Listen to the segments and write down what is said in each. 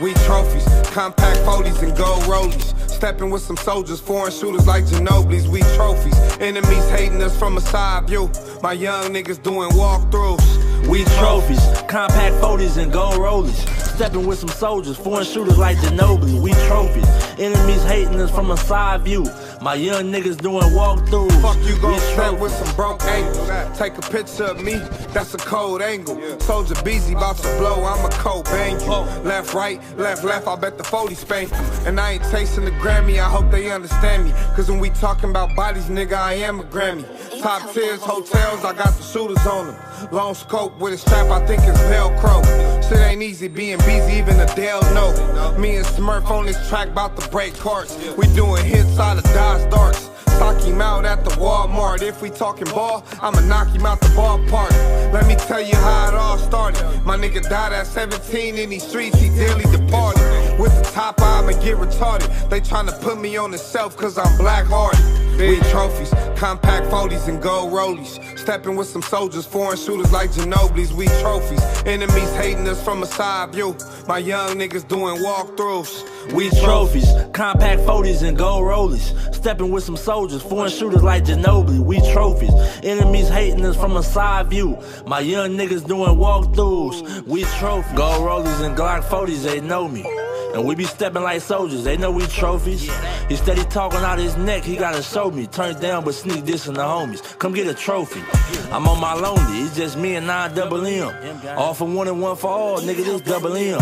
We trophies, compact 40s and gold rollies. Stepping with some soldiers, foreign shooters like Ginobili's. We trophies, enemies hating us from a side view. My young niggas doing walkthroughs. We trophies, compact 40s and gold rollies. Stepping with some soldiers, foreign shooters like Ginobili. We trophies, enemies hating us from a side view. My young niggas doing walkthroughs. Fuck you gon' step with some broke angles. Take a picture of me, that's a cold angle. Soldier busy, bout to blow, I'm a cold bang you. Left, right, left, I bet the 40 spank you. And I ain't chasing the Grammy, I hope they understand me. Cause when we talking about bodies, nigga, I am a Grammy. Top tiers, hotels, I got the shooters on them. Long scope with a strap, I think it's Velcro. Shit ain't easy being busy, even Adele know. Me and Smurf on this track, bout to break carts. We doing hits out of Dodge Darts. Sock him out at the Walmart. If we talking ball, I'ma knock him out the ballpark. Let me tell you how it all started. My nigga died at 17 in these streets, he dearly departed. With the top I'ma get retarded. They tryna put me on the shelf cause I'm black-hearted. We trophies, compact 40s and gold rollies. Stepping with some soldiers, foreign shooters like Ginobili's. We trophies, enemies hating us from a side view. My young niggas doing walkthroughs. We trophies, compact 40s and gold rollies. Stepping with some soldiers, foreign shooters like Ginobili. We trophies, enemies hating us from a side view. My young niggas doing walkthroughs. We trophies, gold rollies and Glock 40s, they know me. And we be stepping like soldiers, they know we trophies. He steady talking out his neck, he gotta show me. Turn it down but sneak this in the homies. Come get a trophy. I'm on my lonely, it's just me and 9 double M. All for one and one for all, nigga, this double M.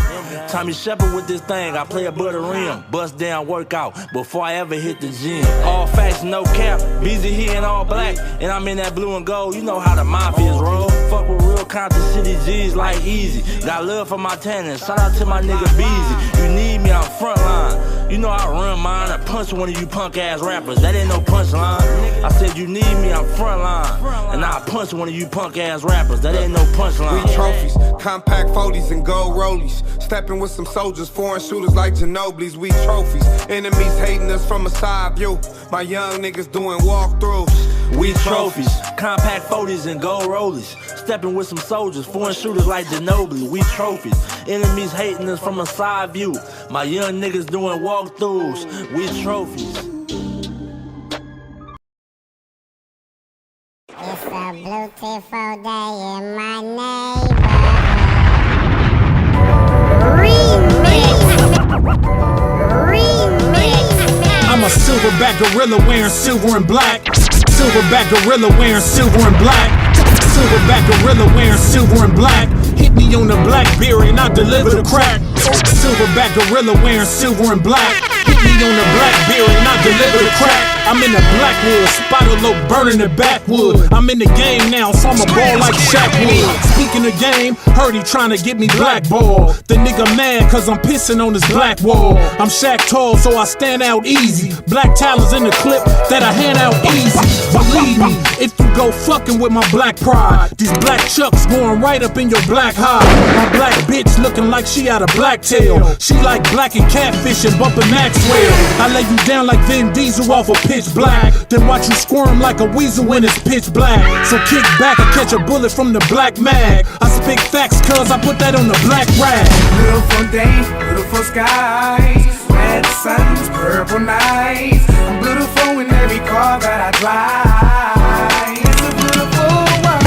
Tommy Shepard with this thing, I play a butter rim. Bust down workout before I ever hit the gym. All facts, no cap, busy here in all black. And I'm in that blue and gold, you know how the mafias roll. Fuck with real Compton City G's like Easy. Got love for my tenants, shout out to my nigga Beezy. You need me, I'm frontline. You know I run mine, I punch one of you punk ass rappers. That ain't no punchline. I said you need me, I'm frontline. And I punch one of you punk ass rappers. That ain't no punchline. We trophies, compact 40s and gold rollies. Stepping with some soldiers, foreign shooters like Ginobili's. We trophies, enemies hating us from a side view. My young niggas doing walkthroughs. We trophies, compact 40s and gold rollies. Stepping with some soldiers, foreign shooters like Ginobili. We trophies, enemies hating us from a side view. My young niggas doing walkthroughs. We trophies. It's a beautiful day in my neighborhood. I'm a silverback gorilla wearing silver and black. Silverback gorilla wearing silver and black. Silverback gorilla wearing silver and black. Hit me on the Blackberry and I deliver the crack. Silverback gorilla wearing silver and black. Hit me on the Blackberry and I deliver the crack. I'm in the Blackwood, spotted low, burning the backwood. I'm in the game now, so I'm a ball like Shaq would. Speaking of game, heard he trying to get me blackballed. The nigga mad cause I'm pissing on his black wall. I'm Shaq tall, so I stand out easy. Black talents in the clip that I hand out easy. Believe me, if you go fucking with my black pride, these black chucks going right up in your black hide. My black bitch looking like she out of Blacktail. She like black and catfish and bumping Maxwell. I lay you down like Vin Diesel off a pitch black, then watch you squirm like a weasel when it's pitch black. So kick back and catch a bullet from the black mag. I speak facts cause I put that on the black rag. Beautiful days, beautiful skies, red suns, purple nights. I'm beautiful in every car that I drive. It's a beautiful world.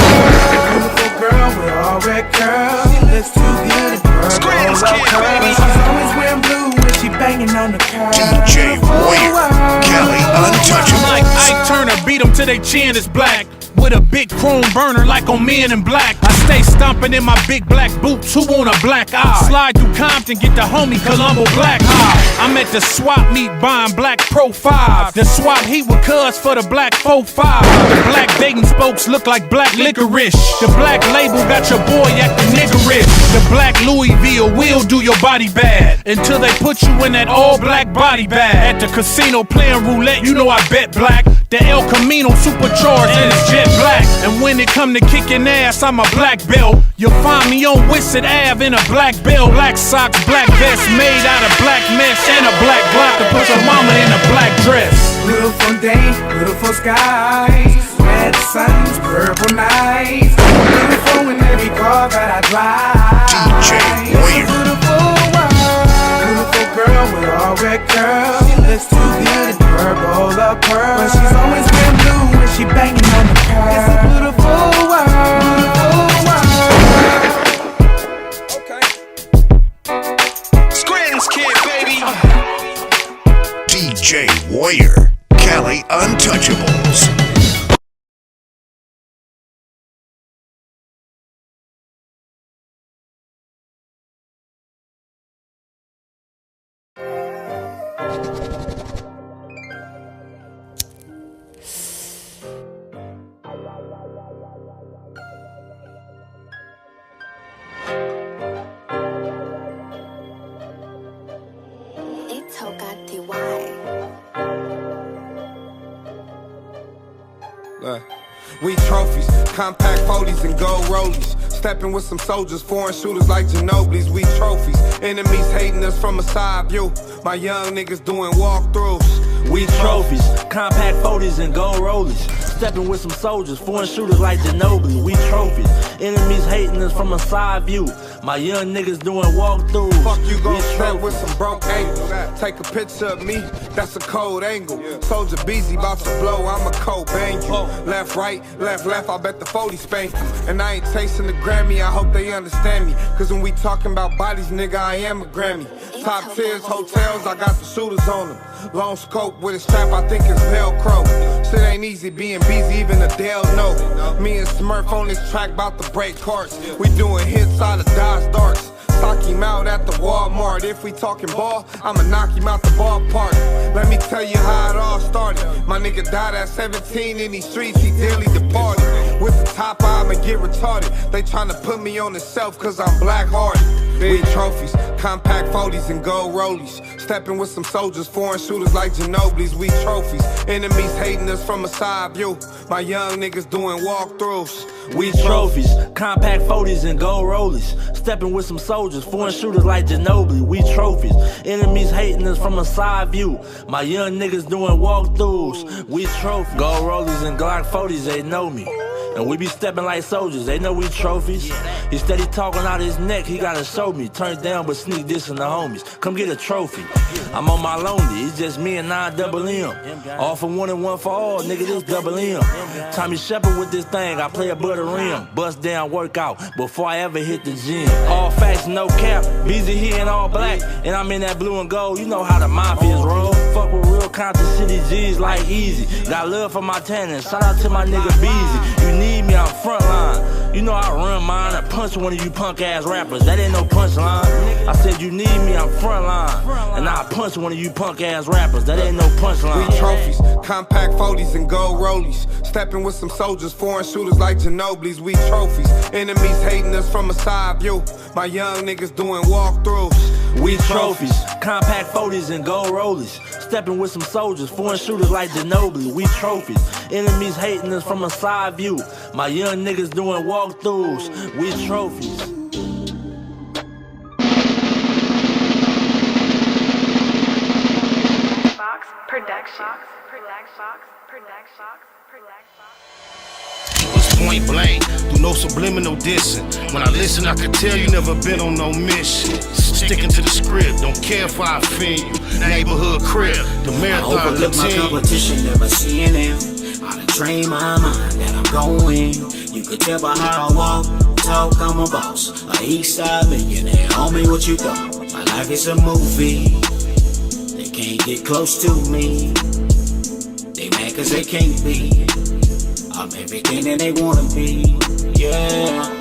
Beautiful girl with all red curls. She looks too good in purple. She's always wearing blue when she banging on the curb. DJ Warrior, Kelly Untouchable. Like Ike Turner, beat them till they chin is black. With a big chrome burner like on Men in Black. I stay stomping in my big black boots, who want a black eye? Slide through Compton, get the homie Colombo Black High. I'm at the swap meet buying black Pro 5. The swap heat with cuz for the black 4-5. The black Dayton spokes look like black licorice. The black label got your boy acting niggerish. The black Louisville will do your body bad until they put you in that all black body bag. At the casino playing roulette, you know I bet black. The El Camino supercharged and it's jet black. And when it come to kicking ass, I'm a black belt. You'll find me on Wissett Ave in a black belt, black socks, black vest made out of black mesh, and a black block to put your mama in a black dress. Beautiful day, beautiful skies, red suns, purple nights. Beautiful in every car that I drive. DJ Weird. Beautiful world, beautiful girl with all red curls. She looks too good in purple of pearl, but she's always wearing blue when she banging on the curb. It's a beautiful world, beautiful world. Okay. Scranton's kid, baby. DJ Warrior, Cali Untouchables. We trophies, compact 40s and gold rollies. Stepping with some soldiers, foreign shooters like Ginobili's. We trophies, enemies hating us from a side view. My young niggas doing walkthroughs. We trophies, compact 40s and gold rollies. Stepping with some soldiers, foreign shooters like Ginobili. We trophies, enemies hating us from a side view. My young niggas doing walkthroughs. Fuck you gon' step with some broke angles. Take a picture of me, that's a cold angle. Soldier busy, bout to blow, I'm a cold bang you. Left, right, left, I bet the 40 spank you. And I ain't chasing the Grammy, I hope they understand me. Cause when we talking about bodies, nigga, I am a Grammy. Top tiers, hotels, I got the shooters on them. Long scope with a strap, I think it's Velcro. Shit ain't easy being busy, even Adele know. Me and Smurf on this track, bout to break carts. We doing hits out of Dodge Darts. Sock him out at the Walmart. If we talking ball, I'ma knock him out the ballpark. Let me tell you how it all started. My nigga died at 17 in these streets, he daily departed. With the top I'ma get retarded. They tryna put me on the shelf cause I'm black-hearted. We trophies, compact 40s and gold rollies. Stepping with some soldiers, foreign shooters like Ginobili's. We trophies, enemies hating us from a side view. My young niggas doing walkthroughs. We trophies, compact 40s and gold rollies. Stepping with some soldiers, foreign shooters like Ginobili. We trophies, enemies hating us from a side view. My young niggas doing walkthroughs. We trophies, gold rollies and Glock 40s, they know me. And we be stepping like soldiers, they know we trophies. He steady talking out his neck, he gotta show me. Turn down but sneak this in the homies. Come get a trophy. I'm on my lonely, it's just me and 9 double M. All for one and one for all, nigga, this double M. Tommy Shepard with this thing, I play a butter rim. Bust down workout before I ever hit the gym. All facts, no cap, busy here in all black. And I'm in that blue and gold, you know how the mafias roll. Fuck with real Compton City G's like Easy. Got love for my tenants, shout out to my nigga Beezy. You need me, I'm frontline. You know I run mine, I punch one of you punk ass rappers. That ain't no punchline. I said you need me, I'm frontline. And I punch one of you punk ass rappers. That ain't no punchline. We trophies, compact 40s and gold rollies. Stepping with some soldiers, foreign shooters like Ginobili's. We trophies, enemies hating us from a side view. My young niggas doing walkthroughs. We trophies, compact 40s and gold rollies. Stepping with some soldiers, foreign shooters like Ginobili. We trophies, enemies hating us from a side view. My young niggas doing walkthroughs. We trophies. It's point blank, through no subliminal dissing. When I listen, I can tell you never been on no mission. Sticking to the script, don't care if I offend you. Neighborhood crib, the marathon I overlook my competition, never seeing them. I done train my mind that I'm going. You could tell by how I walk, talk, I'm a boss. A east side millionaire, homie, what you thought? My life is a movie. They can't get close to me. They mad cause they can't be. I'm everything that they wanna be, yeah.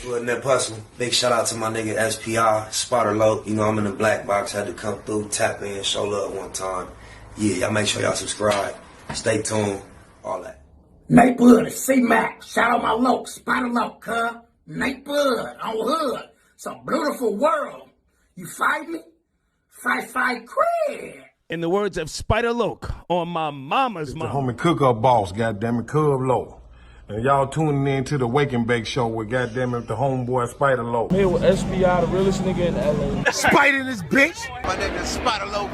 Wasn't that possible? Big shout out to my nigga SPI, Spotter Low. You know I'm in the black box, had to come through, tap in, show love one time. Yeah, y'all make sure y'all subscribe. Stay tuned, all that. Nate Bud, C-Mac, shout out my loc, Spotter Low, cuz. Nate Bud, on Hood. It's a beautiful world. You fight me? Fight, crib. In the words of Spider Loke on my mama's It's mom. the homie cook-up boss, goddammit, Cub Low. And y'all tuning in to the Wake and Bake show with goddammit the homeboy Spider Low. Here with SPI, the realest nigga in LA. Spider this bitch. My name is Spider Loke.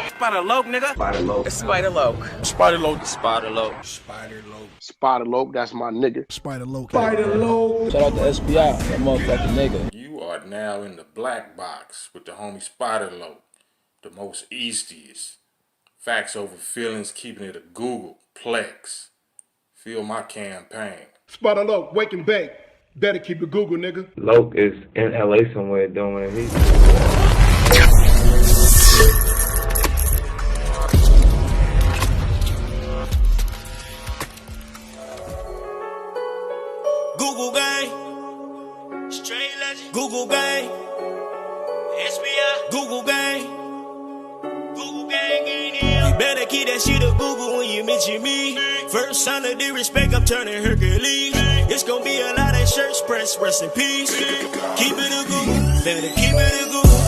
Spider Loke, nigga. Spider Low. Spider Loke. Spider Loke. Spider Loke. Spider Loke. Spider Loke, that's my nigga. Spider Low. Spider Low. Shout out to SPI, that motherfucking nigga. You are now in the black box with the homie Spider Loke, the most eastiest. Facts over feelings, keeping it a Google Plex. Feel my campaign. Spider Low, Wake and Bake. Better keep it Google, nigga. Loke is in LA somewhere doing it. Google gang, straight legend. Google gang, SBI. Google gang, Google gang in here. You better keep that shit a Google when you mention me. First sign of disrespect, I'm turning Hercules. It's gonna be a lot of shirts press, rest in peace. Keep it a Google, better keep it a Google.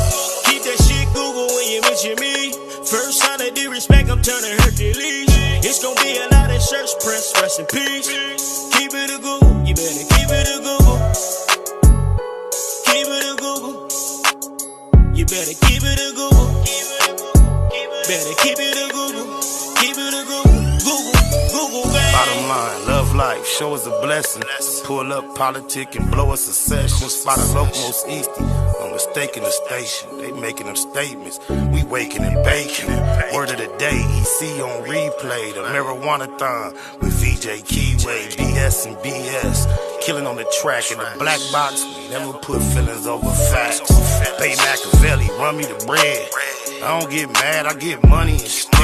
Keep that shit Google when you mention me. First sign of disrespect, I'm turning Hercules. It's gonna be a lot of shirts press, rest in peace. Keep it a Google, you better keep it a Google. Keep it a Google. You better keep it a Google. Better keep it a Google. Keep it a Google. Google, baby. Bottom line, love life, show us a blessing. Pull up politic and blow us a session. Spot a local most easty. No mistake in the station. They making them statements. We waking and baking. Word of the day, EC on replay. The marijuana-thon with VJ Keyway. BS and BS. Killing on the track in the black box. We never put feelings over facts. Bay Machiavelli, run me the bread. I don't get mad, I get money instead.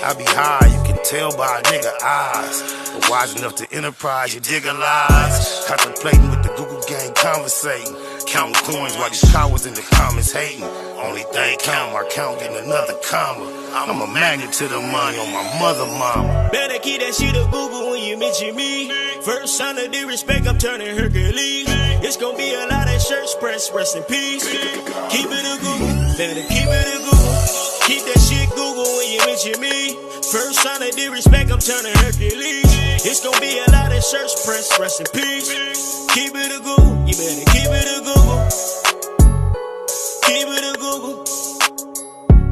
I be high, you can tell by a nigga eyes. But wise enough to enterprise, you dig a lies. Contemplating with the Google gang, conversating. Counting coins while these cowards in the comments hating. Only thing count, my count getting another comma. I'm a magnet to the money on my mother mama. Better keep that shit a Google when you mention me. First sign of disrespect, I'm turning Hercules. It's gonna be a lot of shirts press, rest in peace. Keep it a Google, better keep it a Google. Keep that shit Google when you mention me. First sign of disrespect, I'm turning Hercules. It's gonna be a lot of shirts press, rest in peace. Keep it a Google, you better keep it a Google. Keep it a Google.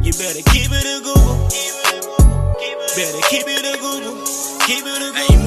You better keep it a Google. Better keep it a Google. Keep it a Google.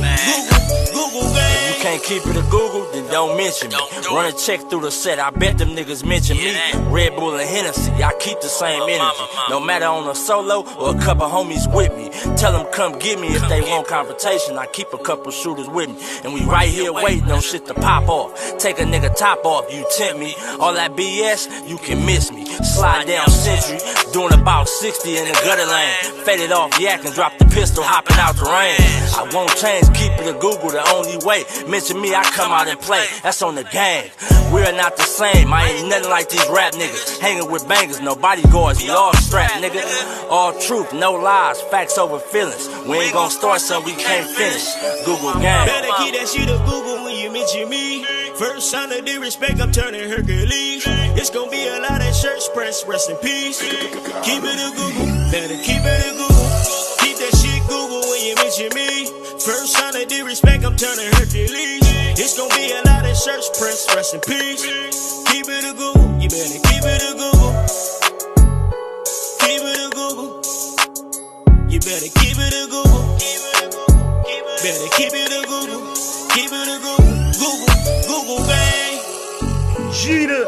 Google, baby. If you can't keep it a Google, then don't mention me. Run a check through the set, I bet them niggas mention me. Red Bull and Hennessy, I keep the same energy. No matter on a solo or a couple homies with me. Tell them come get me if they want confrontation. I keep a couple shooters with me. And we right here waiting on shit to pop off. Take a nigga top off, you tempt me. All that BS, you can miss me. Slide down Century, doing about 60 in the gutter lane. Faded off yak and drop the pistol, hopping out the rain. I won't change, keep it a Google the only way. Mention me, I come out and play. That's on the gang. We're not the same. I ain't nothing like these rap niggas. Hanging with bangers, no bodyguards. We all strapped, nigga. All truth, no lies. Facts over feelings. We ain't gonna start something we can't finish. Google gang. Better keep that shit a Google when you mention me. First sign of disrespect, I'm turning Hercules. It's gonna be a lot of shirts press, rest in peace. Keep it a Google. Better keep it a Google. Keep that shit Google when you mention me. First sign of disrespect, I'm turning Hercules. It's gonna be a lot of shirts press, rest in peace. Keep it a Google, you better keep it a Google. Keep it a Google. You better keep it a Google. Better keep it a Google. Keep it a Google. Google bang. Jeter.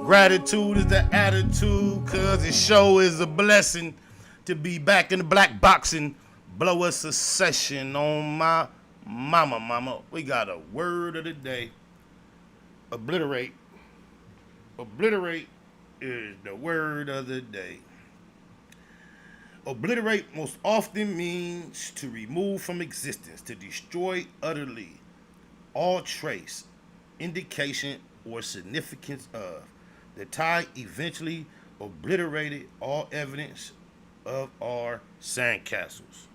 Gratitude is the attitude, cause the show is a blessing to be back in the black boxing. Blow us a session on my mama. We got a word of the day. Obliterate. Obliterate is the word of the day. Obliterate most often means to remove from existence, to destroy utterly all trace indication or significance of. The tide eventually obliterated all evidence of our sandcastles.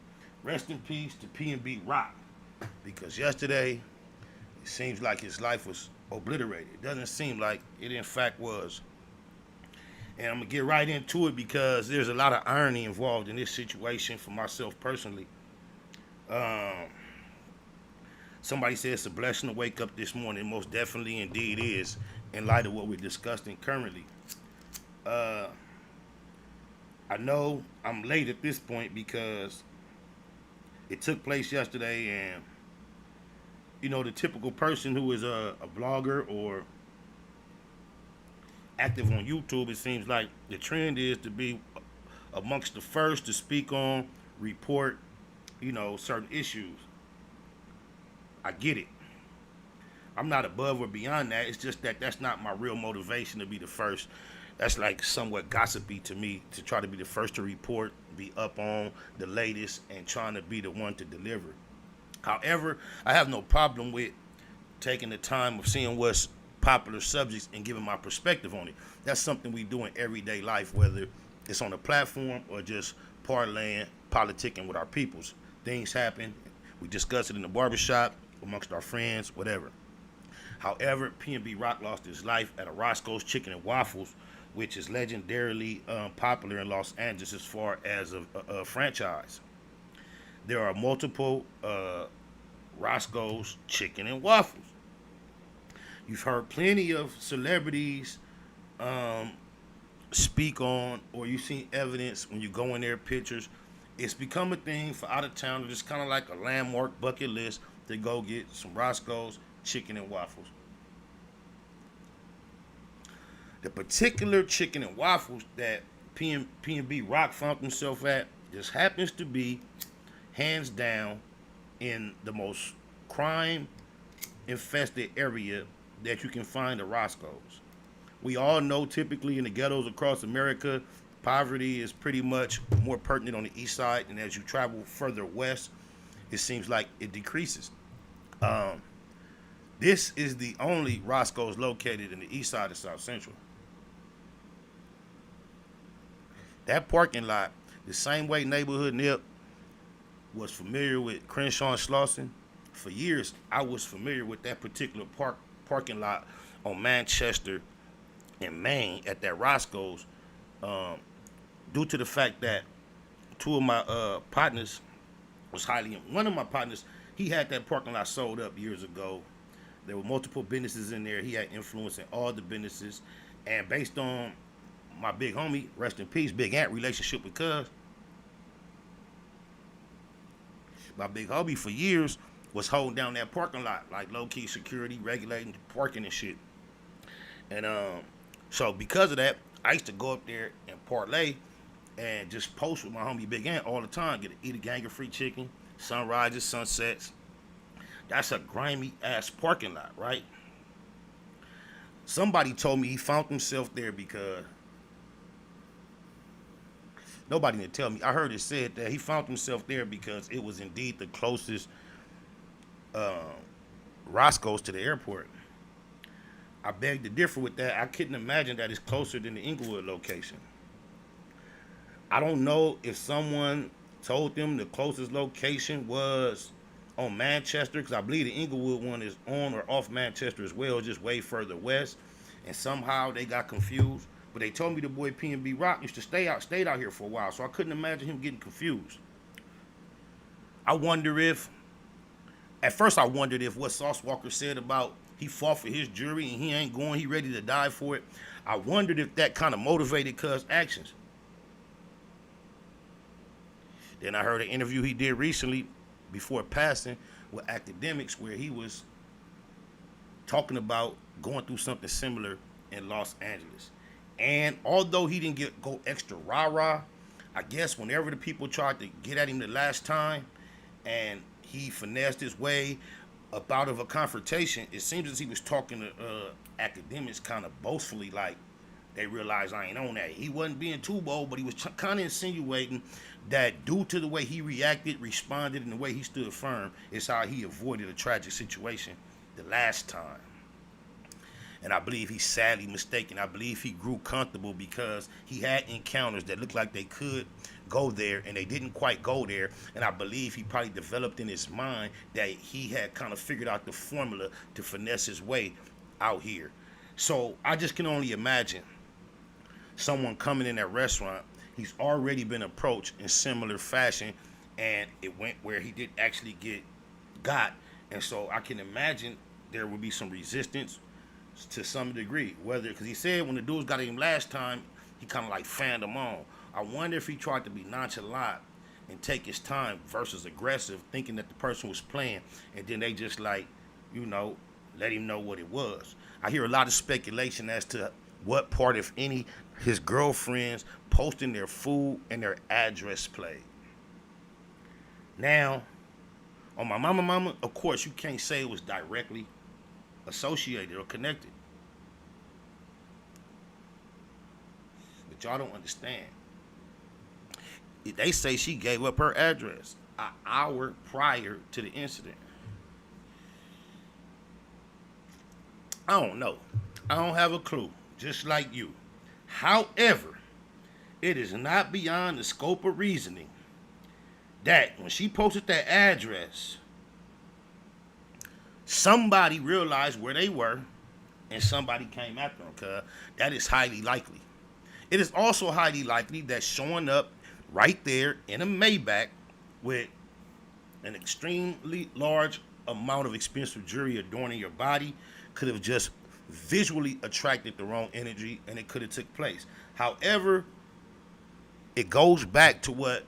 Rest in peace to PnB Rock, because yesterday it seems like his life was obliterated. It doesn't seem like it in fact was. And I'm going to get right into it because there's a lot of irony involved in this situation for myself personally. Somebody said it's a blessing to wake up this morning. Most definitely indeed is, in light of what we're discussing currently. I know I'm late at this point because it took place yesterday, and you know, the typical person who is a blogger or active on YouTube, it seems like the trend is to be amongst the first to speak on, report, you know, certain issues. I get it. I'm not above or beyond that. It's just that that's not my real motivation to be the first. That's like somewhat gossipy to me, to try to be the first to report, be up on the latest, and trying to be the one to deliver. However, I have no problem with taking the time of seeing what's popular subjects and giving my perspective on it. That's something we do in everyday life, whether it's on a platform or just parlaying, politicking with our peoples. Things happen. We discuss it in the barbershop, amongst our friends, whatever. However, PnB Rock lost his life at a Roscoe's Chicken and Waffles, which is legendarily popular in Los Angeles as far as a franchise. There are multiple Roscoe's Chicken and Waffles. You've heard plenty of celebrities speak on, or you've seen evidence when you go in their pictures. It's become a thing for out of town. It's kind of like a landmark bucket list to go get some Roscoe's Chicken and Waffles. The particular chicken and waffles that PnB Rock found himself at just happens to be hands down in the most crime infested area that you can find a Roscoe's. We all know typically in the ghettos across America, poverty is pretty much more pertinent on the east side, and as you travel further west, it seems like it decreases. This is the only Roscoe's located in the east side of South Central. That parking lot, the same way Neighborhood Nip was familiar with Crenshaw and Slauson, for years I was familiar with that particular parking lot on Manchester in Maine at that Roscoe's, due to the fact that two of my partners was one of my partners, he had that parking lot sold up years ago. There were multiple businesses in there. He had influence in all the businesses, and based on my big homie, rest in peace, Big Ant relationship with Cuz, my big homie for years was holding down that parking lot, like low-key security, regulating parking and shit. And so because of that, I used to go up there and parlay and just post with my homie Big Ant all the time, eat a gang of free chicken, sunrises, sunsets. That's a grimy ass parking lot, right? Somebody told me he found himself there because nobody didn't tell me. I heard it said that he found himself there because it was indeed the closest Roscoe's to the airport. I beg to differ with that. I couldn't imagine that it's closer than the Inglewood location. I don't know if someone told them the closest location was on Manchester, because I believe the Inglewood one is on or off Manchester as well, just way further west, and somehow they got confused. But they told me the boy PnB Rock used to stayed out here for a while, so I couldn't imagine him getting confused. At first I wondered if what Sauce Walker said about he fought for his jury and he ain't going, he ready to die for it, I wondered if that kind of motivated Cuz' actions. Then I heard an interview he did recently before passing with academics where he was talking about going through something similar in Los Angeles. And although he didn't go extra rah-rah, I guess whenever the people tried to get at him the last time and he finessed his way up out of a confrontation, it seems as he was talking to academics kind of boastfully, like they realized I ain't on that. He wasn't being too bold, but he was kind of insinuating that due to the way he reacted, responded, and the way he stood firm is how he avoided a tragic situation the last time. And I believe he's sadly mistaken. I believe he grew comfortable because he had encounters that looked like they could go there and they didn't quite go there. And I believe he probably developed in his mind that he had kind of figured out the formula to finesse his way out here. So I just can only imagine someone coming in that restaurant. He's already been approached in similar fashion, and it went where he did actually got. And so I can imagine there would be some resistance to some degree. Whether, because he said when the dudes got him last time, he kind of like fanned them on. I wonder if he tried to be nonchalant and take his time versus aggressive, thinking that the person was playing, and then they just like, you know, let him know what it was. I hear a lot of speculation as to what part, if any, his girlfriends posting their food and their address played. Now, on my mama, of course, you can't say it was directly associated or connected. But y'all don't understand. They say she gave up her address an hour prior to the incident. I don't know. I don't have a clue, just like you. However, it is not beyond the scope of reasoning that when she posted that address, somebody realized where they were and somebody came after them, cuz that is highly likely. It is also highly likely that showing up right there in a Maybach with an extremely large amount of expensive jewelry adorning your body could have just visually attracted the wrong energy, and it could have took place. However, it goes back to what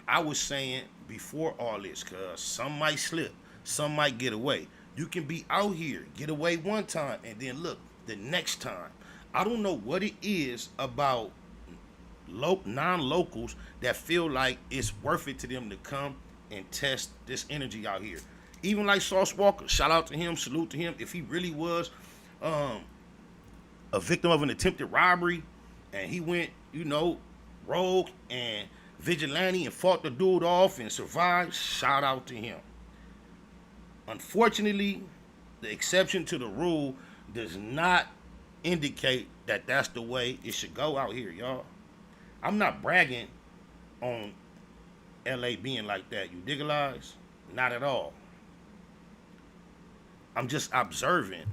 I was saying before all this, cuz some might slip, some might get away. You can be out here, get away one time, and then look, the next time. I don't know what it is about non-locals that feel like it's worth it to them to come and test this energy out here. Even like Sauce Walker, shout out to him, salute to him. If he really was a victim of an attempted robbery and he went, you know, rogue and vigilante and fought the dude off and survived, shout out to him. Unfortunately, the exception to the rule does not indicate that that's the way it should go out here, y'all. I'm not bragging on LA being like that. You digitalize? Not at all. I'm just observing.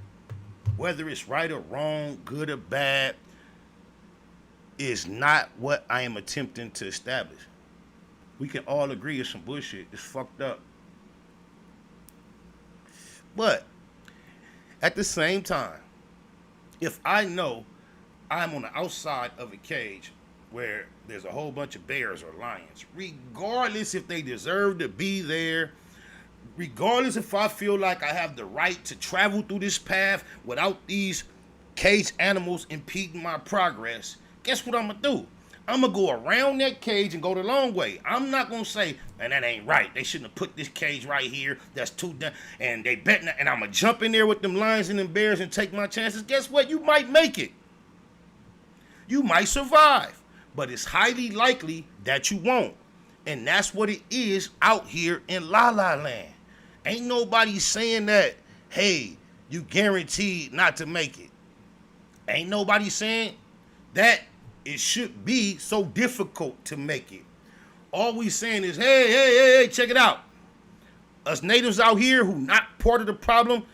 Whether it's right or wrong, good or bad, is not what I am attempting to establish. We can all agree it's some bullshit. It's fucked up. But at the same time, if I know I'm on the outside of a cage where there's a whole bunch of bears or lions, regardless if they deserve to be there, regardless if I feel like I have the right to travel through this path without these caged animals impeding my progress, guess what I'm gonna do? I'm gonna go around that cage and go the long way. I'm not gonna say, man, that ain't right. They shouldn't have put this cage right here. That's too done. And they bet not, and I'm gonna jump in there with them lions and them bears and take my chances. Guess what? You might make it. You might survive. But it's highly likely that you won't. And that's what it is out here in La La Land. Ain't nobody saying that, hey, you guaranteed not to make it. Ain't nobody saying that it should be so difficult to make it. All we saying is, hey, check it out. Us natives out here who not part of the problem,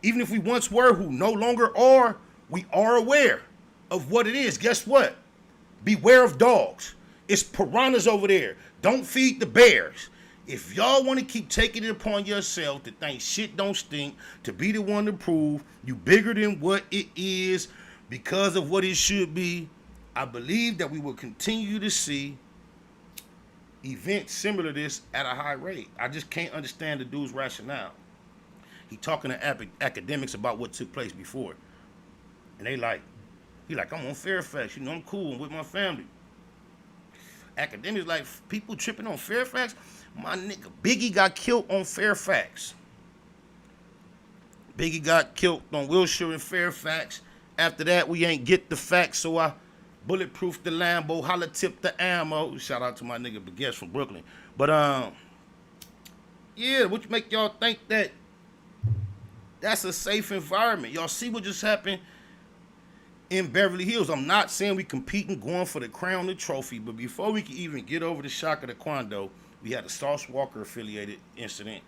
even if we once were, who no longer are, we are aware of what it is. Guess what? Beware of dogs. It's piranhas over there. Don't feed the bears. If y'all want to keep taking it upon yourself to think shit don't stink, to be the one to prove you bigger than what it is because of what it should be, I believe that we will continue to see events similar to this at a high rate. I just can't understand the dude's rationale. He talking to academics about what took place before. And he like, I'm on Fairfax, you know, I'm cool, I'm with my family. Academics like, people tripping on Fairfax? My nigga, Biggie got killed on Fairfax. Biggie got killed on Wilshire and Fairfax. After that, we ain't get the facts, so I bulletproof the Lambo, holla tip the ammo. Shout out to my nigga Baguettes from Brooklyn. But yeah, what make y'all think that that's a safe environment? Y'all see what just happened in Beverly Hills. I'm not saying we competing, going for the crown, the trophy, but before we can even get over the shock of the Quando, we had a Sauce Walker affiliated incident.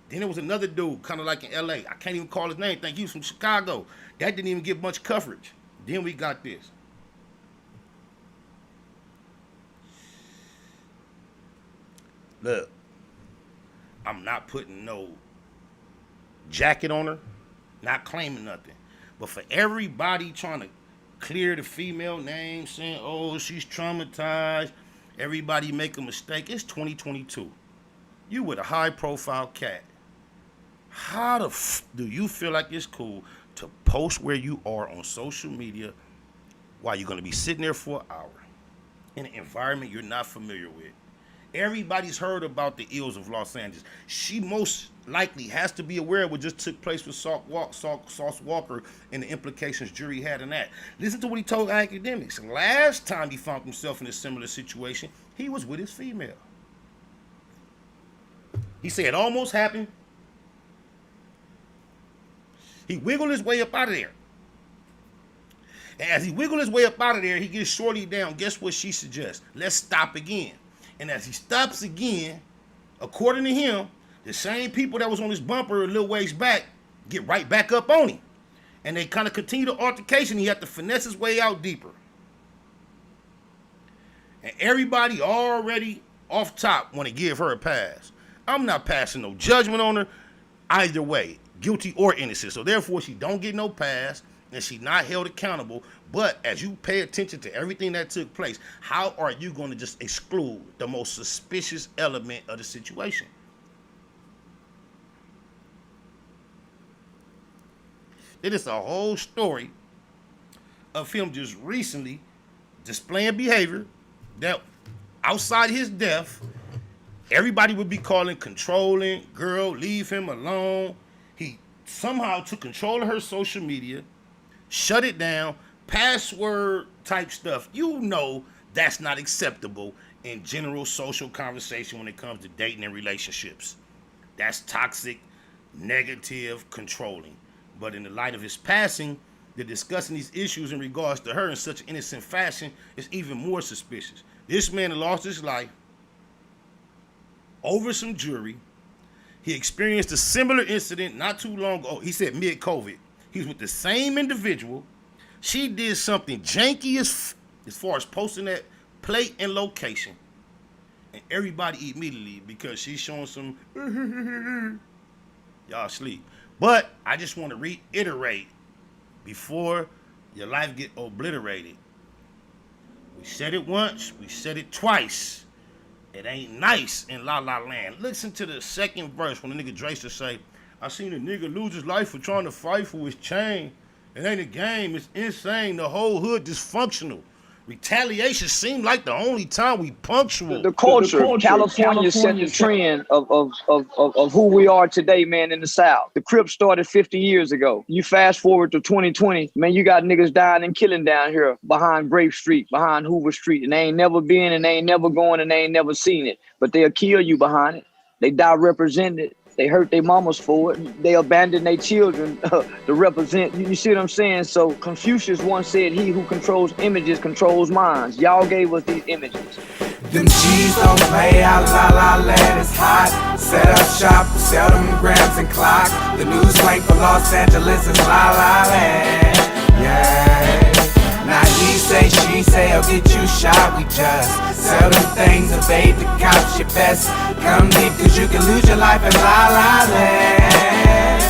Then there was another dude, kind of like in LA. I can't even call his name. Think he was from Chicago. That didn't even get much coverage. Then we got this. Look, I'm not putting no jacket on her, not claiming nothing. But for everybody trying to clear the female name, saying, oh, she's traumatized, everybody make a mistake. It's 2022. You with a high-profile cat. How the do you feel like it's cool to post where you are on social media while you're going to be sitting there for an hour in an environment you're not familiar with? Everybody's heard about the ills of Los Angeles. She most likely has to be aware of what just took place with Sauce Walker and the implications jury had in that. Listen to what he told academics. Last time he found himself in a similar situation, he was with his female. He said it almost happened. He wiggled his way up out of there. And as he wiggled his way up out of there, he gets Shorty down. Guess what she suggests? Let's stop again. And as he stops again, according to him, the same people that was on his bumper a little ways back get right back up on him. And they kind of continue the altercation. He had to finesse his way out deeper. And everybody already off top want to give her a pass. I'm not passing no judgment on her either way, guilty or innocent. So therefore, she don't get no pass and she not held accountable. But as you pay attention to everything that took place, how are you going to just exclude the most suspicious element of the situation? It is a whole story of him just recently displaying behavior that outside his death, everybody would be calling controlling. Girl, leave him alone. He somehow took control of her social media, shut it down, password type stuff. You know that's not acceptable in general social conversation when it comes to dating and relationships. That's toxic, negative, controlling. But in the light of his passing, the discussing these issues in regards to her in such an innocent fashion is even more suspicious. This man lost his life over some jewelry. He experienced a similar incident not too long ago. He said mid-COVID. He was with the same individual. She did something janky as far as posting that plate and location. And everybody immediately, because she's showing some y'all sleep. But I just want to reiterate before your life get obliterated. We said it once, we said it twice. It ain't nice in La La Land. Listen to the second verse when the nigga Dracer say, I seen a nigga lose his life for trying to fight for his chain. It ain't a game, it's insane. The whole hood dysfunctional. Retaliation seemed like the only time we punctual. The culture, California set the trend of who we are today, man, in the South. The Crips started 50 years ago. You fast forward to 2020, man, you got niggas dying and killing down here behind Grape Street, behind Hoover Street, and they ain't never been and they ain't never going and they ain't never seen it. But they'll kill you behind it. They die represented. They hurt their mamas for it. They abandon their children to represent. You see what I'm saying? So Confucius once said, he who controls images controls minds. Y'all gave us these images. Them G's don't play out, La La Land is hot. Set up shop, sell them grams and clock. The new slang for Los Angeles is La La Land. Yeah. Now he say, she say, I'll get you shot. We just sell them things, evade the cops. Your best come deep, cause you can lose your life in La La Land.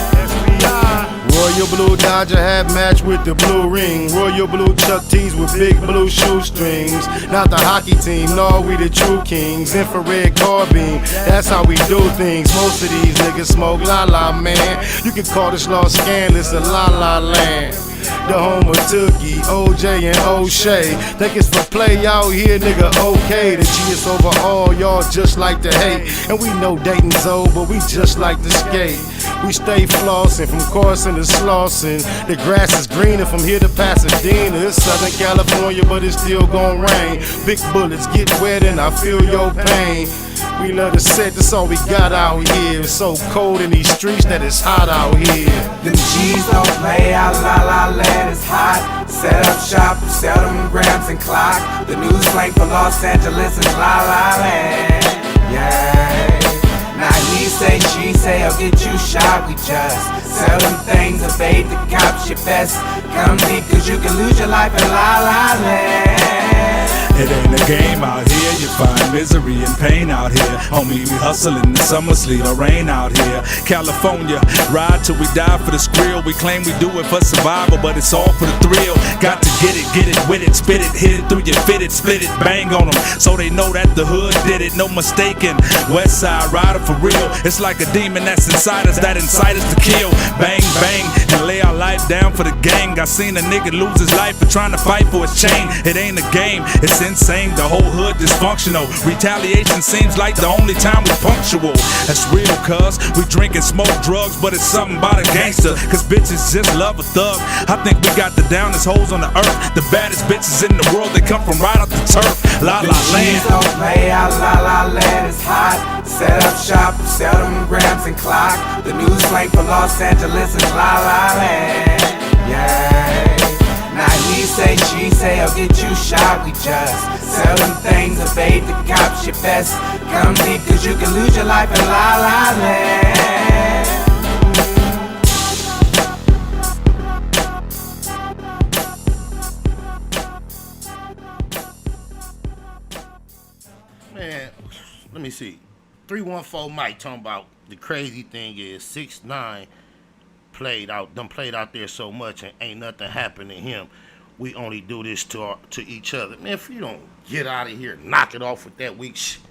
Royal blue Dodger hat matched with the blue ring. Royal blue Chuck T's with big blue shoestrings. Not the hockey team, no, we the true kings. Infrared carbine, that's how we do things. Most of these niggas smoke La La, man. You can call this law scandalous a La La Land. The home of Tookie, OJ and O'Shea. Think it's for play out here, nigga, okay. The G is over all, y'all just like to hate. And we know dating's old, but we just like to skate. We stay flossing from Carson to Slauson. The grass is greener from here to Pasadena. It's Southern California, but it's still gon' rain. Big bullets get wet and I feel your pain. We love to set, that's all we got out here. It's so cold in these streets that it's hot out here. Them G's don't play out, la la land is hot. Set up shop, sell them grams and clock. The news slang for Los Angeles is la la land. Yeah. Now he say, she say, I'll get you shot. We just sell them things, evade the cops. You best come deep, cause you can lose your life in la la land. It ain't a game out here, you find misery and pain out here. Homie, we hustling the summer sleet or rain out here. California, ride till we die for the skrill. We claim we do it for survival, but it's all for the thrill. Got to get it with it, spit it, hit it through your fit it, split it, bang on them, so they know that the hood did it, no mistaking. West side rider for real, it's like a demon that's inside us, that incite us to kill. Bang, bang, and lay our life down for the gang. I seen a nigga lose his life for trying to fight for his chain. It ain't a game, it's insane, the whole hood dysfunctional. Retaliation seems like the only time we punctual. That's real, cuz we drink and smoke drugs, but it's something about a gangster, cause bitches just love a thug. I think we got the downest hoes on the earth, the baddest bitches in the world, they come from right off the turf. La la land. Don't play out, la la land is hot. Set up shop, sell them grams and clock. The news slang for Los Angeles is la la land. Yeah. Now he say, she say, I'll get you shot. We just sell them things, evade the cops. You best come deep, cause you can lose your life in la la land. Man, let me see. 314 Mike talking about the crazy thing is 6ix9ine played out there so much and ain't nothing happened to him. We only do this to each other. Man, if you don't get out of here, knock it off with that weak shit.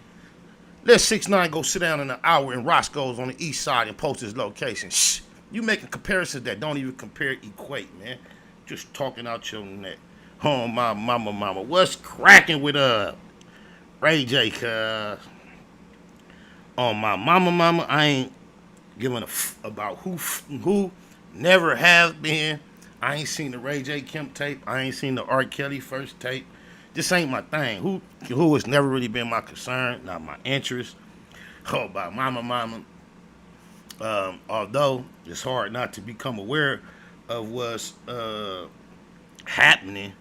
Let 6ix9ine go sit down in an hour in Roscoe's on the east side and post his location. Shh. You making comparisons that don't even equate, man. Just talking out your neck. Oh, my mama. What's cracking with Ray J, cuz? On my mama, I ain't giving a about who never have been. I ain't seen the Ray J Kemp tape. I ain't seen the R. Kelly first tape. This ain't my thing. Who has never really been my concern, not my interest. Oh, by mama. Although it's hard not to become aware of what's happening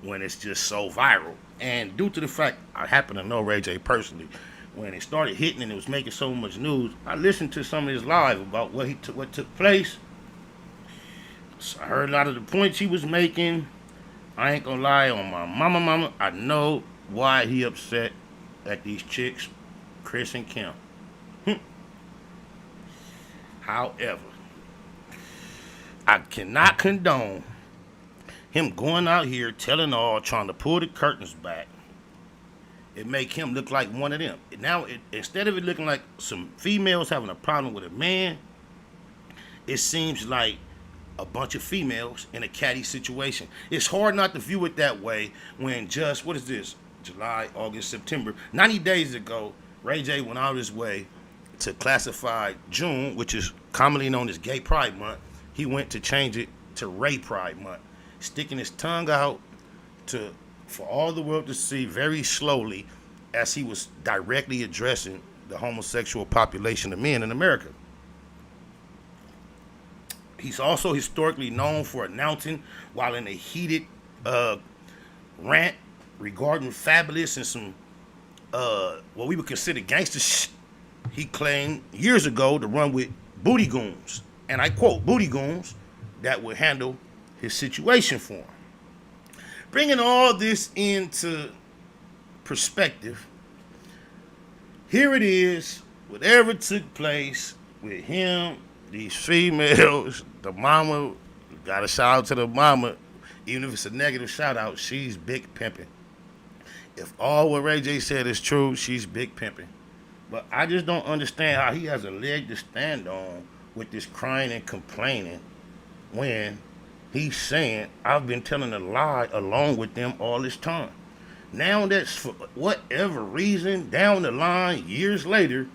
when it's just so viral. And due to the fact I happen to know Ray J personally, when it started hitting and it was making so much news, I listened to some of his live about what took place. So I heard a lot of the points he was making. I ain't gonna lie, on my mama, I know why he upset at these chicks, Chris and Kim. However, I cannot condone him going out here telling all, trying to pull the curtains back. It make him look like one of them. Now, instead of it looking like some females having a problem with a man, it seems like a bunch of females in a catty situation. It's hard not to view it that way when just, what is this, July, August, September, 90 days ago, Ray J went out of his way to classify June, which is commonly known as Gay Pride Month. He went to change it to Ray Pride Month, sticking his tongue out for all the world to see very slowly as he was directly addressing the homosexual population of men in America. He's also historically known for announcing, while in a heated rant regarding Fabulous and some what we would consider gangster shit, he claimed years ago to run with booty goons, and I quote, booty goons that would handle his situation for him. Bringing all this into perspective, here it is, whatever took place with him, these females, the mama, gotta shout out to the mama, even if it's a negative shout out, she's big pimping. If all what Ray J said is true, she's big pimping. But I just don't understand how he has a leg to stand on with this crying and complaining when he's saying, I've been telling a lie along with them all this time. Now that's for whatever reason, down the line, years later,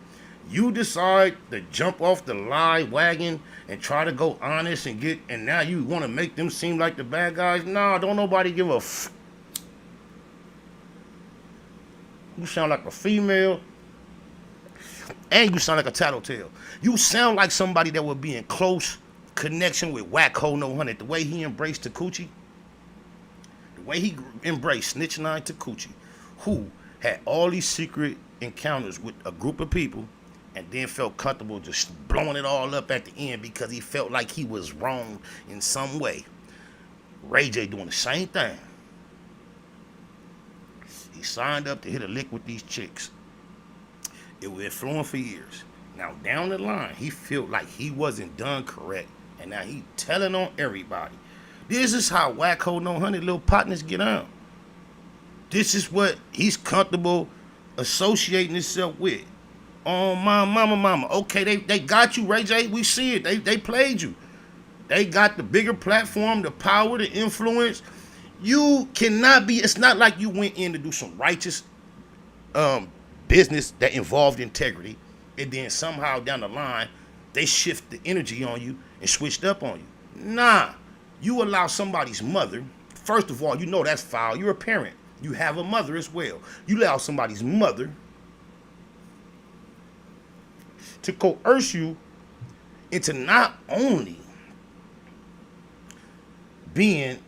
You decide to jump off the lie wagon and try to go honest and now you want to make them seem like the bad guys? Nah, don't nobody give a You sound like a female, and you sound like a tattletale. You sound like somebody that would be in close connection with Wacko No 100. The way he embraced Takuchi, the way he embraced Snitch 9 Takuchi, who had all these secret encounters with a group of people and then felt comfortable just blowing it all up at the end because he felt like he was wrong in some way. Ray J doing the same thing. He signed up to hit a lick with these chicks. It was flowing for years. Now down the line, he felt like he wasn't done correct, and now he telling on everybody. This is how Wacko No 100 little partners get on. This is what he's comfortable associating himself with. Oh, my mama. Okay, they got you, Ray J. We see it. They played you. They got the bigger platform, the power, the influence. You cannot be, it's not like you went in to do some righteous business that involved integrity, and then somehow down the line, they shift the energy on you and switched up on you. Nah, you allow somebody's mother, first of all, you know that's foul. You're a parent. You have a mother as well. You allow somebody's mother to coerce you into not only being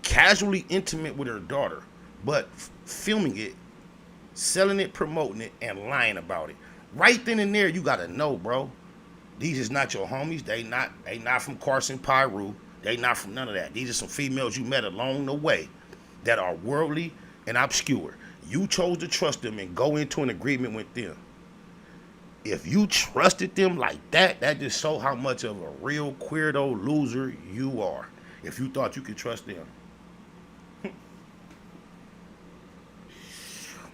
casually intimate with her daughter, but filming it, selling it, promoting it, and lying about it. Right then and there, you gotta know, bro. These is not your homies. They not from Carson Pyru. They not from none of that. These are some females you met along the way that are worldly and obscure. You chose to trust them and go into an agreement with them. If you trusted them like that, that just shows how much of a real queerdo loser you are. If you thought you could trust them.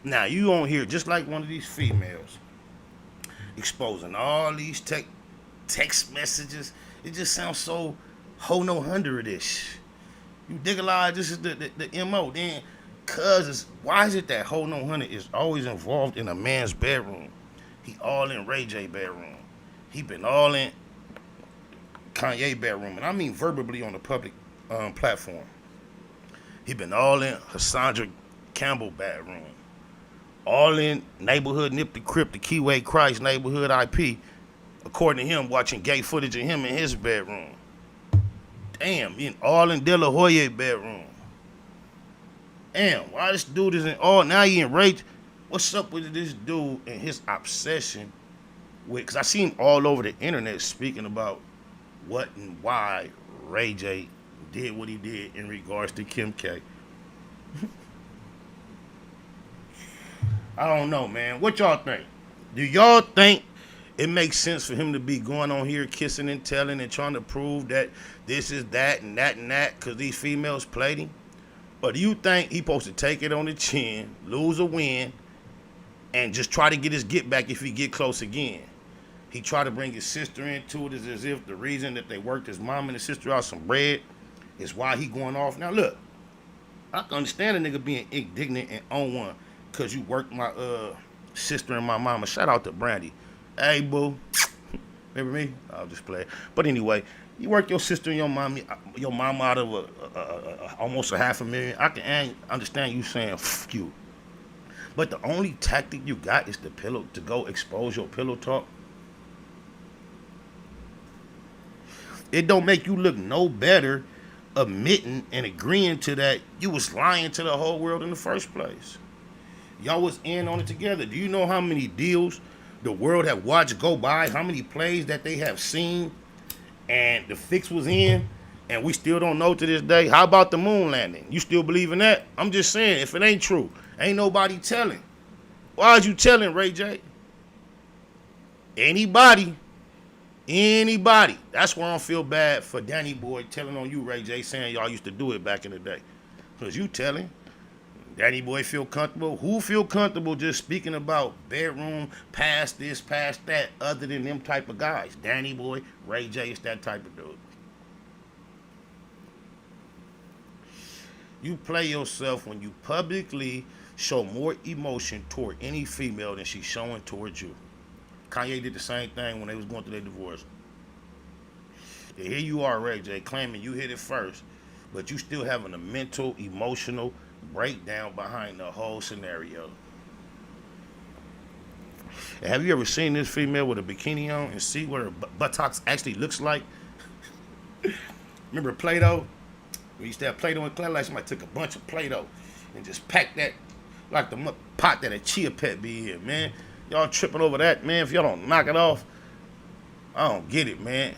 Now, you on here just like one of these females exposing all these text messages. It just sounds so ho no 100-ish. You dig a lot, this is the MO. Then, why is it that ho no 100 is always involved in a man's bedroom? He all in Ray J bedroom. He been all in Kanye bedroom. And I mean verbally on the public platform. He been all in Cassandra Campbell bedroom. All in neighborhood Nip the Crip, the Keyway Christ neighborhood IP. According to him, watching gay footage of him in his bedroom. Damn, all in De La Hoya bedroom. Damn, why this dude isn't all, now he enraged. What's up with this dude and his obsession with, because I see him all over the internet speaking about what and why Ray J did what he did in regards to Kim K. I don't know, man. What y'all think? Do y'all think it makes sense for him to be going on here kissing and telling and trying to prove that this is that and that and that because these females played him? Or do you think he supposed to take it on the chin, lose or win, and just try to get his get back if he get close again? He tried to bring his sister into it as if the reason that they worked his mom and his sister out some bread is why he going off. Now look, I can understand a nigga being indignant and on one because you worked my sister and my mama. Shout out to Brandy. Hey, boo. Remember me? I'll just play. But anyway, you work your sister and your mama out of almost $500,000. I can understand you saying, F you. But the only tactic you got is to go expose your pillow talk. It don't make you look no better admitting and agreeing to that you was lying to the whole world in the first place. Y'all was in on it together. Do you know how many deals the world have watched go by? How many plays that they have seen and the fix was in and we still don't know to this day? How about the moon landing? You still believe in that? I'm just saying, if it ain't true, ain't nobody telling. Why is you telling, Ray J? Anybody. That's why I don't feel bad for Danny Boy telling on you, Ray J, saying y'all used to do it back in the day. Because you telling. Danny Boy feel comfortable. Who feel comfortable just speaking about bedroom, past this, past that, other than them type of guys? Danny Boy, Ray J is that type of dude. You play yourself when you publicly show more emotion toward any female than she's showing towards you. Kanye did the same thing when they was going through their divorce. And here you are, Ray J, claiming you hit it first, but you still having a mental, emotional breakdown behind the whole scenario. And have you ever seen this female with a bikini on and see what her buttocks actually looks like? Remember Play-Doh? We used to have Play-Doh in class. Like somebody took a bunch of Play-Doh and just packed that like the pot that a chia pet be in, man. Y'all tripping over that, man. If y'all don't knock it off, I don't get it, man.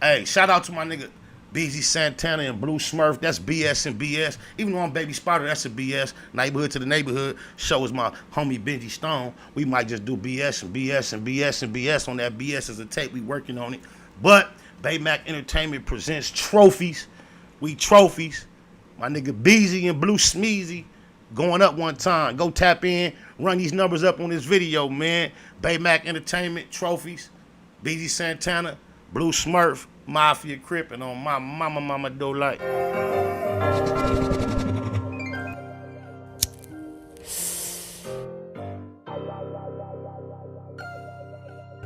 Hey, shout out to my nigga BZ Santana and Blue Smurf. That's BS and BS. Even though I'm Baby Spider, that's a BS. Neighborhood to the neighborhood. Show is my homie Benji Stone. We might just do BS and BS and BS and BS on that. BS as a tape. We working on it. But Baymac Entertainment presents trophies. We trophies. My nigga BZ and Blue Smeezy going up one time. Go tap in. Run these numbers up on this video, man. Baymac Entertainment trophies. BZ Santana, Blue Smurf, Mafia Crip, and on my mama do like.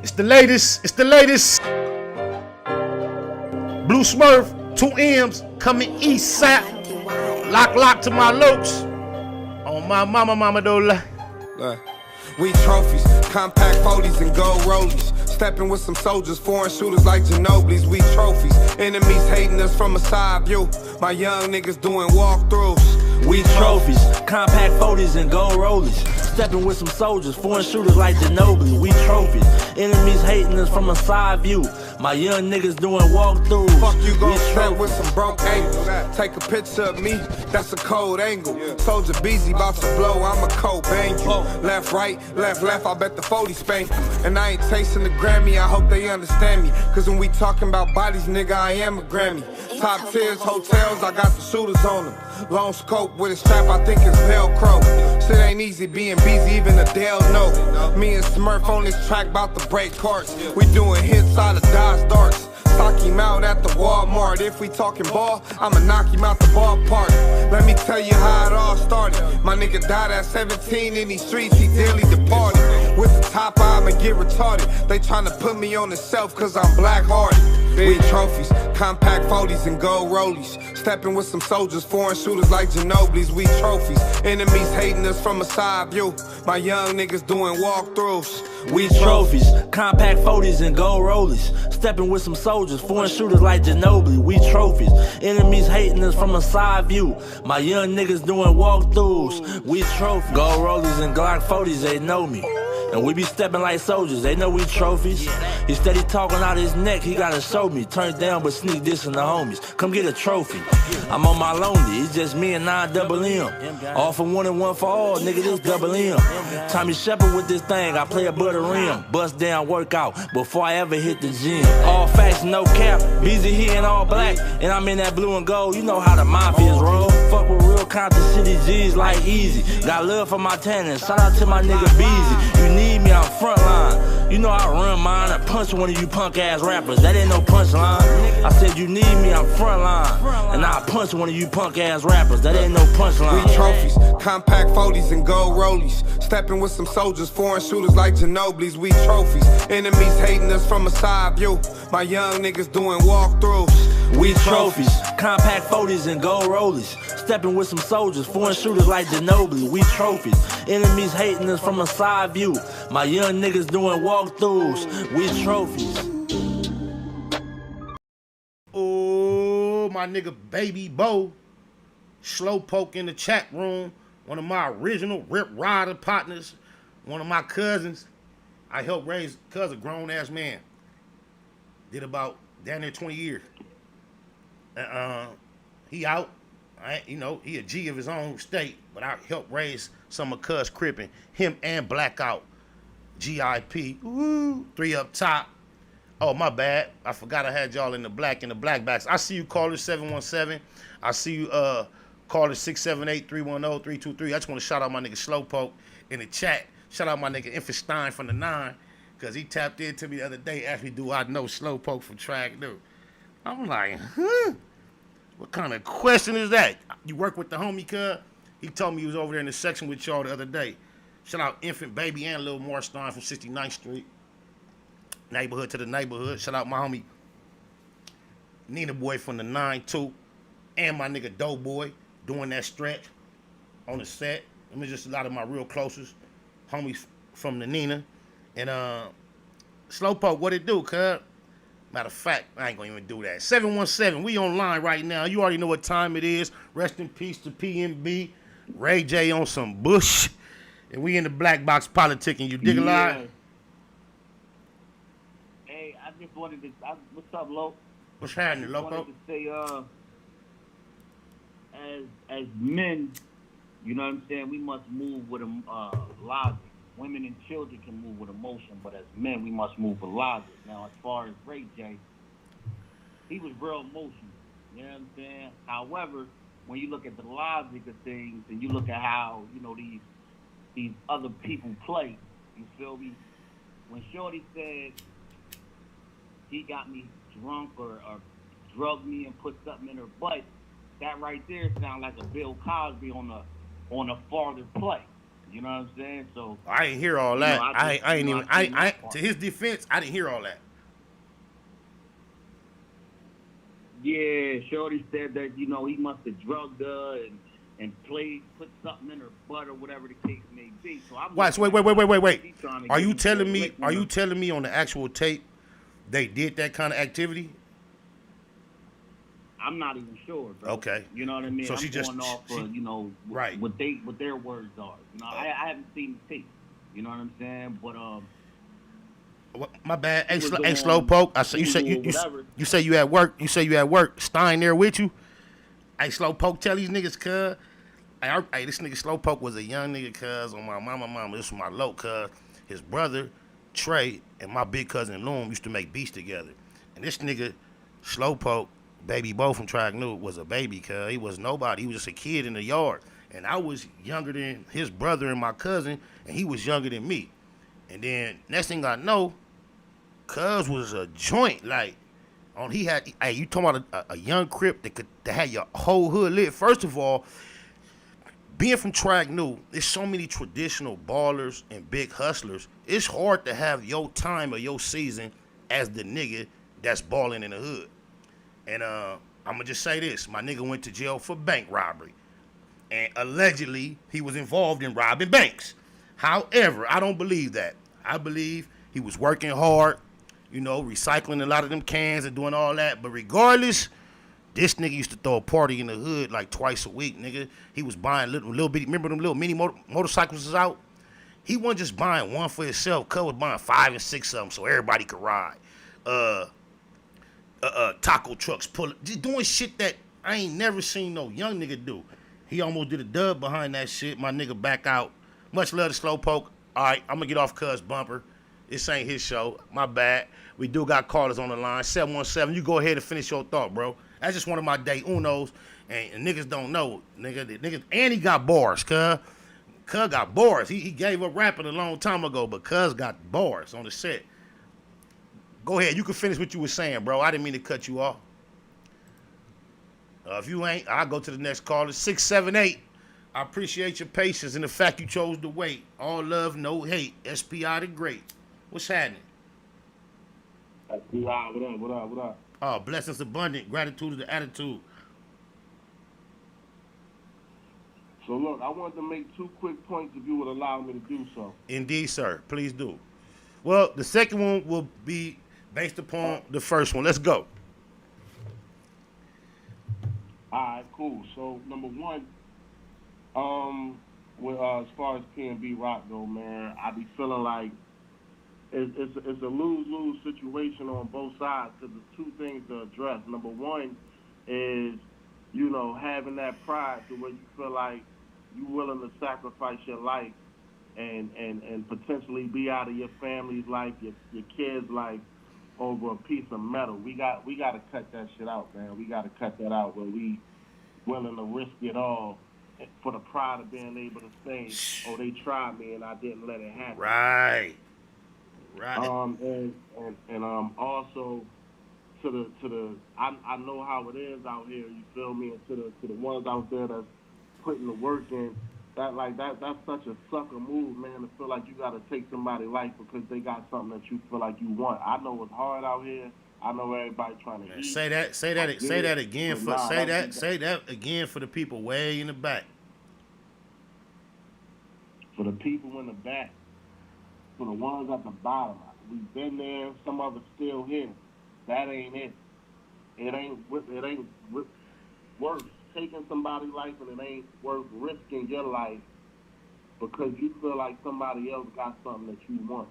It's the latest. It's the latest. Blue Smurf, 2 M's, coming east side. Lock to my loops. On my mama do like. We trophies, compact 40s and gold rollies. Stepping with some soldiers, foreign shooters like Ginobili's. We trophies, enemies hating us from a side view. My young niggas doing walkthroughs. We trophies, compact 40s and gold rollies. Stepping with some soldiers, foreign shooters like Ginobili. We trophies, enemies hating us from a side view. My young niggas doing walkthroughs. Fuck you gon' step with some broke ankles. Take a picture of me, that's a cold angle. Soldier busy, bout to blow, I'm a cold bang you. Left, right, left, I bet the 40 spank you. And I ain't tasting the Grammy, I hope they understand me. Cause when we talking about bodies, nigga, I am a Grammy. Top tiers, hotels, I got the shooters on them. Long scope with a strap, I think it's Velcro. Shit ain't easy being busy, even Adele know. Me and Smurf on this track, bout to break carts. We doing hits out of Dodge darts. Stock him out at the Walmart. If we talking ball, I'ma knock him out the ballpark. Let me tell you how it all started. My nigga died at 17 in these streets, he dearly departed. With the top eye, I'ma get retarded. They tryna put me on the shelf cause I'm black-hearted. We trophies, compact 40s and gold rollies. Stepping with some soldiers, foreign shooters like Ginobili's. We trophies, enemies hating us from a side view. My young niggas doing walkthroughs. We trophies, compact 40s and gold rollies. Stepping with some soldiers, foreign shooters like Ginobili. We trophies, enemies hating us from a side view. My young niggas doing walkthroughs. We trophies, gold rollies and Glock 40s, they know me. And we be stepping like soldiers, they know we trophies. He steady talking out his neck, he gotta show me. Turn down but sneak this in the homies. Come get a trophy. I'm on my lonely, it's just me and 9 double M. All for one and one for all, nigga, this double M. Tommy Shepard with this thing, I play above the rim. Bust down workout before I ever hit the gym. All facts, no cap, busy here in all black. And I'm in that blue and gold, you know how the mafias roll. Fuck with real Compton City G's like Easy. Got love for my tenants, shout out to my nigga Beezy. You need me, I'm frontline. You know I run mine, I punch one of you punk ass rappers. That ain't no punchline. I said you need me, I'm frontline. And I punch one of you punk ass rappers. That ain't no punchline. We trophies, compact 40s and gold rollies. Stepping with some soldiers, foreign shooters like Ginobili's. We trophies, enemies hating us from a side view. My young niggas doing walkthroughs. We trophies, compact 40s and gold rollies. Stepping with some soldiers, foreign shooters like Ginobili. We trophies, enemies hating us from a side view. My young niggas doing walkthroughs. We trophies. Oh, my nigga Baby Bo, Slowpoke in the chat room. One of my original Rip Rider partners. One of my cousins. I helped raise a grown-ass man. Did about down there 20 years. He out. He a G of his own state, but I helped raise some of Cuz Crippin', him and Blackout, GIP, 3 up top. Oh, my bad. I forgot I had y'all in the black backs. I see you, caller 717. I see you, caller 678-310-323. I just want to shout out my nigga Slowpoke in the chat. Shout out my nigga Infestein from the 9, because he tapped into me the other day, asked me, do I know Slowpoke from Track New? I'm like, what kind of question is that? You work with the homie, cuz? He told me he was over there in the section with y'all the other day. Shout out Infant Baby and Lil Marston from 69th Street. Neighborhood to the neighborhood. Shout out my homie Nina Boy from the 9-2. And my nigga Doughboy doing that stretch on the set. Them is just a lot of my real closest homies from the Nina. And Slowpoke, what it do, cuz? Matter of fact, I ain't gonna even do that. 717, we online right now. You already know what time it is. Rest in peace to PnB. Ray J on some bush. And we in the black box politicking. You dig a lot? Hey, I just wanted to. What's up, Lo? What's happening, Loco? I wanted to say, as men, you know what I'm saying. We must move with logic. Women and children can move with emotion, but as men, we must move with logic. Now, as far as Ray J, he was real emotional. You know what I'm saying? However, when you look at the logic of things and you look at how these other people play, you feel me? When Shorty said he got me drunk or drugged me and put something in her butt, that right there sounds like a Bill Cosby on a farther play. You know what I'm saying? So I ain't hear all that. To his defense, I didn't hear all that. Yeah, Shorty said that he must have drugged her and put something in her butt or whatever the case may be. So I'm wait. Are you telling me on the actual tape they did that kind of activity? I'm not even sure, bro. Okay. You know what I mean? So I'm going off of, right. what their words are. You know, I haven't seen the tape. You know what I'm saying? But my bad. Hey, Slowpoke. You say you at work. You say you at work. Stein there with you. Hey, Slowpoke, tell these niggas, cuz. Hey, this nigga Slowpoke was a young nigga, cuz, on my mama. This was my low, cuz. His brother, Trey, and my big cousin, Loom, used to make beats together. And this nigga, Slowpoke, Baby Bo from Track New, was a baby, cuz. He was nobody. He was just a kid in the yard. And I was younger than his brother and my cousin, and he was younger than me. And then, next thing I know, cuz was a joint. Like, you talking about a young Crip that had your whole hood lit. First of all, being from Track New, there's so many traditional ballers and big hustlers. It's hard to have your time or your season as the nigga that's balling in the hood. And I'm going to just say this. My nigga went to jail for bank robbery. And allegedly, he was involved in robbing banks. However, I don't believe that. I believe he was working hard, recycling a lot of them cans and doing all that. But regardless, this nigga used to throw a party in the hood like twice a week, nigga. He was buying little bitty, remember them little mini motorcycles was out? He wasn't just buying one for himself. Cuz was buying 5 and 6 of them so everybody could ride. Taco trucks just doing shit that I ain't never seen no young nigga do. He almost did a dub behind that shit. My nigga back out. Much love to Slowpoke. All right, I'm gonna get off cuz bumper. This ain't his show. My bad. We do got callers on the line. 717. You go ahead and finish your thought, bro. That's just one of my day unos. And niggas don't know. Niggas, and he got bars, cuz. Cuz got bars. He gave up rapping a long time ago, but cuz got bars on the set. Go ahead. You can finish what you were saying, bro. I didn't mean to cut you off. If you ain't, I'll go to the next caller. 678. I appreciate your patience and the fact you chose to wait. All love, no hate. SPI the great. What's happening? SPI, what up? Oh, blessings abundant. Gratitude is the attitude. So look, I wanted to make 2 quick points if you would allow me to do so. Indeed, sir. Please do. Well, the second one will be based upon the first one. Let's go. All right, cool. So number one, as far as PnB Rock though, man, I be feeling like it's a lose-lose situation on both sides because there's 2 things to address. Number one is, having that pride to where you feel like you're willing to sacrifice your life and potentially be out of your family's life, your kids' life over a piece of metal. We got to cut that shit out, man. We got to cut that out where we willing to risk it all for the pride of being able to say, "Oh, they tried me and I didn't let it happen." Right. And also to the I know how it is out here. You feel me? And to the ones out there that's putting the work in, that's such a sucker move, man, to feel like you gotta take somebody's life because they got something that you feel like you want. I know it's hard out here. I know everybody trying to eat. Say that again say that again for the people way in the back. For the people in the back, for the ones at the bottom, we've been there. Some of us still here. That ain't it. It ain't worth taking somebody's life, and it ain't worth risking your life because you feel like somebody else got something that you want.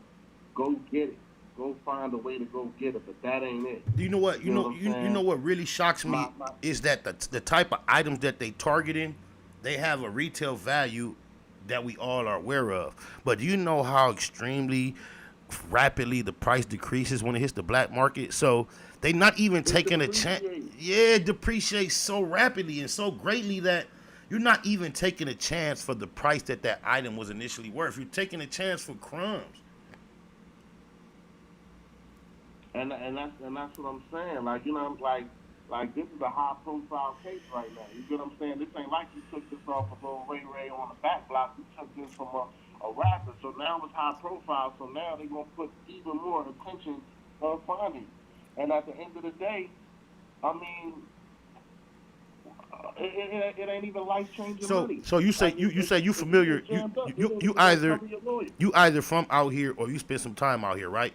Go get it. Go find a way to go get it, but that ain't it. You know what? You know what really shocks me is that the type of items that they targeting, they have a retail value that we all are aware of. But do you know how extremely rapidly the price decreases when it hits the black market? So they not even taking a chance. Yeah, it depreciates so rapidly and so greatly that you're not even taking a chance for the price that item was initially worth. You're taking a chance for crumbs. And that's what I'm saying. Like, you know, like this is a high profile case right now. You get what I'm saying? This ain't like you took this off of little Ray on the back block. You took this from a rapper. So now it's high profile. So now they're gonna put even more attention on finding. And at the end of the day, I mean, it ain't even life changing money. So you say you say you familiar. You either from out here or you spend some time out here, right?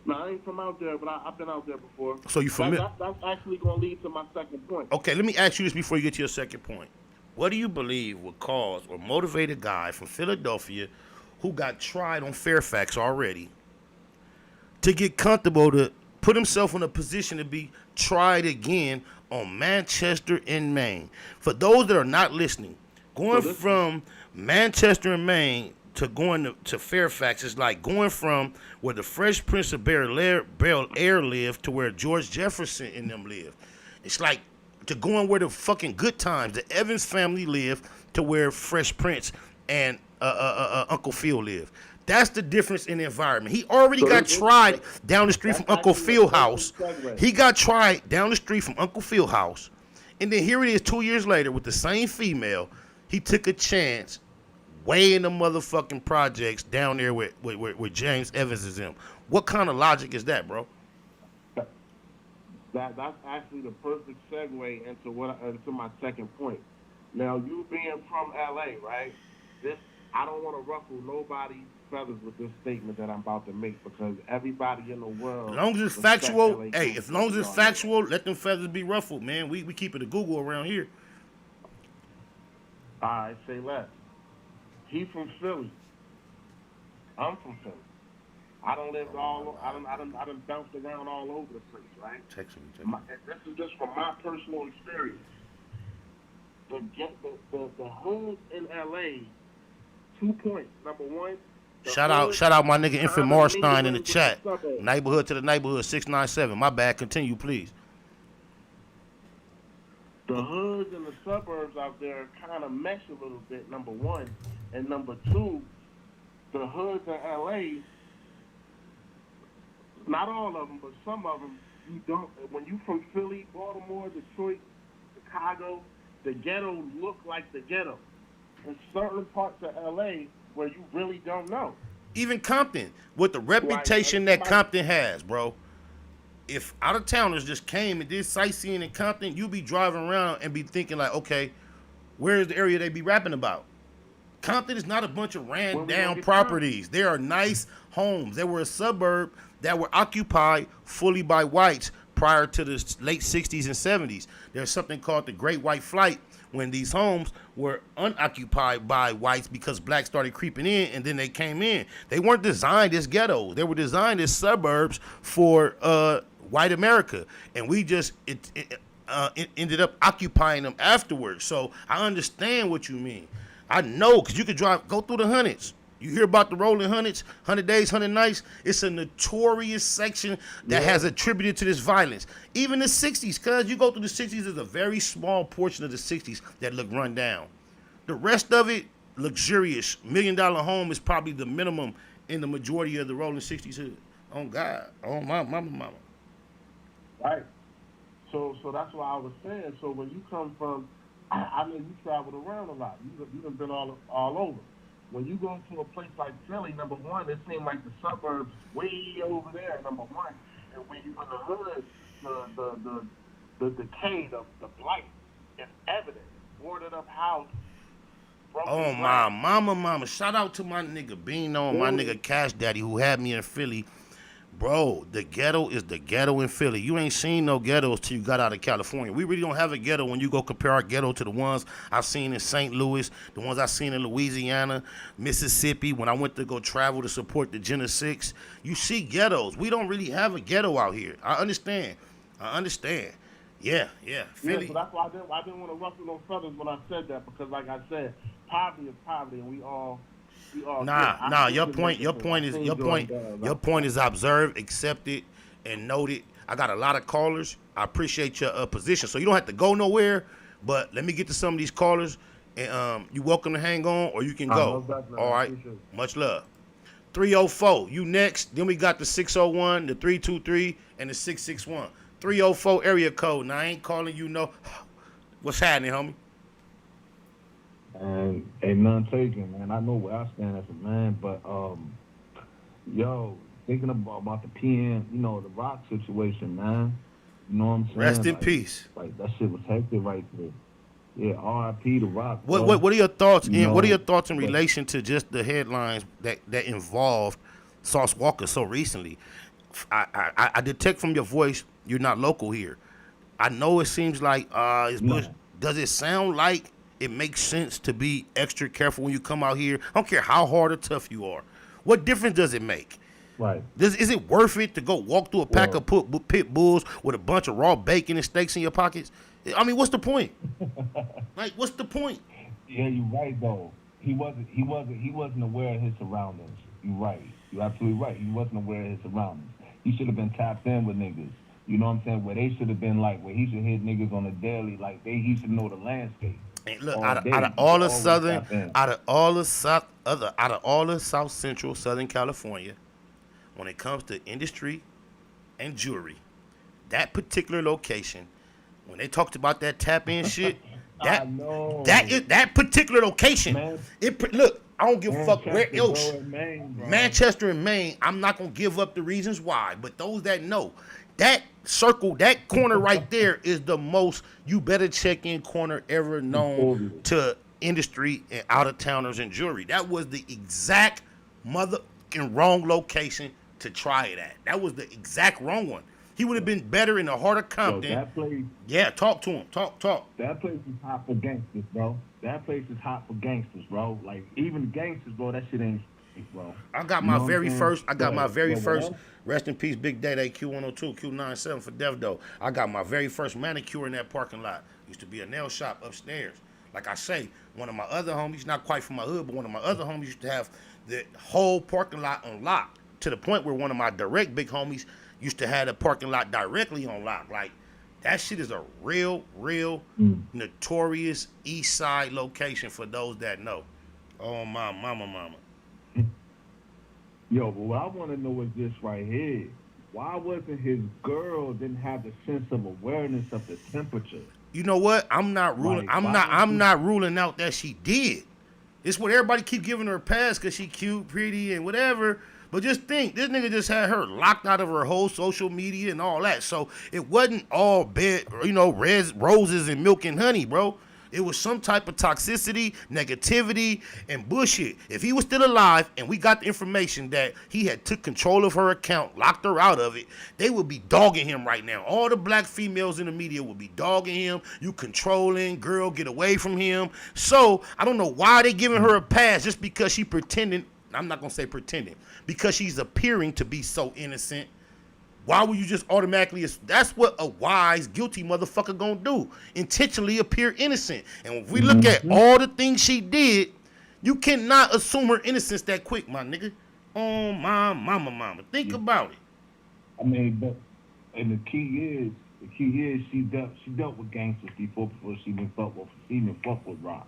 No, I ain't from out there, but I've been out there before. So you familiar? That's actually going to lead to my second point. Okay, let me ask you this before you get to your second point. What do you believe would cause or motivate a guy from Philadelphia who got tried on Fairfax already to get comfortable to put himself in a position to be tried again on Manchester and Maine? For those that are not listening, going from Manchester and Maine to going to Fairfax is like going from where the Fresh Prince of Bel-Air lived to where George Jefferson and them lived. It's like to going where the fucking Good Times, the Evans family lived, to where Fresh Prince and Uncle Phil lived. That's the difference in the environment. He already got tried down the street from Uncle Phil's house. He got tried down the street from Uncle Phil's house. And then here it is 2 years later with the same female. He took a chance way in the motherfucking projects down there with James Evans is him. What kind of logic is that, bro? That's actually the perfect segue into my second point. Now, you being from LA, right? I don't want to ruffle nobody's feathers with this statement that I'm about to make because everybody in the world. As long as it's factual, as long as it's factual, let them feathers be ruffled, man. We keep it a Google around here. All right, say less. He from Philly. I'm from Philly. I don't live I done bounced around all over the place, right? Text me. This is just from my personal experience. The hood in LA, 2 points. Number one. Shout out my nigga Infant Marstein in the chat. Neighborhood to the neighborhood 697. My bad. Continue, please. The hoods and the suburbs out there kind of mesh a little bit, number one. And number two, the hoods in LA, not all of them, but some of them, you don't. When you from Philly, Baltimore, Detroit, Chicago, the ghetto look like the ghetto. In certain parts of LA where you really don't know. Even Compton, with the reputation that Compton has, bro. If out-of-towners just came and did sightseeing in Compton, you'd be driving around and be thinking like, okay, where's the area they be rapping about? Compton is not a bunch of ran down properties. There are nice homes. There were a suburb that were occupied fully by whites prior to the late 60s and 70s. There's something called the Great White Flight when these homes were unoccupied by whites because blacks started creeping in and then they came in. They weren't designed as ghettos. They were designed as suburbs for white America. And we just it ended up occupying them afterwards. So I understand what you mean. I know, because you could go through the hundreds. You hear about the Rolling Hundreds, 100 Days, 100 Nights. It's a notorious section that has attributed to this violence. Even the 60s, because you go through the 60s, there's a very small portion of the 60s that look run down. The rest of it, luxurious. $1 Million home is probably the minimum in the majority of the Rolling 60s hood. Oh, God. Oh, my mama. Right. So that's why I was saying, so when you come from I know you traveled around a lot. You done been all over. When you go to a place like Philly, number one, it seems like the suburbs is way over there. Number one, and when you in the hood, the decay, the blight is evident. Boarded up houses, Oh broken my glass. mama. Shout out to my nigga Beano and my nigga Cash Daddy who had me in Philly. Bro, the ghetto is the ghetto in Philly. You ain't seen no ghettos till you got out of California. We really don't have a ghetto when you go compare our ghetto to the ones I've seen in St. Louis, the ones I've seen in Louisiana, Mississippi, when I went to go travel to support the Gen 6. You see ghettos. We don't really have a ghetto out here. I understand. Yeah, Philly. Yeah, so that's why I didn't want to ruffle no feathers when I said that, because like I said, poverty is poverty, and we all. Nah. Your point is observed, accepted, and noted. I got a lot of callers. I appreciate your position. So you don't have to go nowhere, but let me get to some of these callers, and you welcome to hang on, or you can go. All right. Much love. 304, you next. Then we got the 601, the 323, and the 661. 304 area code. Now I ain't calling you no. What's happening, homie? And ain't none taken, man. I know where I stand as a man, but thinking about the PN, the Rock situation, man. You know what I'm saying? Rest in peace. Like that shit was hectic right there. Yeah, R.I.P. the Rock. What are your thoughts? What are your thoughts in relation to just the headlines that involved Sauce Walka so recently? I detect from your voice you're not local here. I know it seems like it's Bush. Does it sound like it makes sense to be extra careful when you come out here? I don't care how hard or tough you are. What difference does it make? Right. Is it worth it to go walk through a pack of pit bulls with a bunch of raw bacon and steaks in your pockets? I mean, what's the point? Like, what's the point? Yeah, you're right though. He wasn't aware of his surroundings. You're right. You're absolutely right. He wasn't aware of his surroundings. He should have been tapped in with niggas. You know what I'm saying? Where they should have been like, where he should hit niggas on the daily, like he should know the landscape. And look, out of all the South Central Southern California, when it comes to industry and jewelry, that particular location, when they talked about that tap in shit, that particular location, look, I don't give a fuck where else. Manchester and Maine, I'm not gonna give up the reasons why, but those that know, that circle, that corner right there is the most you better check in corner ever known to industry and out of towners and jewelry. That was the exact motherfucking wrong location to try it at. That was the exact wrong one. He would have been better in the heart of Compton. That place, talk to him. Talk. That place is hot for gangsters, bro. Like, even the gangsters, bro, that shit ain't shit, bro. I got my very first, rest in peace, Big Daddy, Q102, Q97 for Dev Doe. I got my very first manicure in that parking lot. Used to be a nail shop upstairs. Like I say, one of my other homies, not quite from my hood, but one of my other homies used to have the whole parking lot on lock, to the point where one of my direct big homies used to have the parking lot directly on lock. Like, that shit is a real notorious east side location for those that know. Oh, my mama. Yo, but what I want to know is this right here. Why wasn't his girl didn't have the sense of awareness of the temperature? You know what? I'm not ruling out that she did. It's what everybody keep giving her a pass because she cute, pretty, and whatever. But just think, this nigga just had her locked out of her whole social media and all that. So it wasn't all roses and milk and honey, bro. It was some type of toxicity, negativity, and bullshit. If he was still alive and we got the information that he had took control of her account, locked her out of it, they would be dogging him right now. All the black females in the media would be dogging him. You controlling, girl, get away from him. So I don't know why they giving her a pass just because she pretending. I'm not going to say pretending. Because she's appearing to be so innocent. Why would you just automatically... That's what a wise, guilty motherfucker gonna do. Intentionally appear innocent. And if we look at all the things she did, you cannot assume her innocence that quick, my nigga. Oh, my mama. Think about it. I mean, but... And the key is she dealt with gangsters before she even fuck with Rock.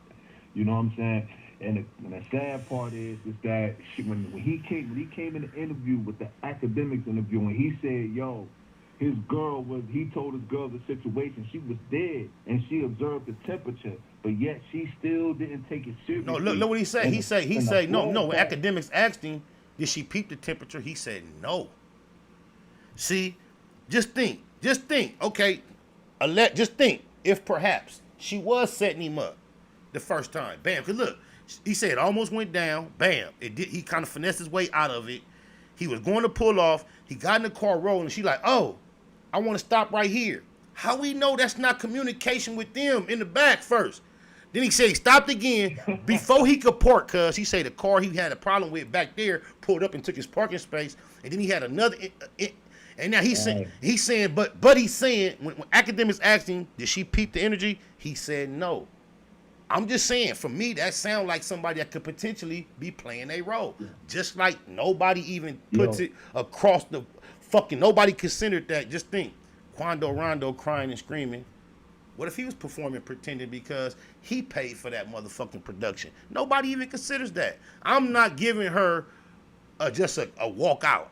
You know what I'm saying? And the sad part is that when he came in the interview with the academics interview, and he said, yo, he told his girl the situation, she was dead, and she observed the temperature. but yet she still didn't take it seriously. No, look what he said. And He said no. When academics asked him, did she peep the temperature? He said no. See, just think. Okay, just think if perhaps she was setting him up the first time. Bam. Cause look, he said it almost went down. Bam. It did. He kind of finessed his way out of it. He was going to pull off. He got in the car rolling. She like, oh, I want to stop right here. How we know that's not communication with them in the back first? Then he said he stopped again before he could park, cuz he said the car he had a problem with back there pulled up and took his parking space, and then he had another. And now he's saying but he's saying when academics asked him, did she peep the energy? He said no. I'm just saying, for me, that sounds like somebody that could potentially be playing a role. Just like nobody even puts it across the fucking, nobody considered that. Just think, Quando Rondo crying and screaming. What if he was performing pretending because he paid for that motherfucking production? Nobody even considers that. I'm not giving her just a walkout.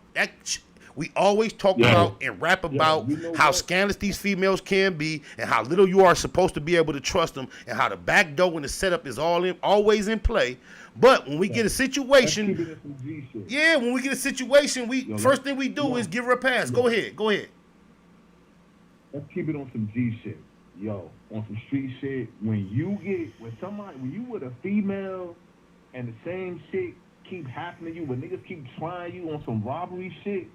We always talk about and rap about how scandalous these females can be and how little you are supposed to be able to trust them and how the back door and the setup is always in play. But when we get a situation, when we get a situation, first thing we do is give her a pass. Go ahead. Let's keep it on some G shit. Yo, on some street shit. When you with a female and the same shit keep happening to you, when niggas keep trying you on some robbery shit,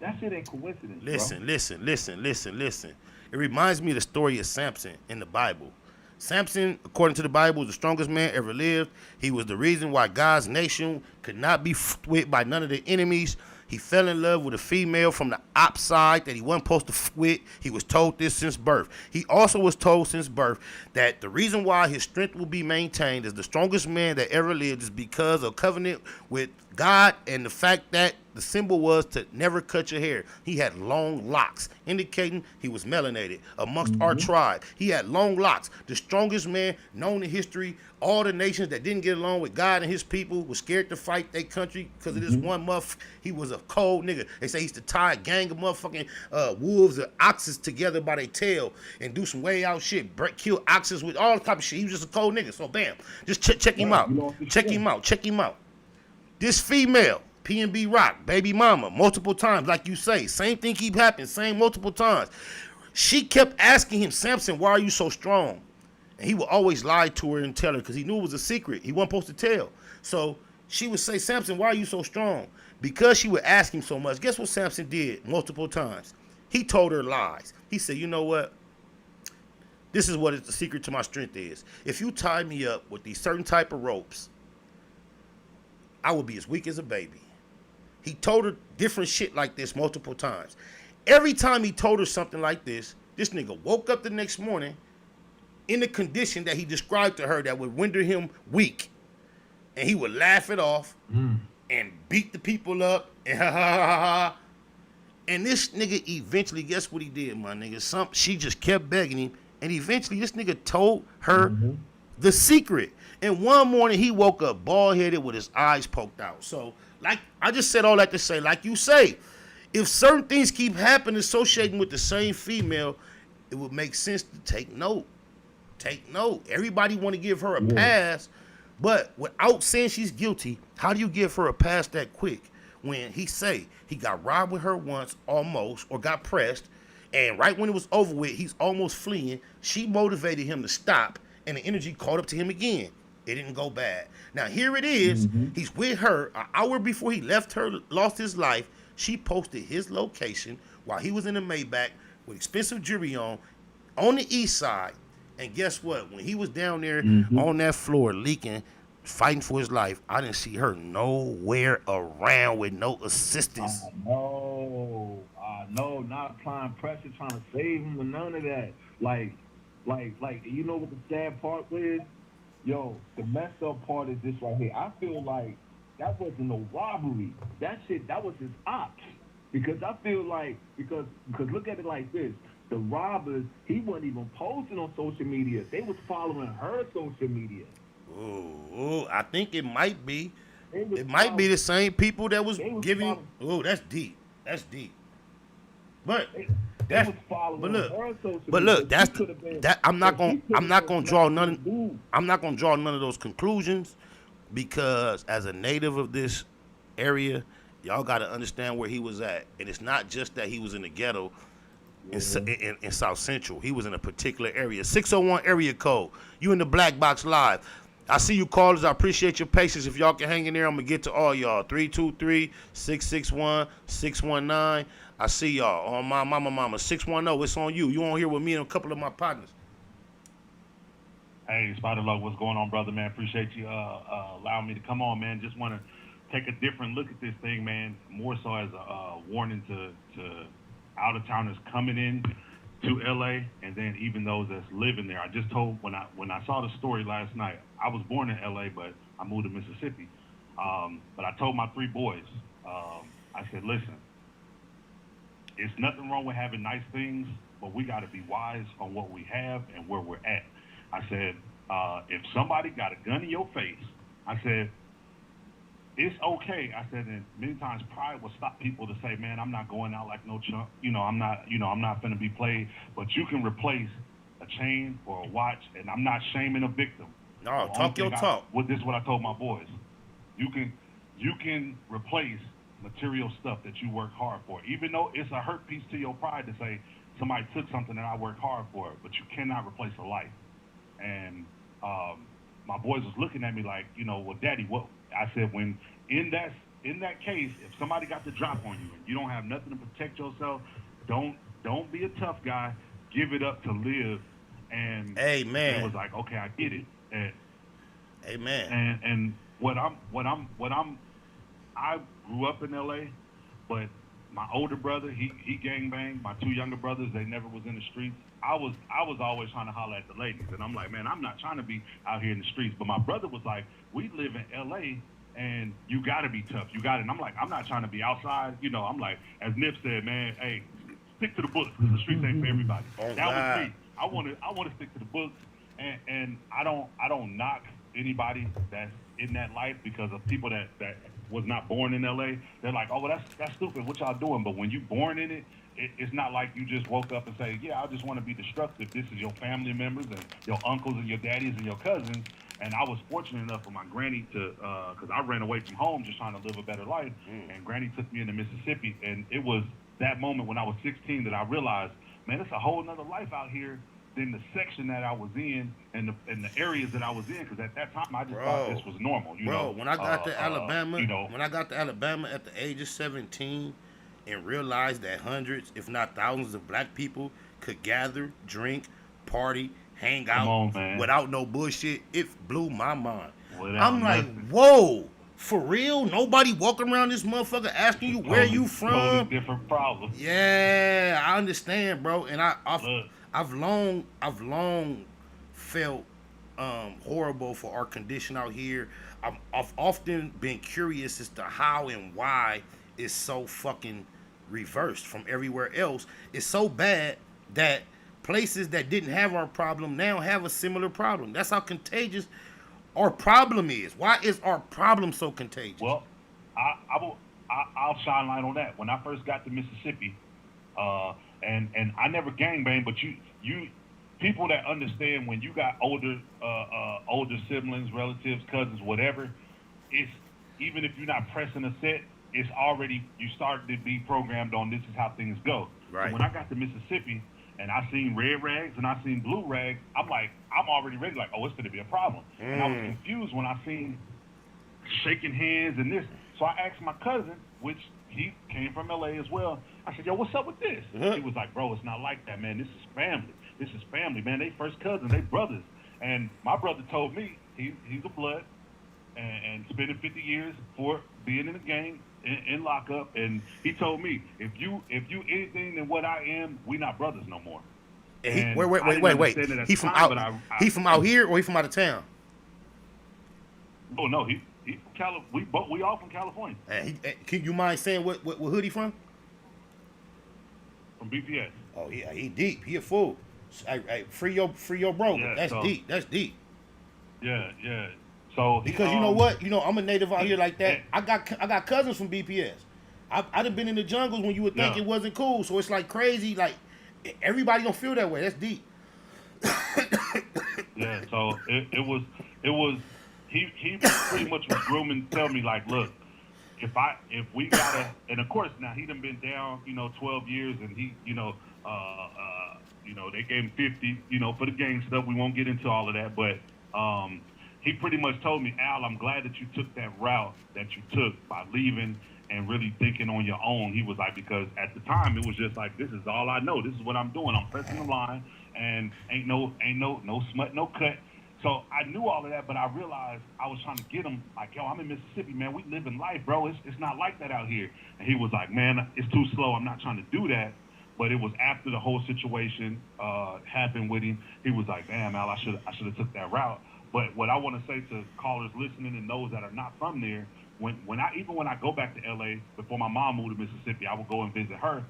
that shit ain't coincidence. Listen. It reminds me of the story of Samson in the Bible. Samson, according to the Bible, was the strongest man ever lived. He was the reason why God's nation could not be with by none of the enemies. He fell in love with a female from the op side that he wasn't supposed to with. He was told this since birth. He also was told since birth that the reason why his strength will be maintained as the strongest man that ever lived is because of covenant with God and the fact that the symbol was to never cut your hair. He had long locks, indicating he was melanated amongst our tribe. He had long locks. The strongest man known in history. All the nations that didn't get along with God and his people were scared to fight their country because of this one muff. He was a cold nigga. They say he used to tie a gang of motherfucking wolves or oxes together by their tail and do some way out shit. Kill oxes with all type of shit. He was just a cold nigga. So bam, just check him out. Check him out. This female, PnB Rock, baby mama, multiple times, like you say. Same thing keep happening, same multiple times. She kept asking him, Samson, why are you so strong? And he would always lie to her and tell her because he knew it was a secret. He wasn't supposed to tell. So she would say, Samson, why are you so strong? Because she would ask him so much. Guess what Samson did multiple times? He told her lies. He said, you know what? This is what the secret to my strength is. If you tie me up with these certain type of ropes, I would be as weak as a baby. He told her different shit like this multiple times. Every time he told her something like this nigga woke up the next morning in the condition that he described to her that would render him weak. And he would laugh it off and beat the people up and ha ha ha ha. And this nigga eventually, guess what he did, my nigga? She just kept begging him. And eventually this nigga told her the secret. And one morning he woke up bald-headed with his eyes poked out. So, like, I just said all that to say, like you say, if certain things keep happening associating with the same female, it would make sense to take note. Take note. Everybody want to give her a pass, but without saying she's guilty, how do you give her a pass that quick? When he say he got robbed with her once, almost, or got pressed, and right when it was over with, he's almost fleeing. She motivated him to stop, and the energy caught up to him again. It didn't go bad. Now here it is. He's with her an hour before he lost his life. She posted his location while he was in the Maybach with expensive jewelry on the east side. And guess what? When he was down there on that floor leaking, fighting for his life, I didn't see her nowhere around with no assistance. No, not applying pressure, trying to save him, or none of that. Like, you know what the sad part is? Yo, the messed up part is this right here. I feel like that wasn't no robbery. That was his ops. Because I feel like, because look at it like this. The robbers, he wasn't even posting on social media. They was following her social media. Oh, I think it might be. It might be the same people that was giving. Oh, that's deep. That's deep. But That's, was following but look, her social but media. look, that's She could've been- that. I'm not she could've gonna been draw black dude. I'm not gonna draw none of those conclusions because as a native of this area, y'all got to understand where he was at, and it's not just that he was in the ghetto. In South Central, he was in a particular area. 601 area code. You in the Black Box Live. I see you callers. I appreciate your patience. If y'all can hang in there, I'm gonna get to all y'all. 323-661-619. I see y'all on my mama. 610. It's on you. You on here with me and a couple of my partners. Hey, Spider Love, what's going on, brother, man? Appreciate you allowing me to come on, man. Just want to take a different look at this thing, man. More so as a warning to out-of-towners coming in to LA, and then even those that's living there. I just told when I saw the story last night. I was born in LA, but I moved to Mississippi. But I told my 3 boys, I said, listen, it's nothing wrong with having nice things, but we got to be wise on what we have and where we're at. I said, if somebody got a gun in your face, I said, it's okay. I said, and many times pride will stop people to say, man, I'm not going out like no chump. I'm not going to be played. But you can replace a chain or a watch, and I'm not shaming a victim. No, talk your talk. This is what I told my boys. You can replace material stuff that you work hard for, even though it's a hurt piece to your pride to say somebody took something that I worked hard for, but you cannot replace a life. And my boys was looking at me like, well, Daddy, what? I said, when in that case, if somebody got the drop on you and you don't have nothing to protect yourself, don't be a tough guy. Give it up to live. And Amen. It was like, okay, I get it. And, Amen. And I grew up in LA, but my older brother, he gangbanged. My 2 younger brothers, they never was in the streets. I was always trying to holler at the ladies, and I'm like, man, I'm not trying to be out here in the streets. But my brother was like, we live in LA, and you got to be tough. You got it. And I'm like, I'm not trying to be outside. I'm like, as Nip said, man, hey, stick to the books because the streets ain't for everybody. Oh, that was me. I want to stick to the books, and I don't knock anybody that's in that life because of people that was not born in LA. They're like, oh, well, that's stupid. What y'all doing? But when you born in it, it's not like you just woke up and say, yeah, I just want to be destructive. This is your family members and your uncles and your daddies and your cousins. And I was fortunate enough for my granny to, because I ran away from home just trying to live a better life. And granny took me into Mississippi. And it was that moment when I was 16 that I realized, man, it's a whole nother life out here than the section that I was in and the areas that I was in. Because at that time, I just thought this was normal. When I got to Alabama, at the age of 17, and realized that hundreds, if not thousands of black people could gather, drink, party, hang out without no bullshit, it blew my mind. I'm like, whoa, for real? Nobody walking around this motherfucker asking you where you from? Totally different problem. Yeah, I understand, bro. And I've long felt horrible for our condition out here. I've often been curious as to how and why it's so fucking reversed from everywhere else. It's so bad that places that didn't have our problem now have a similar problem. That's how contagious our problem is. Why is our problem so contagious? Well, I'll shine light on that. When I first got to Mississippi, and I never gangbanged, but you people that understand when you got older siblings, relatives, cousins, whatever, it's even if you're not pressing a set, it's already you started to be programmed on this is how things go. Right. So when I got to Mississippi and I seen red rags and I seen blue rags, I'm already ready, like, oh, it's gonna be a problem. And I was confused when I seen shaking hands and this. So I asked my cousin, which he came from LA as well. I said, yo, what's up with this? He was like, bro, it's not like that, man. This is family. This is family, man. They first cousins, they brothers. And my brother told me he's a blood and spending 50 years for being in the gang in lockup. And he told me, if you anything than what I am, we not brothers no more. Wait. He from out here or he from out of town? Oh no, he from California. We all from California. Can you mind saying what hood he from? From BPS. Oh yeah, he deep. He a fool. Hey, free your bro. Yeah, that's deep. That's deep. Yeah. So because you know what? I'm a native out here like that. I got cousins from BPS. I done been in the jungles when you would think it wasn't cool. So it's like crazy. Like everybody don't feel that way. That's deep. Yeah, so it was he pretty much was grooming to tell me like, look, if we gotta, and of course now he done been down 12 years, and he they gave him 50 for the gang stuff. We won't get into all of that, but he pretty much told me, Al, I'm glad that you took that route that you took by leaving and really thinking on your own. He was like, because at the time it was just like, this is all I know. This is what I'm doing. I'm pressing the line, and ain't no smut, no cut. So I knew all of that, but I realized I was trying to get him like, yo, I'm in Mississippi, man. We live in life, bro. It's not like that out here. And he was like, man, it's too slow. I'm not trying to do that. But it was after the whole situation happened with him. He was like, damn, Al, I should have took that route. But what I want to say to callers listening and those that are not from there, when I go back to LA, before my mom moved to Mississippi, I would go and visit her.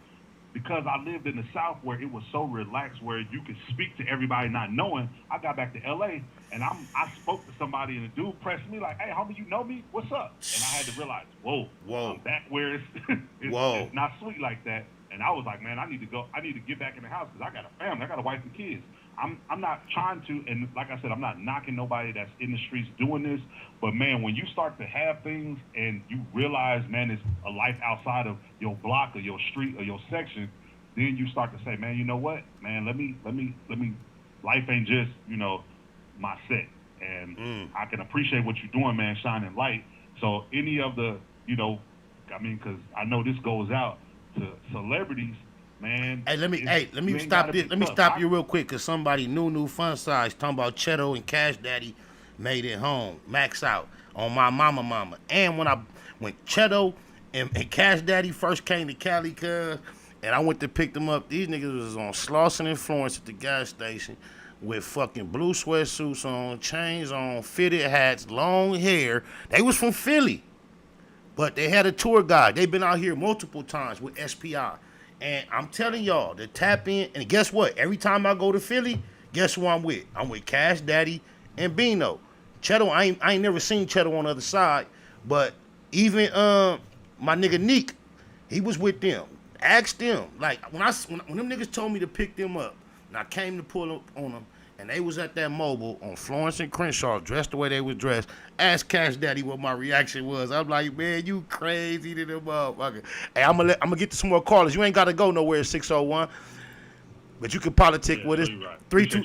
Because I lived in the South where it was so relaxed, where you could speak to everybody not knowing, I got back to LA and I spoke to somebody, and the dude pressed me like, hey, homie, you know me? What's up? And I had to realize, whoa, I'm back where it's not sweet like that. And I was like, man, I need to get back in the house because I got a family, I got a wife and kids. I'm not trying to, and like I said, I'm not knocking nobody that's in the streets doing this, but man, when you start to have things and you realize, man, it's a life outside of your block or your street or your section, then you start to say, man, you know what, man, let me, life ain't just, my set, and I can appreciate what you're doing, man, shining light. So any of the, because I know this goes out to celebrities. Man, hey, let me stop this. Let me stop you real quick, cause somebody new fun size talking about Cheto and Cash Daddy made it home, max out on my mama. And when Cheto and Cash Daddy first came to Cali, cuz, and I went to pick them up, these niggas was on Slauson and Florence at the gas station with fucking blue sweatsuits on, chains on, fitted hats, long hair. They was from Philly, but they had a tour guide. They've been out here multiple times with SPI. And I'm telling y'all to tap in. And guess what? Every time I go to Philly, guess who I'm with? I'm with Cash Daddy and Bino. Cheto, I ain't never seen Cheto on the other side. But even my nigga Neek, he was with them. Ask them. Like, when them niggas told me to pick them up, and I came to pull up on them, and they was at that mobile on Florence and Crenshaw, dressed the way they was dressed. Ask Cash Daddy what my reaction was. I'm like, man, you crazy to the motherfucker. Hey, I'm gonna get to some more callers. You ain't gotta go nowhere, 601. But you can politic with us. Right. 32.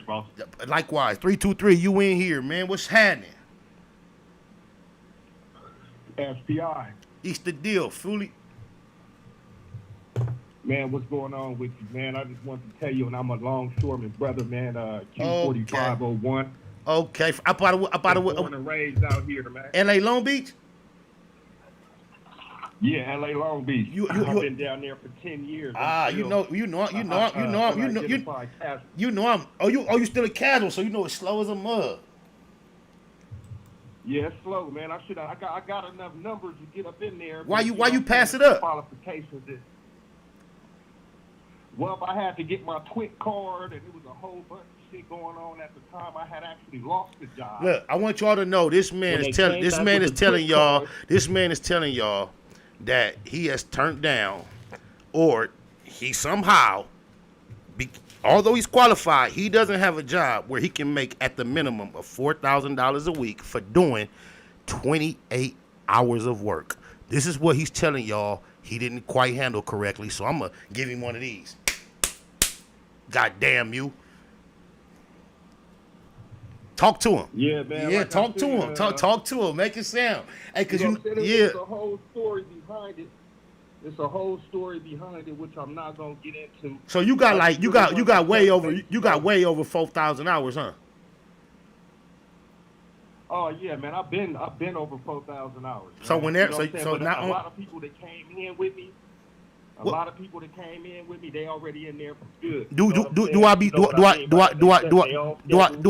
Likewise, 323. You in here, man? What's happening? SPI. It's the deal, fully. Man, what's going on with you, man? I just want to tell you, and I'm a longshoreman brother, man. Q4501. Okay. I born and raised out here, man. LA Long Beach? Yeah, LA Long Beach. I've been down there for 10 years. You know I'm. You still a casual, so you know it's slow as a mug. Yeah, it's slow, man. I got enough numbers to get up in there. Why you pass it up? Qualifications is, well, I had to get my TWIC card, and it was a whole bunch of shit going on at the time. I had actually lost the job. Look, I want y'all to know this man is telling y'all that he has turned down, or he somehow, although he's qualified, he doesn't have a job where he can make at the minimum of $4,000 a week for doing 28 hours of work. This is what he's telling y'all he didn't quite handle correctly, so I'm going to give him one of these. God damn you. Talk to him. Yeah, man. Yeah, like talk to him. Talk to him. Make it sound. Hey, cause there's a whole story behind it. It's a whole story behind it, which I'm not gonna get into. So you got way over 4,000 hours, huh? Oh yeah, man. I've been over 4,000 hours. Man. So when they're a lot of people that came in with me. A lot of people that came in with me, they already in there for good. Do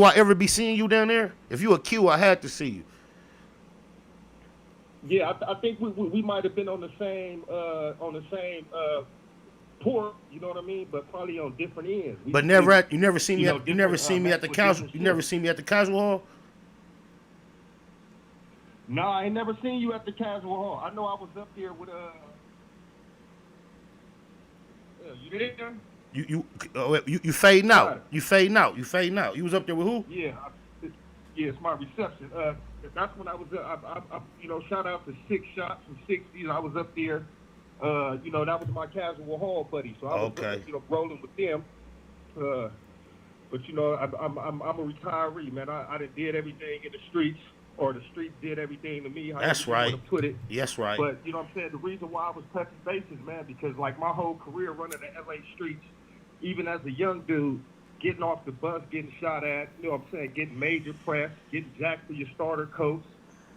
I ever be seeing you down there? If you a Q, I had to see you. Yeah, I think we might have been on the same port. You know what I mean? But probably on different ends. You never seen me at the casual. You never seen me at the casual hall. No, I ain't never seen you at the casual hall. I know I was up there with you there? You fading out. Right. You fading out. You was up there with who? Yeah, it's my reception. That's when I was I shout out to Six Shots from 60s. I was up there. That was my casual hall buddy. So I was rolling with them. But I'm a retiree, man. I did everything in the streets, or the streets did everything to me. That's right. To put it. That's right. But you know what I'm saying? The reason why I was touching bases, man, because like my whole career running the LA streets, even as a young dude, getting off the bus, getting shot at, you know what I'm saying, getting major press, getting jacked for your starter coats,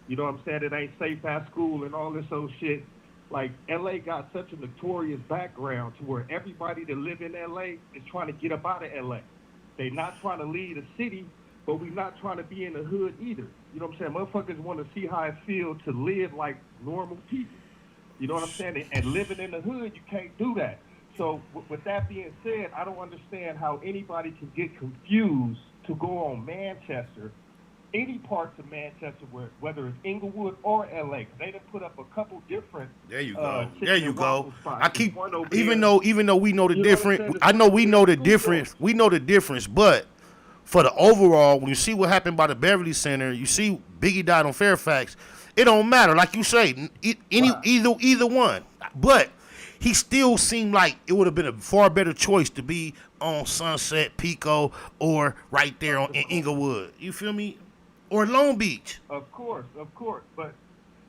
you know what I'm saying, it ain't safe at school and all this old shit. Like, LA got such a notorious background to where everybody that live in LA is trying to get up out of LA. They not trying to leave the city, but we not trying to be in the hood either. You know what I'm saying? Motherfuckers want to see how it feels to live like normal people. You know what I'm saying? And living in the hood, you can't do that. So with that being said, I don't understand how anybody can get confused to go on Manchester, any parts of Manchester, whether it's Inglewood or LA. They done put up a couple different. There you go. There you go. I keep even though we know the difference. I know we know the difference. We know the difference, but for the overall, when you see what happened by the Beverly Center, you see Biggie died on Fairfax. It don't matter, like you say, either one. But he still seemed like it would have been a far better choice to be on Sunset, Pico, or right there in Inglewood. You feel me? Or Long Beach. Of course. But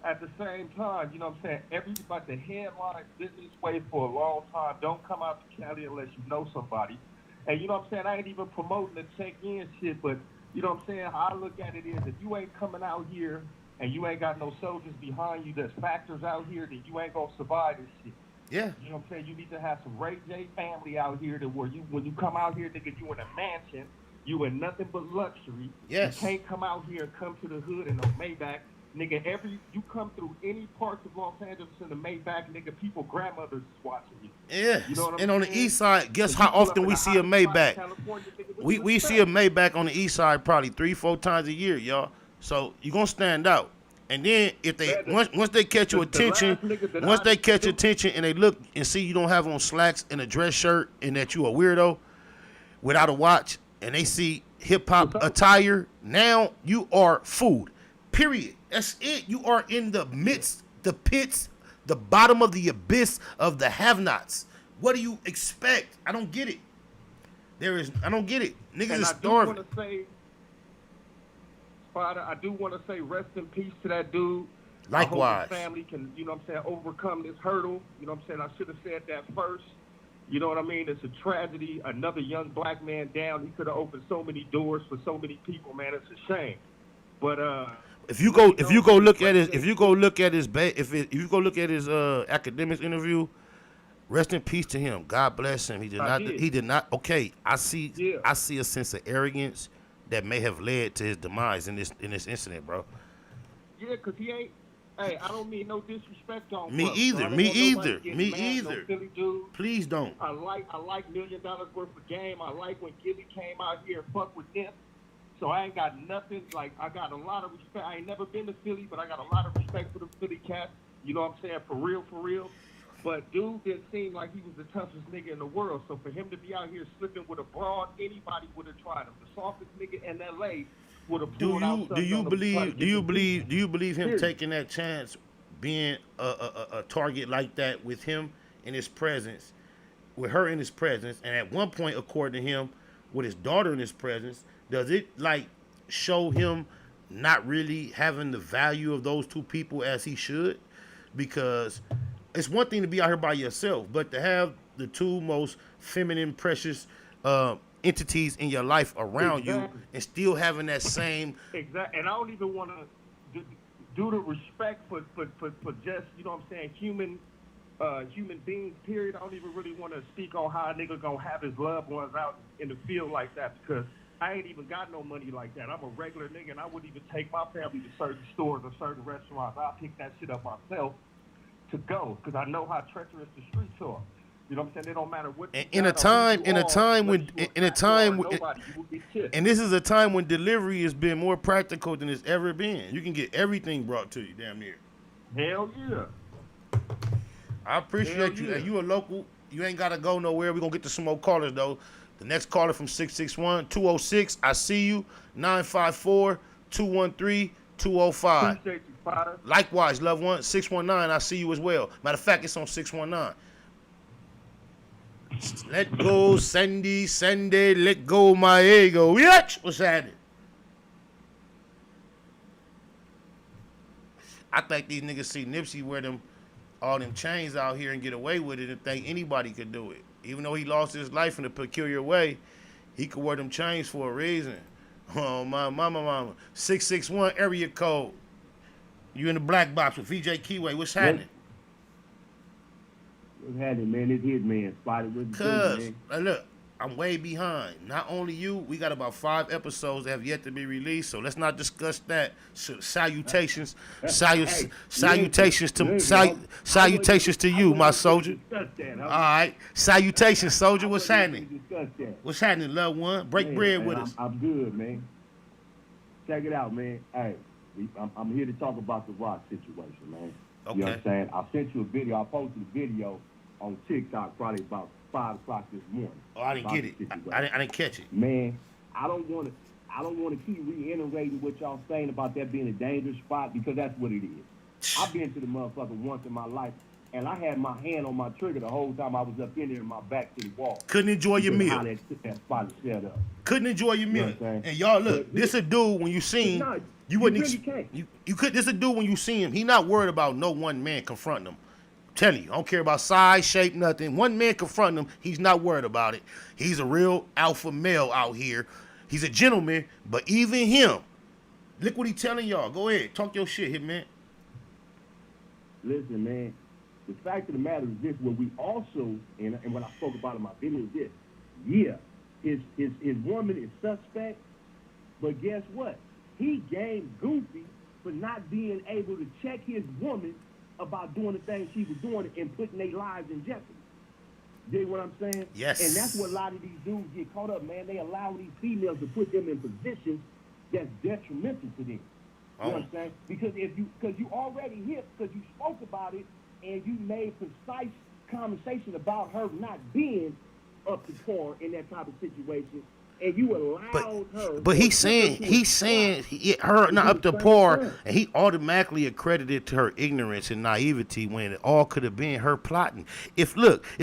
at the same time, you know what I'm saying, everybody, the headline business way for a long time, don't come out to Cali unless you know somebody. And you know what I'm saying, I ain't even promoting the check-in shit, but you know what I'm saying, how I look at it is, if you ain't coming out here and you ain't got no soldiers behind you, there's factors out here, that you ain't gonna survive this shit. Yeah. You know what I'm saying? You need to have some Ray J family out here to where when you come out here, nigga, you in a mansion, you in nothing but luxury. Yes. You can't come out here and come to the hood in a Maybach. Nigga, you come through any parts of Los Angeles in the Maybach, nigga, people, grandmothers is watching you. Yeah. You know what I'm and on saying? the east side, guess how often we see a Maybach? We see a Maybach on the east side probably 3-4 times a year, y'all. So you're gonna stand out. And then if they once they catch your attention, and they look and see you don't have on slacks and a dress shirt and that you a weirdo without a watch, and they see hip hop attire, now you are food. Period. That's it. You are in the midst, the pits, the bottom of the abyss of the have-nots. What do you expect? I don't get it. I don't get it. Niggas is starving. I do want to say rest in peace to that dude. Likewise. I hope his family can, you know what I'm saying, overcome this hurdle. You know what I'm saying? I should have said that first. You know what I mean? It's a tragedy. Another young black man down. He could have opened so many doors for so many people, man. It's a shame. But if you go look at his academics interview, rest in peace to him. God bless him. He did not. Okay, I see a sense of arrogance that may have led to his demise in this incident, bro. Yeah, cause he ain't. Hey, I don't mean no disrespect on me either. No Philly dude. Please don't. I like $1 million worth of game. I like when Gilly came out here and fuck with them. So I ain't got nothing. Like, I got a lot of respect. I ain't never been to Philly, but I got a lot of respect for the Philly cats. You know what I'm saying? For real. But dude didn't seem like he was the toughest nigga in the world. So for him to be out here slipping with a broad, anybody would have tried him. The softest nigga in LA would have pulled out. Do you believe him taking that chance, being a target like that with him in his presence, with her in his presence, and at one point, according to him, with his daughter in his presence, does it like show him not really having the value of those two people as he should? Because it's one thing to be out here by yourself, but to have the two most feminine, precious entities in your life around you and still having that same... Exactly. And I don't even want to do the respect for just, you know what I'm saying, human beings, period. I don't even really want to speak on how a nigga gonna have his loved ones out in the field like that, because I ain't even got no money like that. I'm a regular nigga, and I wouldn't even take my family to certain stores or certain restaurants. I'll pick that shit up myself to go, because I know how treacherous the streets are. You know what I'm saying? It don't matter what. And this is a time when delivery has been more practical than it's ever been. You can get everything brought to you, damn near. Hell yeah. I appreciate you. Yeah. You a local. You ain't gotta go nowhere. We're gonna get to some more callers though. The next caller from 661-206, I see you. 954-213-205. Appreciate you, Spider. Likewise, loved one. 619, I see you as well. Matter of fact, it's on 619. Let go, Sandy, let go my ego. Bitch! What's happening? I think these niggas see Nipsey wear all them chains out here and get away with it and think anybody could do it. Even though he lost his life in a peculiar way, he could wear them chains for a reason. Oh, my mama. 661 area code. You in the black box with VJ Keyway. What's happening? What's happening, man? It's his man, Spider. What's Cuz, look, I'm way behind. Not only you, we got about 5 episodes that have yet to be released, so let's not discuss that. Salutations to you, my soldier. All right, salutations, soldier. What's happening? What's happening, loved one? Break bread with us. I'm good, man. Check it out, man. Hey, I'm here to talk about the Rock situation, man. Okay. You know what I'm saying? I sent you a video. I posted a video on TikTok probably about 5 o'clock this morning. Oh, I didn't get it. I didn't catch it. Man, I don't want to keep reiterating what y'all saying about that being a dangerous spot because that's what it is. I've been to the motherfucker once in my life, and I had my hand on my trigger the whole time I was up in there and my back to the wall. Couldn't enjoy your meal. How that spot is set up. Couldn't enjoy your meal. You know and y'all, look, this a dude when you see him, you wouldn't you could. This a dude when you see him. He not worried about no one man confronting him. I'm telling you, I don't care about size, shape, nothing. One man confronting him, he's not worried about it. He's a real alpha male out here. He's a gentleman, but even him, look what he's telling y'all. Go ahead, talk your shit, hit man. Listen, man. The fact of the matter is this: what we also, and what I spoke about in my video is this: yeah, his woman is suspect, but guess what? He game goofy for not being able to check his woman about doing the things she was doing and putting their lives in jeopardy. You know what I'm saying? Yes. And that's what a lot of these dudes get caught up, man. They allow these females to put them in positions that's detrimental to them. You know what I'm saying? Because you already hit, because you spoke about it and you made precise conversation about her not being up to par in that type of situation. And you allowed her. But he's saying her not up to par, and he automatically accredited to her ignorance and naivety when it all could have been her plotting. If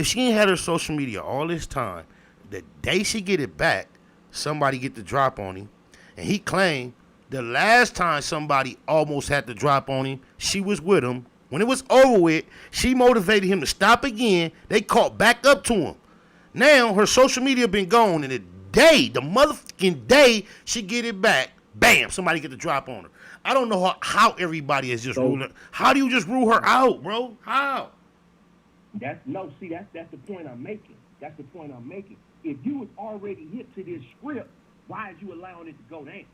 she ain't had her social media all this time, the day she get it back, somebody get the drop on him, and he claimed the last time somebody almost had the drop on him, she was with him. When it was over with, she motivated him to stop again. They caught back up to him. Now her social media been gone, and the motherfucking day she get it back, bam, somebody get the drop on her. I don't know how everybody is just ruling. How do you just rule her out, bro? How? That's the point I'm making. That's the point I'm making. If you was already hip to this script, why is you allowing it to go down?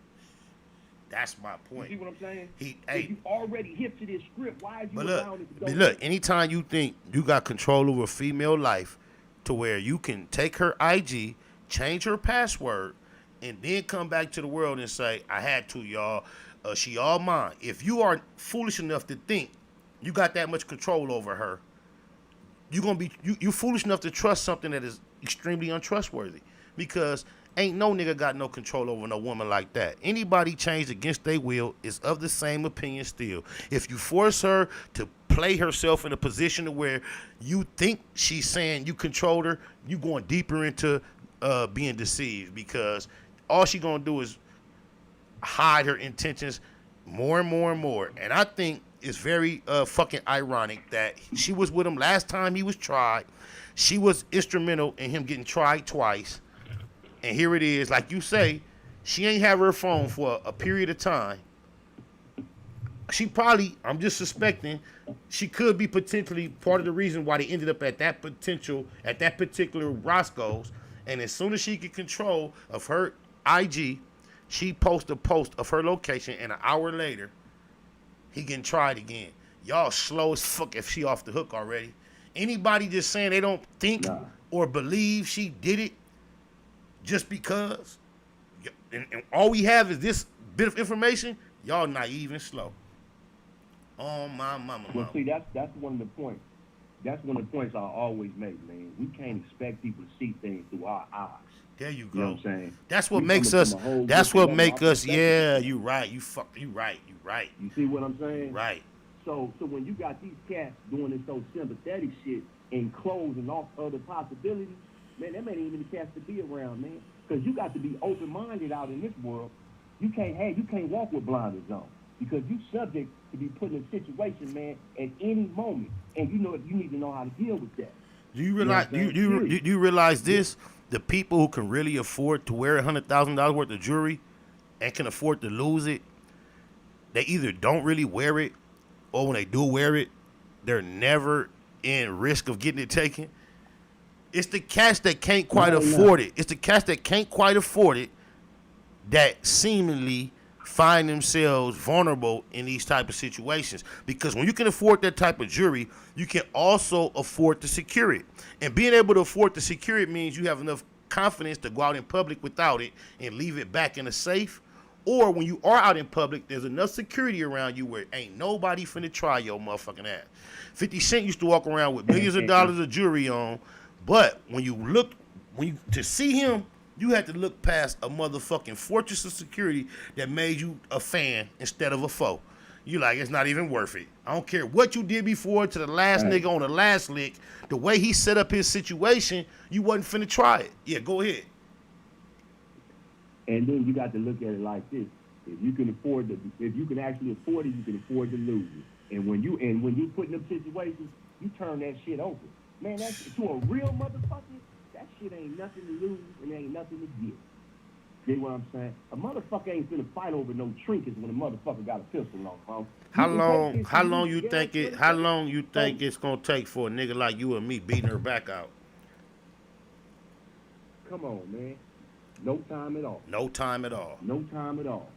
That's my point. You see what I'm saying? If you already hip to this script, why is you allowing it to go down? Look, anytime you think you got control over a female life to where you can take her IG, change her password, and then come back to the world and say, I had to, y'all. She all mine. If you are foolish enough to think you got that much control over her, you foolish enough to trust something that is extremely untrustworthy. Because ain't no nigga got no control over no woman like that. Anybody changed against their will is of the same opinion still. If you force her to play herself in a position to where you think she's saying you controlled her, you going deeper into being deceived, because all she gonna do is hide her intentions more and more and more. And I think it's very fucking ironic that she was with him last time he was tried. She was instrumental in him getting tried twice. And here it is, like you say, she ain't have her phone for a period of time. She probably, I'm just suspecting, she could be potentially part of the reason why they ended up at that particular Roscoe's. And as soon as she get control of her IG, she posts a post of her location, and an hour later, he getting tried again. Y'all slow as fuck if she off the hook already. Anybody just saying they don't think or believe she did it just because, and all we have is this bit of information, y'all naive and slow. Oh, my mama. Well, see, that's one of the points. That's one of the points I always make, man. We can't expect people to see things through our eyes. There you go. You know what I'm saying? That's what We makes coming us. from a whole That's what different make level. Our us. Yeah, perspective- you right. You right. You right. You see what I'm saying? Right. So when you got these cats doing this so sympathetic shit and closing off other possibilities, man, that ain't even the cats to be around, man. Because you got to be open-minded out in this world. You can't walk with blinders on because you subject to be put in a situation, man, at any moment, and you need to know how to deal with that. Do you realize? You realize this? The people who can really afford to wear $100,000 worth of jewelry and can afford to lose it, they either don't really wear it, or when they do wear it, they're never in risk of getting it taken. It's the cats that can't quite afford it. It's the cats that can't quite afford it that seemingly find themselves vulnerable in these type of situations. Because when you can afford that type of jewelry, you can also afford to secure it. And being able to afford to secure it means you have enough confidence to go out in public without it and leave it back in a safe. Or when you are out in public, there's enough security around you where ain't nobody finna try your motherfucking ass. 50 Cent used to walk around with millions of dollars of jewelry on, but to see him, you had to look past a motherfucking fortress of security that made you a fan instead of a foe. You like, it's not even worth it. I don't care what you did before to the last nigga on the last lick. The way he set up his situation, you wasn't finna try it. Yeah, go ahead. And then you got to look at it like this: if you can actually afford it, you can afford to lose it. And when you put in them situations, you turn that shit over. Man, that's to a real motherfucker. That shit ain't nothing to lose and ain't nothing to get. You know what I'm saying? A motherfucker ain't finna fight over no trinkets when a motherfucker got a pistol on, bro. How long you think it's gonna take for a nigga like you and me beating her back out? Come on, man. No time at all. No time at all. No time at all.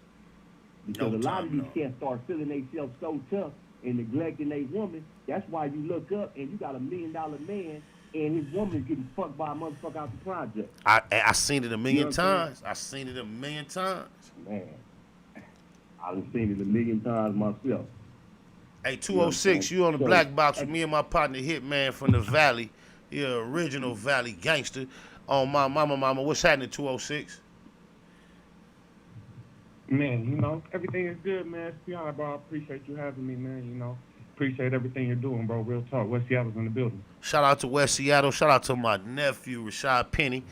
Because a lot of these cats start feeling themselves so tough and neglecting their woman. That's why you look up and you got $1 million man and his woman is getting fucked by a motherfucker out the project. I seen it a million You know what I'm times. I seen it a million times. Man, I've seen it a million times myself. Hey, 206, you on the black box with me and my partner Hitman from the Valley. You're original Valley gangster. On my mama, what's happening, 206? Man, you know, everything is good, man. SPI, bro, I appreciate you having me, man. You know, appreciate everything you're doing, bro. Real talk. West Seattle's in the building. Shout out to West Seattle. Shout out to my nephew, Rashad Penny.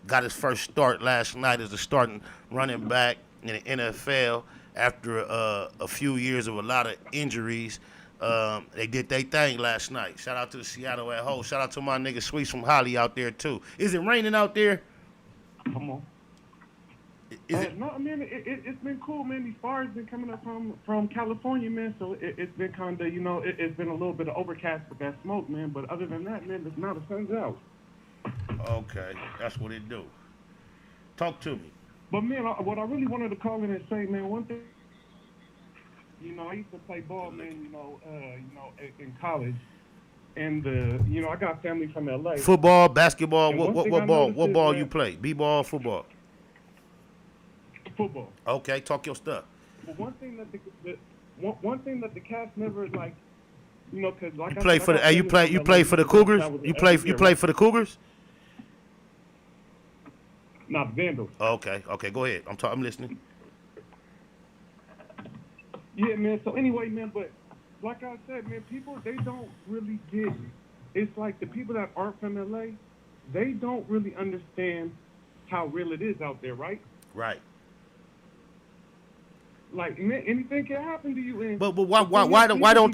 Got his first start last night as a starting running back in the NFL after a few years of a lot of injuries. They did their thing last night. Shout out to the Seattle at home. Shout out to my nigga Sweets from Holly out there, too. Is it raining out there? Come on. No, I mean, it's been cool, man. These fires been coming up from California, man. So it's been kind of, you know, it's been a little bit of overcast with that smoke, man. But other than that, man, it's not, the sun's out. Okay, that's what it do. Talk to me. But, man, what I really wanted to call in and say, man, one thing, you know, I used to play ball, man, in college. And, I got family from L.A. Football, basketball, And what one thing I ball? noticed What is ball that- you play? B-ball, football? Football. Okay, talk your stuff. But one thing that the cats never, like, you know, because like You play for the you play for the Cougars? You play for the Cougars? Not Vandals. Okay, go ahead. I'm listening. Yeah, man. So anyway, man, but like I said, man, people, they don't really get it. It's like the people that aren't from LA, they don't really understand how real it is out there, right? Right. Like, man, anything can happen to you. And But why don't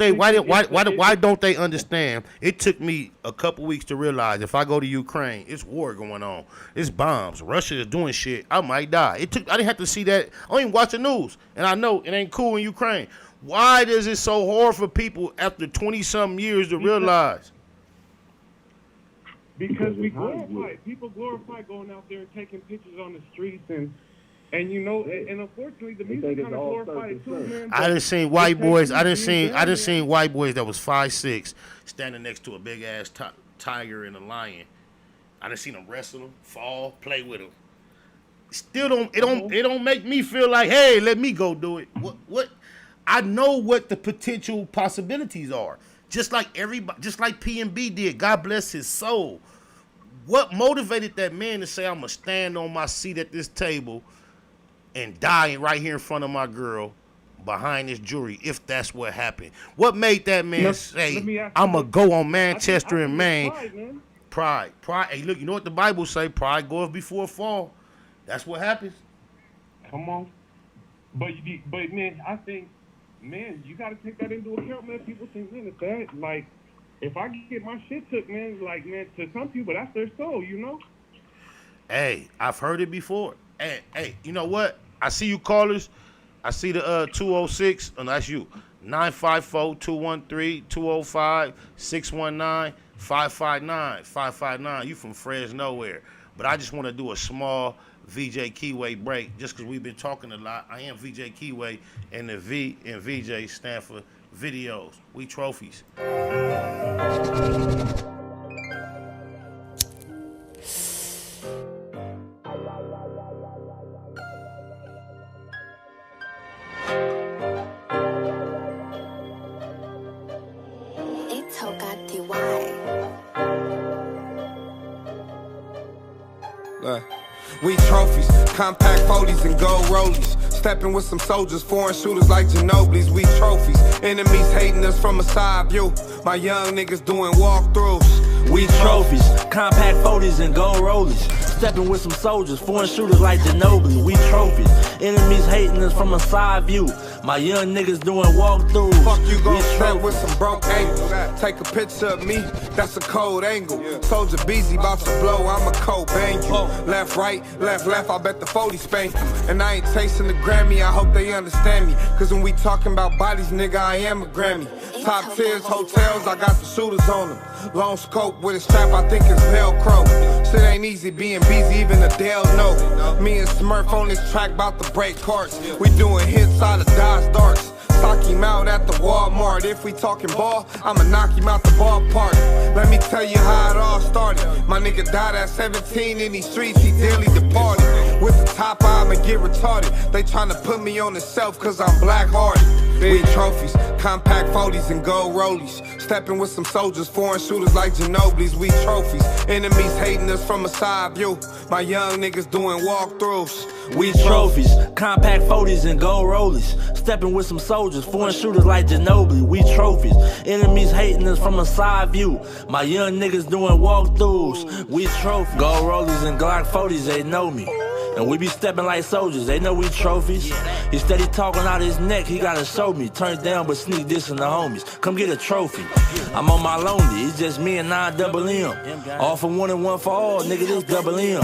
they understand? It took me a couple weeks to realize if I go to Ukraine, it's war going on. It's bombs. Russia is doing shit. I might die. I didn't have to see that. I don't even watch the news, and I know it ain't cool in Ukraine. Why is it so hard for people after 20-something years to realize? Because people glorify going out there and taking pictures on the streets and you know, and unfortunately the music kind of glorified it too, man. I done seen white boys. I done seen white boys that was 5'6", standing next to a big ass tiger and a lion. I done seen them wrestle them, fall, play with them. Still it don't make me feel like, hey, let me go do it. What? I know what the potential possibilities are. Just like everybody, just like PnB did. God bless his soul. What motivated that man to say, I'm going to stand on my seat at this table and die right here in front of my girl behind this jury, if that's what happened? What made that man say, I'm going to go on Manchester and Maine? Pride. Hey, look, you know what the Bible say? Pride goeth before a fall. That's what happens. Come on. But man, I think, man, you got to take that into account, man. People think, man, it's that. Like, if I get my shit took, man, like, man, to some people, that's their soul, you know? Hey, I've heard it before. Hey, you know what? I see you callers. I see the 206, and that's you. 954-213-205-619-559. You from Fresno nowhere. But I just want to do a small VJ Keyway break just because we've been talking a lot. I am VJ Keyway, and the V in VJ stand for videos. We trophies. We trophies, compact 40s and gold rollies. Stepping with some soldiers, foreign shooters like Ginobili's. We trophies, enemies hating us from a side view. My young niggas doing walkthroughs. We trophies, compact 40s and gold rollies. Stepping with some soldiers, foreign shooters like Ginobili. We trophies, enemies hating us from a side view. My young niggas doing walkthroughs. Fuck you gon' step with some broke angles. Take a picture of me, that's a cold angle. Soldier busy, bout to blow, I'm a cold bang you. Left, right, left, I bet the 40 spank you. And I ain't tasting the Grammy, I hope they understand me. Cause when we talking about bodies, nigga, I am a Grammy. Top tiers, hotels, I got the shooters on them. Long scope with a strap, I think it's Velcro. Shit ain't easy being busy, even Adele know. Me and Smurf on this track, bout to break carts. We doing hits out of Dodge Darts. Sock him out at the Walmart. If we talking ball, I'ma knock him out the ballpark. Let me tell you how it all started. My nigga died at 17 in these streets, he daily departed. With the top eye, I'ma get retarded. They tryna put me on the shelf cause I'm black-hearted. We trophies, compact 40s and gold rollies. Stepping with some soldiers, foreign shooters like Ginobili's. We trophies, enemies hating us from a side view. My young niggas doing walkthroughs. We trophies, compact 40s and gold rollies. Stepping with some soldiers, foreign shooters like Ginobili. We trophies, enemies hating us from a side view. My young niggas doing walkthroughs. We trophies, gold rollies and Glock 40s, they know me. And we be stepping like soldiers, they know we trophies. He steady talking out his neck, he gotta show me. Turn it down but sneak this in the homies. Come get a trophy. I'm on my lonely, it's just me and 9 double M. All for one and one for all, nigga, this double M.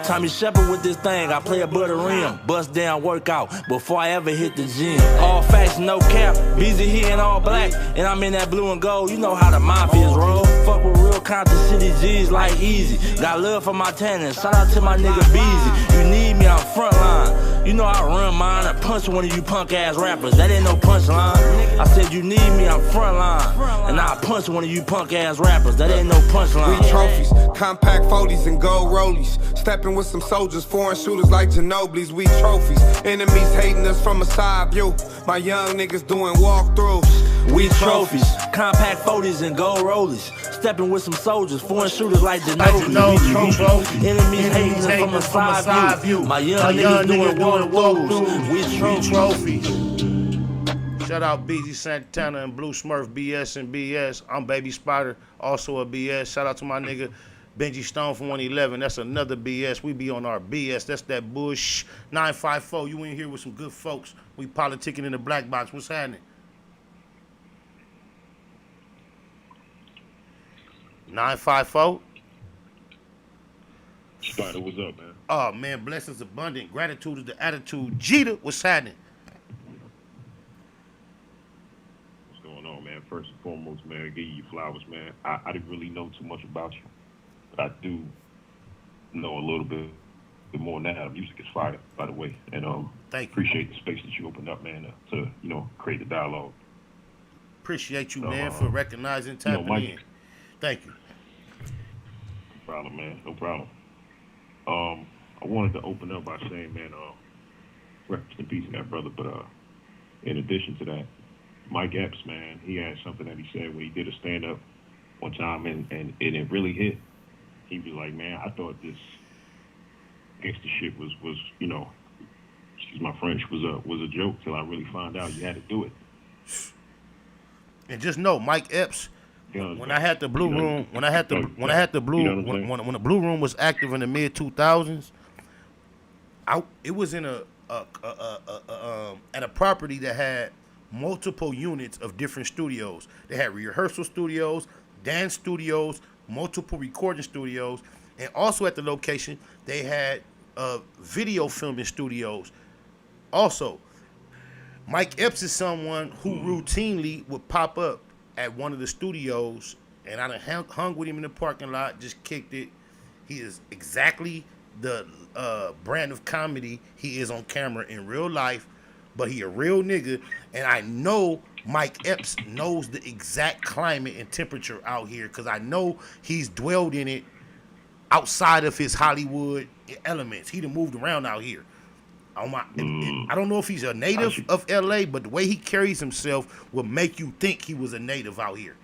Tommy Shepard with this thing, I play a butter rim. Bust down workout before I ever hit the gym. All facts, no cap, busy here in all black. And I'm in that blue and gold, you know how the mafias roll. Fuck with real Compton City G's like Easy. Got love for my tenants, shout out to my nigga Beezy. You need me, I'm frontline. You know I run mine, I punch one of you punk ass rappers. That ain't no punchline. I said you need me, I'm frontline. And I punch one of you punk ass rappers. That ain't no punchline. We trophies, compact 40s and gold rollies. Stepping with some soldiers, foreign shooters like Ginobili's. We trophies, enemies hating us from a side view. My young niggas doing walkthroughs. We trophies, compact 40s and gold rollies. Stepping with some soldiers, foreign shooters like Ginobili. We trophies, enemies hating us from a side view. My young niggas doing walkthroughs. We trophies. Shout out BZ Santana and Blue Smurf, BS and BS. I'm Baby Spider, also a BS. Shout out to my nigga Benji Stone from 111. That's another BS. We be on our BS. That's that bush. 954, you in here with some good folks. We politicking in the black box. What's happening? 954? Spider, what's up, man? Oh, man, blessings abundant. Gratitude is the attitude. Jeter, what's happening? What's going on, man? First and foremost, man, I give you your flowers, man. I didn't really know too much about you, but I do know a little bit more now. The music is fire, by the way, and appreciate the space that you opened up, man, to create the dialogue. Appreciate you, man, for recognizing, tapping in. Thank you. No problem, man. No problem. I wanted to open up by saying, man, rest in peace to that brother, but in addition to that, Mike Epps, man, he had something that he said when he did a stand up one time, and it really hit. He was like, man, I thought this gangster shit was excuse my French, was a joke till I really found out you had to do it. And just know, Mike Epps. When I had the Blue Room, when the Blue Room was active in the mid 2000s, it was in at a property that had multiple units of different studios. They had rehearsal studios, dance studios, multiple recording studios, and also at the location they had video filming studios. Also, Mike Epps is someone who routinely would pop up at one of the studios, and I done hung with him in the parking lot, just kicked it. He is exactly the brand of comedy he is on camera in real life, but he a real nigga, and I know Mike Epps knows the exact climate and temperature out here, because I know he's dwelled in it outside of his Hollywood elements. He done moved around out here. I don't know if he's a native of LA, but the way he carries himself will make you think he was a native out here.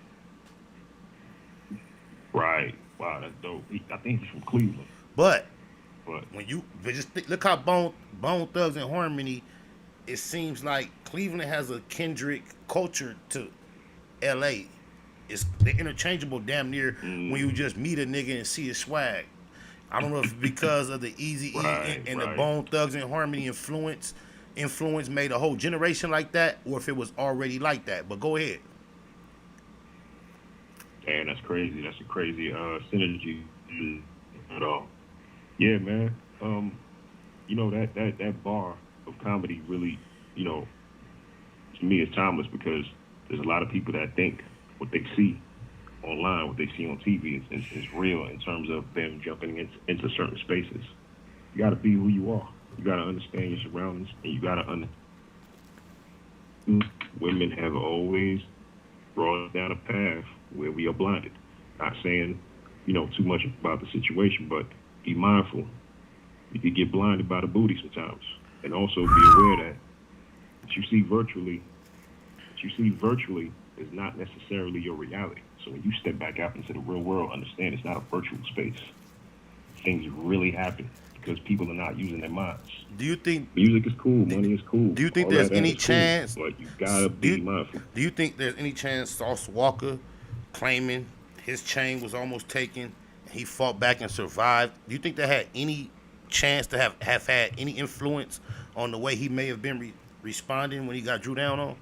Right. Wow, that's dope. I think he's from Cleveland. But when you just look how Bone Thugs and Harmony, it seems like Cleveland has a kindred culture to LA. They're interchangeable damn near when you just meet a nigga and see his swag. I don't know if it's because of the Easy E and the Bone Thugs and Harmony influence made a whole generation like that, or if it was already like that. But go ahead. Damn, that's crazy. That's a crazy synergy at all. Yeah, man. That bar of comedy really, to me is timeless, because there's a lot of people that think what they see online, what they see on TV is real in terms of them jumping into certain spaces. You got to be who you are. You got to understand your surroundings, and you got to women have always brought us down a path where we are blinded. Not saying, too much about the situation, but be mindful. You could get blinded by the booty sometimes. And also be aware that what you see virtually is not necessarily your reality. So when you step back out into the real world, understand it's not a virtual space. Things really happen because people are not using their minds. Do you think music is cool, money is cool? Do you think there's any chance? But you gotta be mindful. Do you think there's any chance Sauce Walker claiming his chain was almost taken and he fought back and survived? Do you think that had any chance to have had any influence on the way he may have been responding when he got drew down on?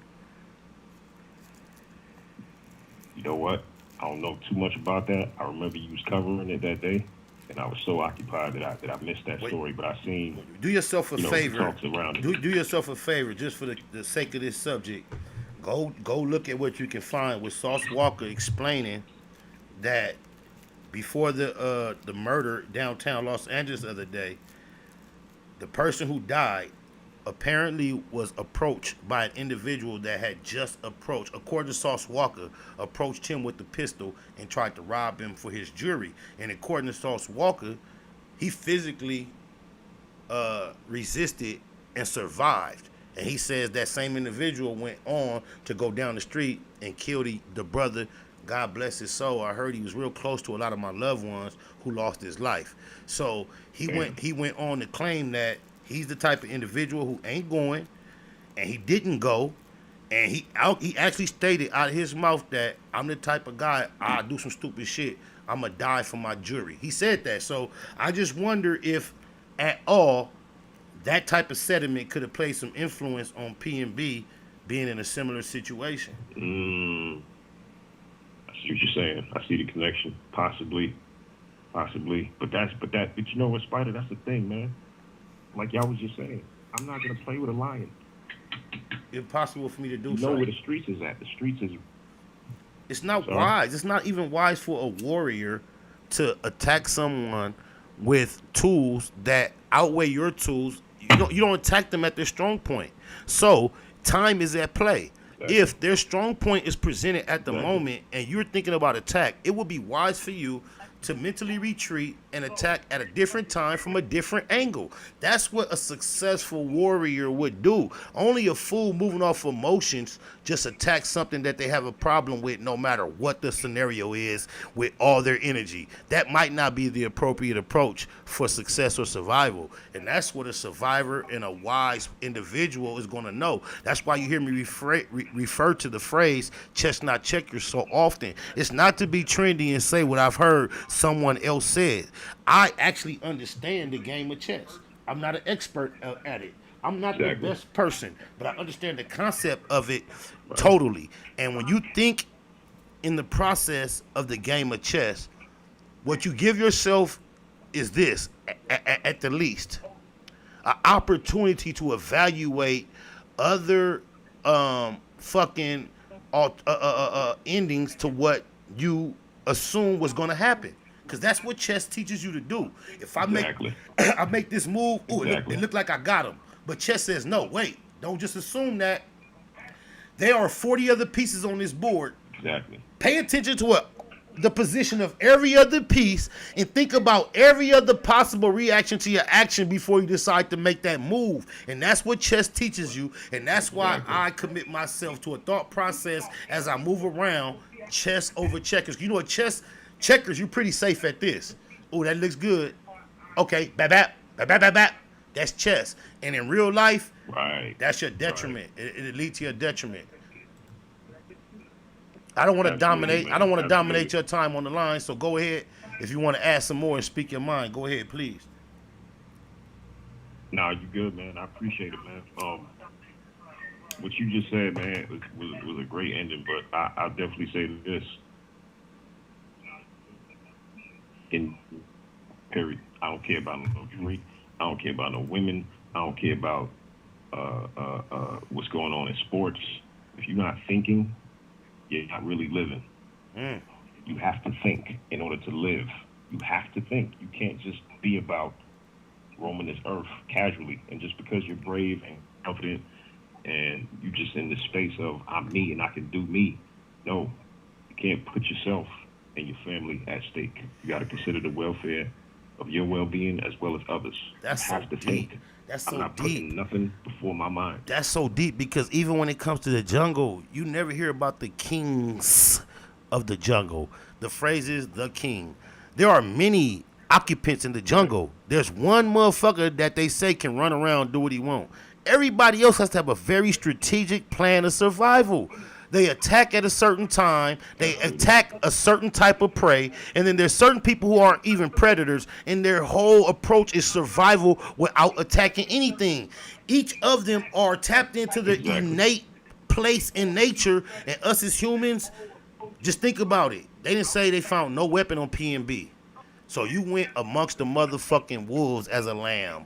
You know what? I don't know too much about that. I remember you was covering it that day, and I was so occupied that I missed that story. But I seen. Do yourself a favor. Talks around it. Do yourself a favor, just for the sake of this subject. Go look at what you can find with Sauce Walker explaining that before the murder downtown Los Angeles the other day, the person who died apparently was approached by an individual that had just approached, according to Sauce Walker, approached him with the pistol and tried to rob him for his jewelry. And according to Sauce Walker, he physically resisted and survived. And he says that same individual went on to go down the street and kill the brother. God bless his soul. I heard he was real close to a lot of my loved ones who lost his life. So he went on to claim that he's the type of individual who ain't going, and he didn't go, and he actually stated out of his mouth that I'm the type of guy, I'll do some stupid shit, I'm gonna die for my jury. He said that. So I just wonder if at all that type of sentiment could have played some influence on PnB being in a similar situation. I see what you're saying. I see the connection. Possibly. But you know what, Spider, that's the thing, man. Like y'all was just saying, I'm not gonna play with a lion. Impossible for me to do so. You know where the streets is at. The streets is. It's not wise. It's not even wise for a warrior to attack someone with tools that outweigh your tools. You don't attack them at their strong point. So time is at play. Exactly. If their strong point is presented at the moment and you're thinking about attack, it would be wise for you to mentally retreat and attack at a different time from a different angle. That's what a successful warrior would do. Only a fool moving off emotions just attacks something that they have a problem with, no matter what the scenario is, with all their energy. That might not be the appropriate approach for success or survival. And that's what a survivor and a wise individual is going to know. That's why you hear me refer to the phrase chestnut checkers so often. It's not to be trendy and say what I've heard someone else said. I actually understand the game of chess. I'm not an expert at it. I'm not the best person, but I understand the concept of it totally. And when you think in the process of the game of chess, what you give yourself is this, at the least, an opportunity to evaluate other fucking endings to what you assume was going to happen. Because that's what chess teaches you to do. If I make this move, it looked like I got him. But chess says, no, wait, don't just assume that. There are 40 other pieces on this board. Exactly. Pay attention to the position of every other piece and think about every other possible reaction to your action before you decide to make that move. And that's what chess teaches you. And that's why I commit myself to a thought process as I move around chess over checkers. You know what, checkers, you're pretty safe at this. Oh, that looks good. Okay, bap. That's chess. And in real life, that's your detriment. It leads to your detriment. I don't want to dominate. I don't want to dominate your time on the line. So go ahead. If you want to add some more and speak your mind, go ahead, please. No, you good, man. I appreciate it, man. What you just said, man, was a great ending. But I'll definitely say this. In period, I don't care about no jewelry. I don't care about no women. I don't care about what's going on in sports. If you're not thinking, you're not really living. You have to think in order to live. You have to think. You can't just be about roaming this earth casually. And just because you're brave and confident and you're just in the space of I'm me and I can do me. No, you can't put yourself and your family at stake. You got to consider the welfare of your well-being as well as others. That's you have so to deep. think. That's so I'm not deep. putting nothing before my mind. That's so deep because even when it comes to the jungle, you never hear about the kings of the jungle. The phrase is the king. There are many occupants in the jungle. There's one motherfucker that they say can run around, do what he want. Everybody else has to have a very strategic plan of survival. They attack at a certain time. They attack a certain type of prey. And then there's certain people who aren't even predators. And their whole approach is survival without attacking anything. Each of them are tapped into the innate place in nature. And us as humans, just think about it. They didn't say they found no weapon on PnB. So you went amongst the motherfucking wolves as a lamb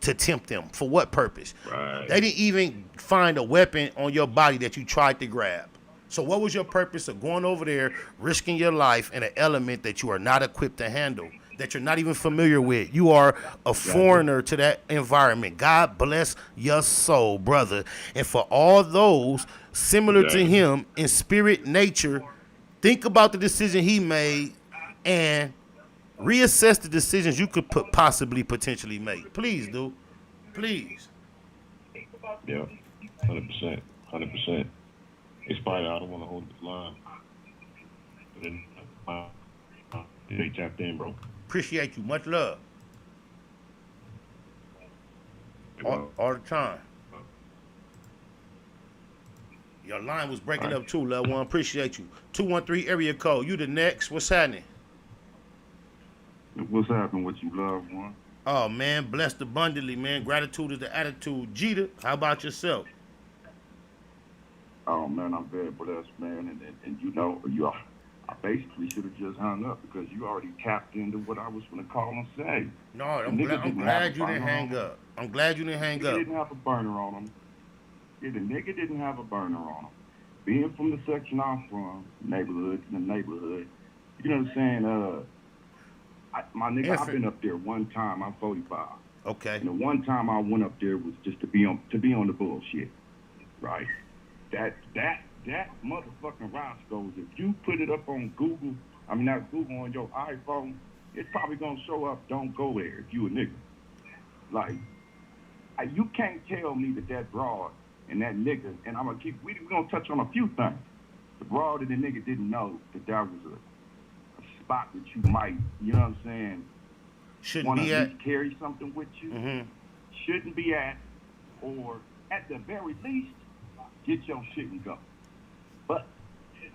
to tempt them. For what purpose? Right. They didn't even find a weapon on your body that you tried to grab. So what was your purpose of going over there, risking your life in an element that you are not equipped to handle, that you're not even familiar with? You are a foreigner to that environment. God bless your soul, brother. And for all those similar to him in spirit, nature, think about the decision he made and reassess the decisions you could possibly potentially make. Please, dude. Please. Yeah, 100%. 100%. Hey, Spider, I don't want to hold this line. But then, they tapped in, bro. Appreciate you. Much love. All the time. Your line was breaking up too, loved one. Appreciate you. 213 area code. You the next. What's happening? What's happening with you, loved one? Oh, man, blessed abundantly, man. Gratitude is the attitude. Jeter, how about yourself? Oh, man, I'm very blessed, man. And you know, I basically should have just hung up because you already tapped into what I was going to call and say. No, I'm glad you didn't hang up. I'm glad you didn't hang up. He didn't have a burner on him. Yeah, the nigga didn't have a burner on him. Being from the section I'm from, neighborhood, you know what I'm saying? My nigga, I've been up there one time. I'm 45. Okay. And the one time I went up there was just to be on the bullshit, right? That motherfucking Roscoe's. If you put it up on Google, I mean, that Google on your iPhone, it's probably gonna show up. Don't go there if you a nigga. Like, you can't tell me that broad and that nigga, and I'm gonna keep. We gonna touch on a few things. The broad and the nigga didn't know that was a spot that you might, you know what I'm saying, shouldn't be at, carry something with you. Mm-hmm. Shouldn't be at, or at the very least, get your shit and go. But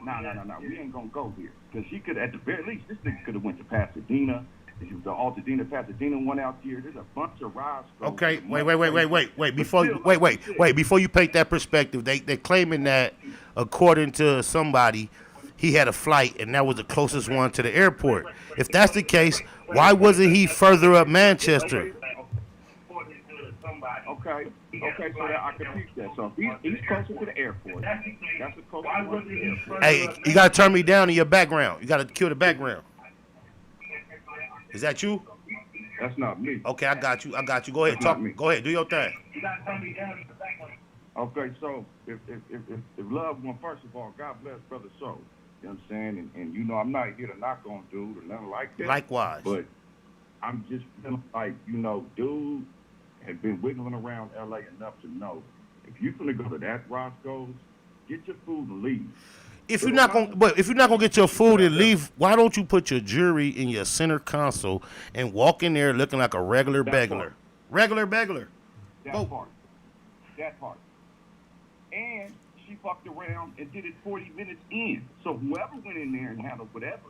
no, we ain't gonna go here because she could, at the very least, this nigga could have went to Pasadena. The Altadena, Pasadena one out here. There's a bunch of rides. Okay, wait. Before you paint that perspective, they're claiming that according to somebody, he had a flight and that was the closest one to the airport. If that's the case, why wasn't he further up Manchester? Okay, so that I can teach that. So he's closer to the airport. That's the closest one to the airport. Hey, you gotta turn me down in your background. You gotta kill the background. Is that you? That's not me. Okay, I got you. Go ahead, talk. Go ahead, do your thing. Okay, so if love one, first of all, God bless Brother Soul. You know what I'm saying? And you know, I'm not here to knock on dude or nothing like that. Likewise. But I'm just feeling like, you know, dude had been wiggling around LA enough to know if you're gonna go to that Roscoe's, get your food and leave. If you're not gonna get your food and leave, why don't you put your jewelry in your center console and walk in there looking like a regular beggar? Regular beggar. That part. And she fucked around and did it 40 minutes in. So whoever went in there and handled whatever,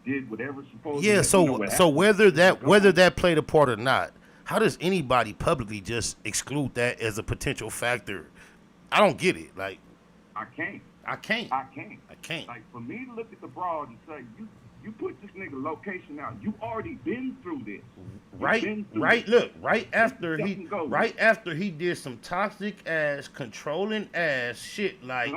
did whatever supposed. Yeah. So whether that played a part or not, how does anybody publicly just exclude that as a potential factor? I don't get it. Like, I can't. Like, for me to look at the broad and say, you put this nigga location out, you already been through this. Right after he did some toxic ass, controlling ass shit, like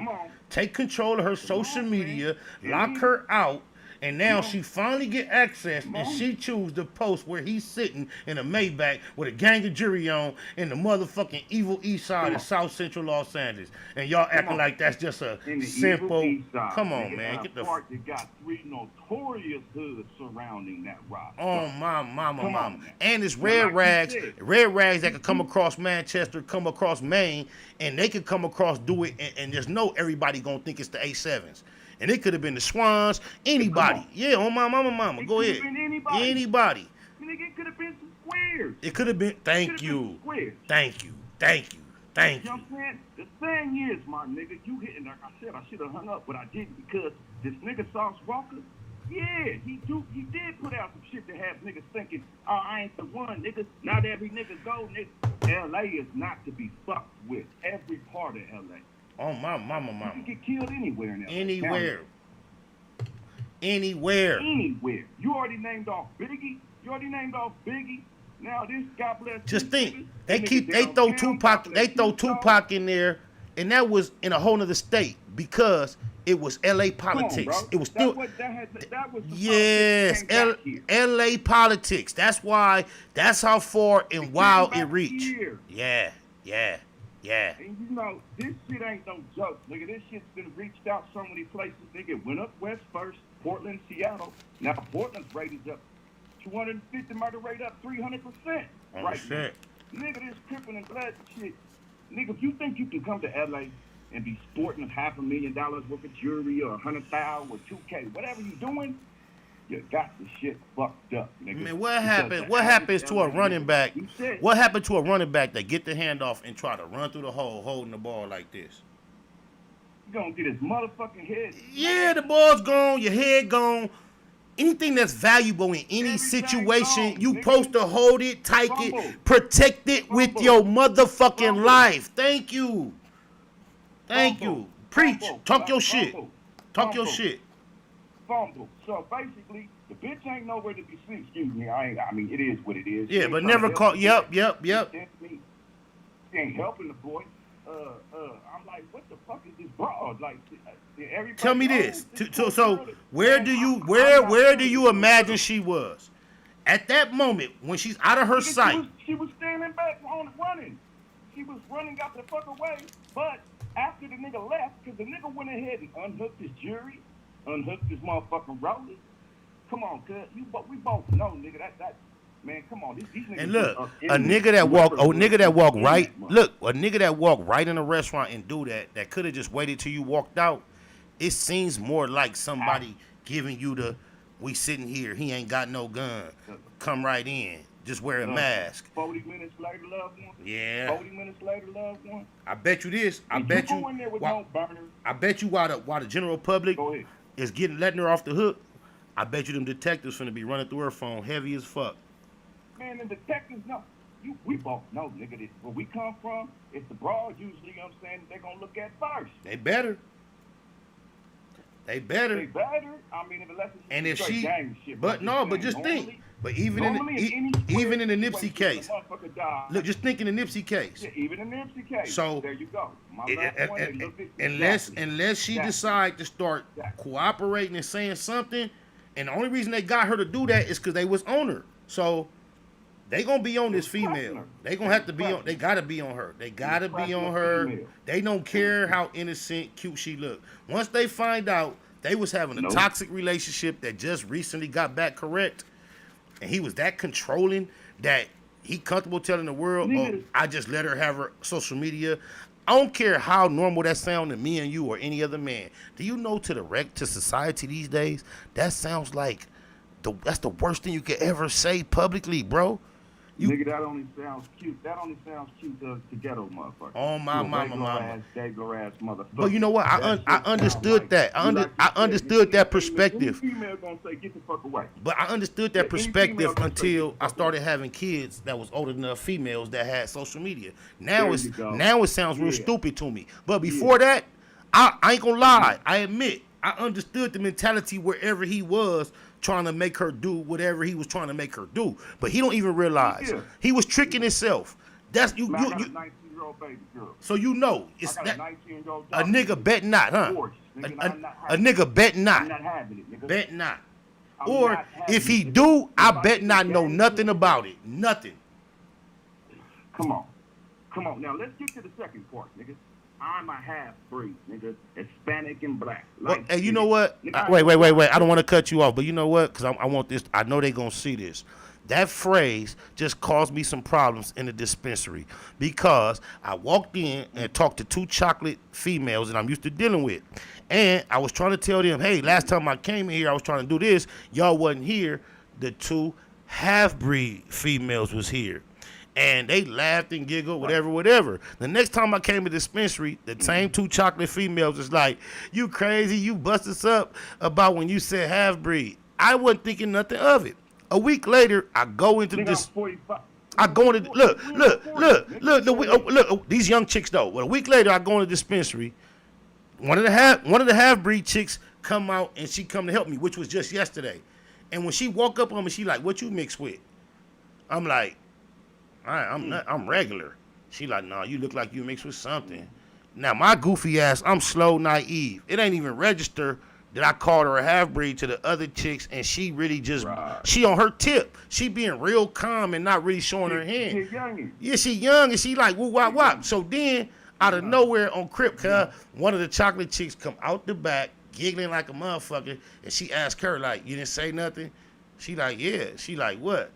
take control of her social media, lock her out, and now she finally get access and she choose to post where he's sitting in a Maybach with a gang of jury on in the motherfucking evil east side of South Central Los Angeles. And y'all acting like that's just a simple, come on, man. Get the part that got 3 notorious hoods surrounding that rock. Oh, my mama. And it's red rags that could come across Manchester, come across Maine, and they could come across, do it, and just know everybody gonna think it's the A7s. And it could have been the Swans, anybody. Yeah, on my mama. Go ahead. Anybody. It could have been some squares. It could have been. Thank you. Thank you. You know what I'm saying? The thing is, my nigga, you hitting, like I said, I should have hung up, but I didn't because this nigga Sauce Walker, yeah, he did put out some shit to have niggas thinking, oh, I ain't the one, nigga. Not every nigga go, nigga. LA is not to be fucked with. Every part of LA. Oh, my mama. You can get killed anywhere in LA. Anywhere. You already named off Biggie. Now this, God bless. Just think, they throw Tupac in there, and that was in a whole nother state because it was LA politics. On, it was still that was yes, LA politics. That's why. That's how far and wild it reached. Yeah. And you know, this shit ain't no joke, nigga. This shit's been reached out so many places. Nigga, it went up west first, Portland, Seattle. Now Portland's rate is up 250, murder rate up 300%. Right now. Nigga, this crippling and blood shit. Nigga, if you think you can come to LA and be sporting $500,000 worth of jewelry or $100,000 or $2K, whatever you doing, you got the shit fucked up, nigga. Man, what happens to a running back? What happened to a running back that get the handoff and try to run through the hole holding the ball like this? You gonna get his motherfucking head. Yeah, the ball's gone, your head gone. Anything that's valuable in any situation, you supposed to hold it, tight it, protect it with your motherfucking life. Thank you. Preach. Talk your shit. Fumble. So basically, the bitch ain't nowhere to be seen. Excuse me. I mean, it is what it is. Yeah, but never call. Yep. She ain't helping the boy. I'm like, what the fuck is this broad? Like, everybody. Tell me this. So where do you imagine she was at that moment when she's out of her sight? She was standing back on running. She was running, got the fuck away. But after the nigga left, because the nigga went ahead and unhooked his jewelry, unhooked his motherfucking rollers, Come on, cuz. We both know, nigga. That man, come on. These niggas And look, are a nigga that walk right, in that look, a nigga that walk right in a restaurant and do that could have just waited till you walked out. It seems more like somebody giving you the, we sitting here, he ain't got no gun. Come right in. Just wear a mask. 40 minutes later, loved one. Yeah. 40 minutes later, loved one. I bet you this. I And bet you you. go in there with While, no burner. I bet you while the general public is letting her off the hook, I bet you them detectives finna be running through her phone heavy as fuck. Man, the detectives know. We both know, nigga, that where we come from, it's the broad usually, you know what I'm saying, they're going to look at first. They better. They better. They better. I mean, unless it's And if straight she, gang shit. but no, but just think. But even in the Nipsey case, look, just think in the Nipsey case. Yeah, even in the Nipsey case. So there you go. My last one, they looked at unless she decide to start cooperating and saying something, and the only reason they got her to do that is because they was on her. So they gonna be on this female. They gonna have to be on. They gotta be on her. They gotta be on her. They don't care how innocent, cute she look. Once they find out they was having a toxic relationship that just recently got back correct, and he was that controlling that he comfortable telling the world, oh, I just let her have her social media. I don't care how normal that sound to me and you or any other man. Do you know to society these days, that sounds like that's the worst thing you could ever say publicly, bro. Nigga, that only sounds cute. That only sounds cute to ghetto motherfucker. Oh my mama. Regular ass motherfucker. But you know what? I understood that. I understood that perspective. Any female gonna say, get the fuck away. But I understood that perspective until I started having kids that was old enough, females that had social media. Now it sounds real stupid to me. But before that, I ain't gonna lie. I admit I understood the mentality wherever he was trying to make her do whatever he was trying to make her do. But he don't even realize he was tricking himself. That's you. Man, I got a 19-year-old baby girl. So you know it's that. A nigga bet not, huh? A nigga bet not. I'm not having it, nigga. Bet not. Or if he do, I bet not know nothing about it. Nothing. Come on. Now let's get to the second part, nigga. I'm a half-breed, nigga. Hispanic and black. Well, hey, you know what? Wait. I don't want to cut you off, but you know what? Because I want this. I know they going to see this. That phrase just caused me some problems in the dispensary because I walked in and talked to two chocolate females that I'm used to dealing with. And I was trying to tell them, hey, last time I came in here, I was trying to do this. Y'all wasn't here. The two half-breed females was here. And they laughed and giggled, whatever. The next time I came to the dispensary, the same two chocolate females was like, you crazy, you bust us up about when you said half-breed. I wasn't thinking nothing of it. A week later, I go into this. I go into look. These young chicks though. Well, a week later, I go into the dispensary. One of the half-breed chicks come out and she come to help me, which was just yesterday. And when she walk up on me, she like, what you mixed with? I'm like, I'm regular. She like, nah, you look like you mixed with something. Now, my goofy ass, I'm slow, naive. It ain't even register that I called her a half-breed to the other chicks, and she really just, she on her tip. She being real calm and not really showing her hand. She young, and she like, woo, wop, wop. So then, out of nowhere on Crip, one of the chocolate chicks come out the back, giggling like a motherfucker, and she asked her, like, you didn't say nothing? She like, yeah. She like, what?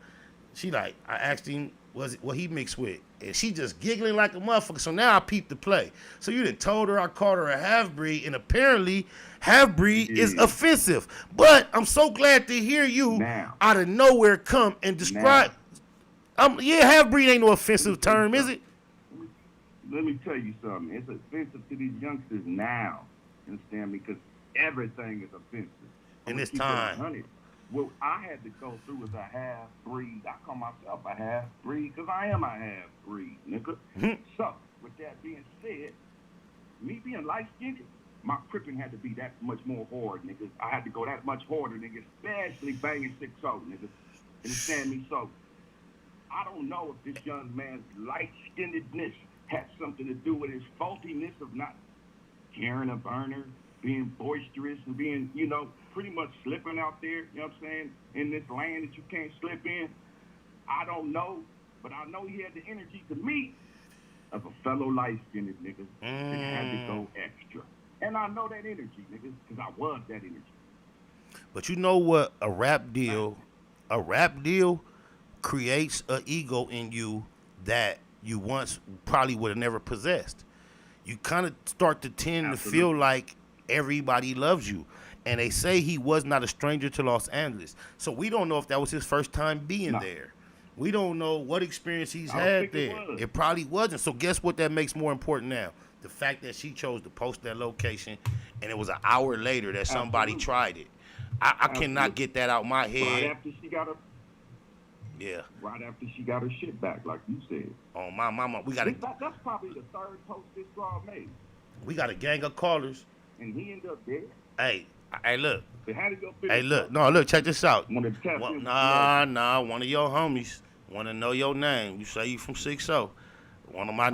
She like, I asked him, what he mixed with, and she just giggling like a motherfucker. So now I peeped the play. So you done told her I called her a half-breed, and apparently half-breed is offensive. But I'm so glad to hear you out of nowhere come and describe. Half-breed ain't no offensive term, is it? Let me tell you something. It's offensive to these youngsters now. Understand me? Because everything is offensive. In this time. What I had to go through as a half-breed. I call myself a half-breed because I am a half-breed, nigga. So, with that being said, me being light-skinned, my cripping had to be that much more hard, nigga. I had to go that much harder, nigga, especially banging 6-0, nigga. Understand me? So, I don't know if this young man's light-skinnedness had something to do with his faultiness of not carrying a burner, being boisterous, and being, pretty much slipping out there, you know what I'm saying, in this land that you can't slip in. I don't know, but I know he had the energy to me of a fellow light-skinned nigga that had to go extra. And I know that energy, nigga, because I was that energy. But you know what? A rap deal creates an ego in you that you once probably would have never possessed. You kind of start to tend to feel like everybody loves you. And they say he was not a stranger to Los Angeles. So we don't know if that was his first time being there. We don't know what experience he's had there. It probably wasn't. So guess what that makes more important now? The fact that she chose to post that location and it was an hour later that somebody tried it. I cannot get that out my head. Right after she got her. Yeah. Right after she got her shit back, like you said. Oh my mama, we got a. That's probably the third post this girl made. We got a gang of callers. And he ended up dead. Hey, look. So how did your Hey, look. No, look. Check this out. One of your homies want to know your name. You say you from 6-0. One of my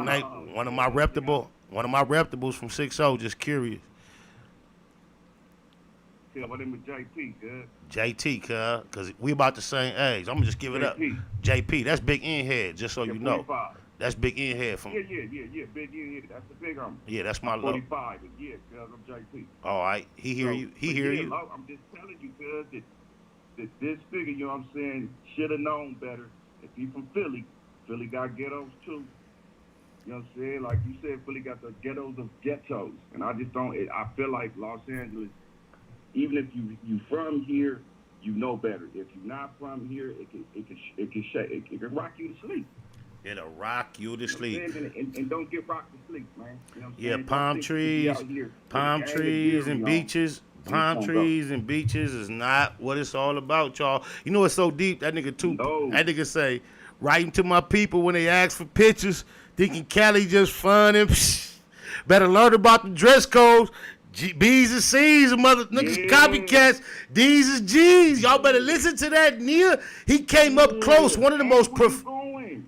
reputables from 6-0. Just curious. Yeah, my name is JP, good. JT, cuz we about the same age. I'm gonna just give it up. JP, that's Big N head, just so you know. 45. That's Big N head from. Yeah, Big N head. That's the big homie. Yeah, that's my 45, yeah, cuz I'm JP. All right, he hear you. He hear you. I'm just telling you, cuz that this figure, you know what I'm saying, should have known better. If he from Philly, Philly got ghettos too. You know what I'm saying? Like you said, Philly got the ghettos of ghettos, and I just don't. I feel like Los Angeles. Even if you from here, you know better. If you're not from here, it can rock you to sleep. It'll rock you to sleep. And don't get rocked to sleep, man. You know what I'm yeah, saying? palm trees and beaches. Palm trees and beaches is not what it's all about, y'all. You know what's so deep? That nigga that nigga say, writing to my people when they ask for pictures, thinking Cali just fun and better learn about the dress codes. B's and C's, mother niggas copycats. D's is G's. Y'all better listen to that Nia. He came up close. One of the most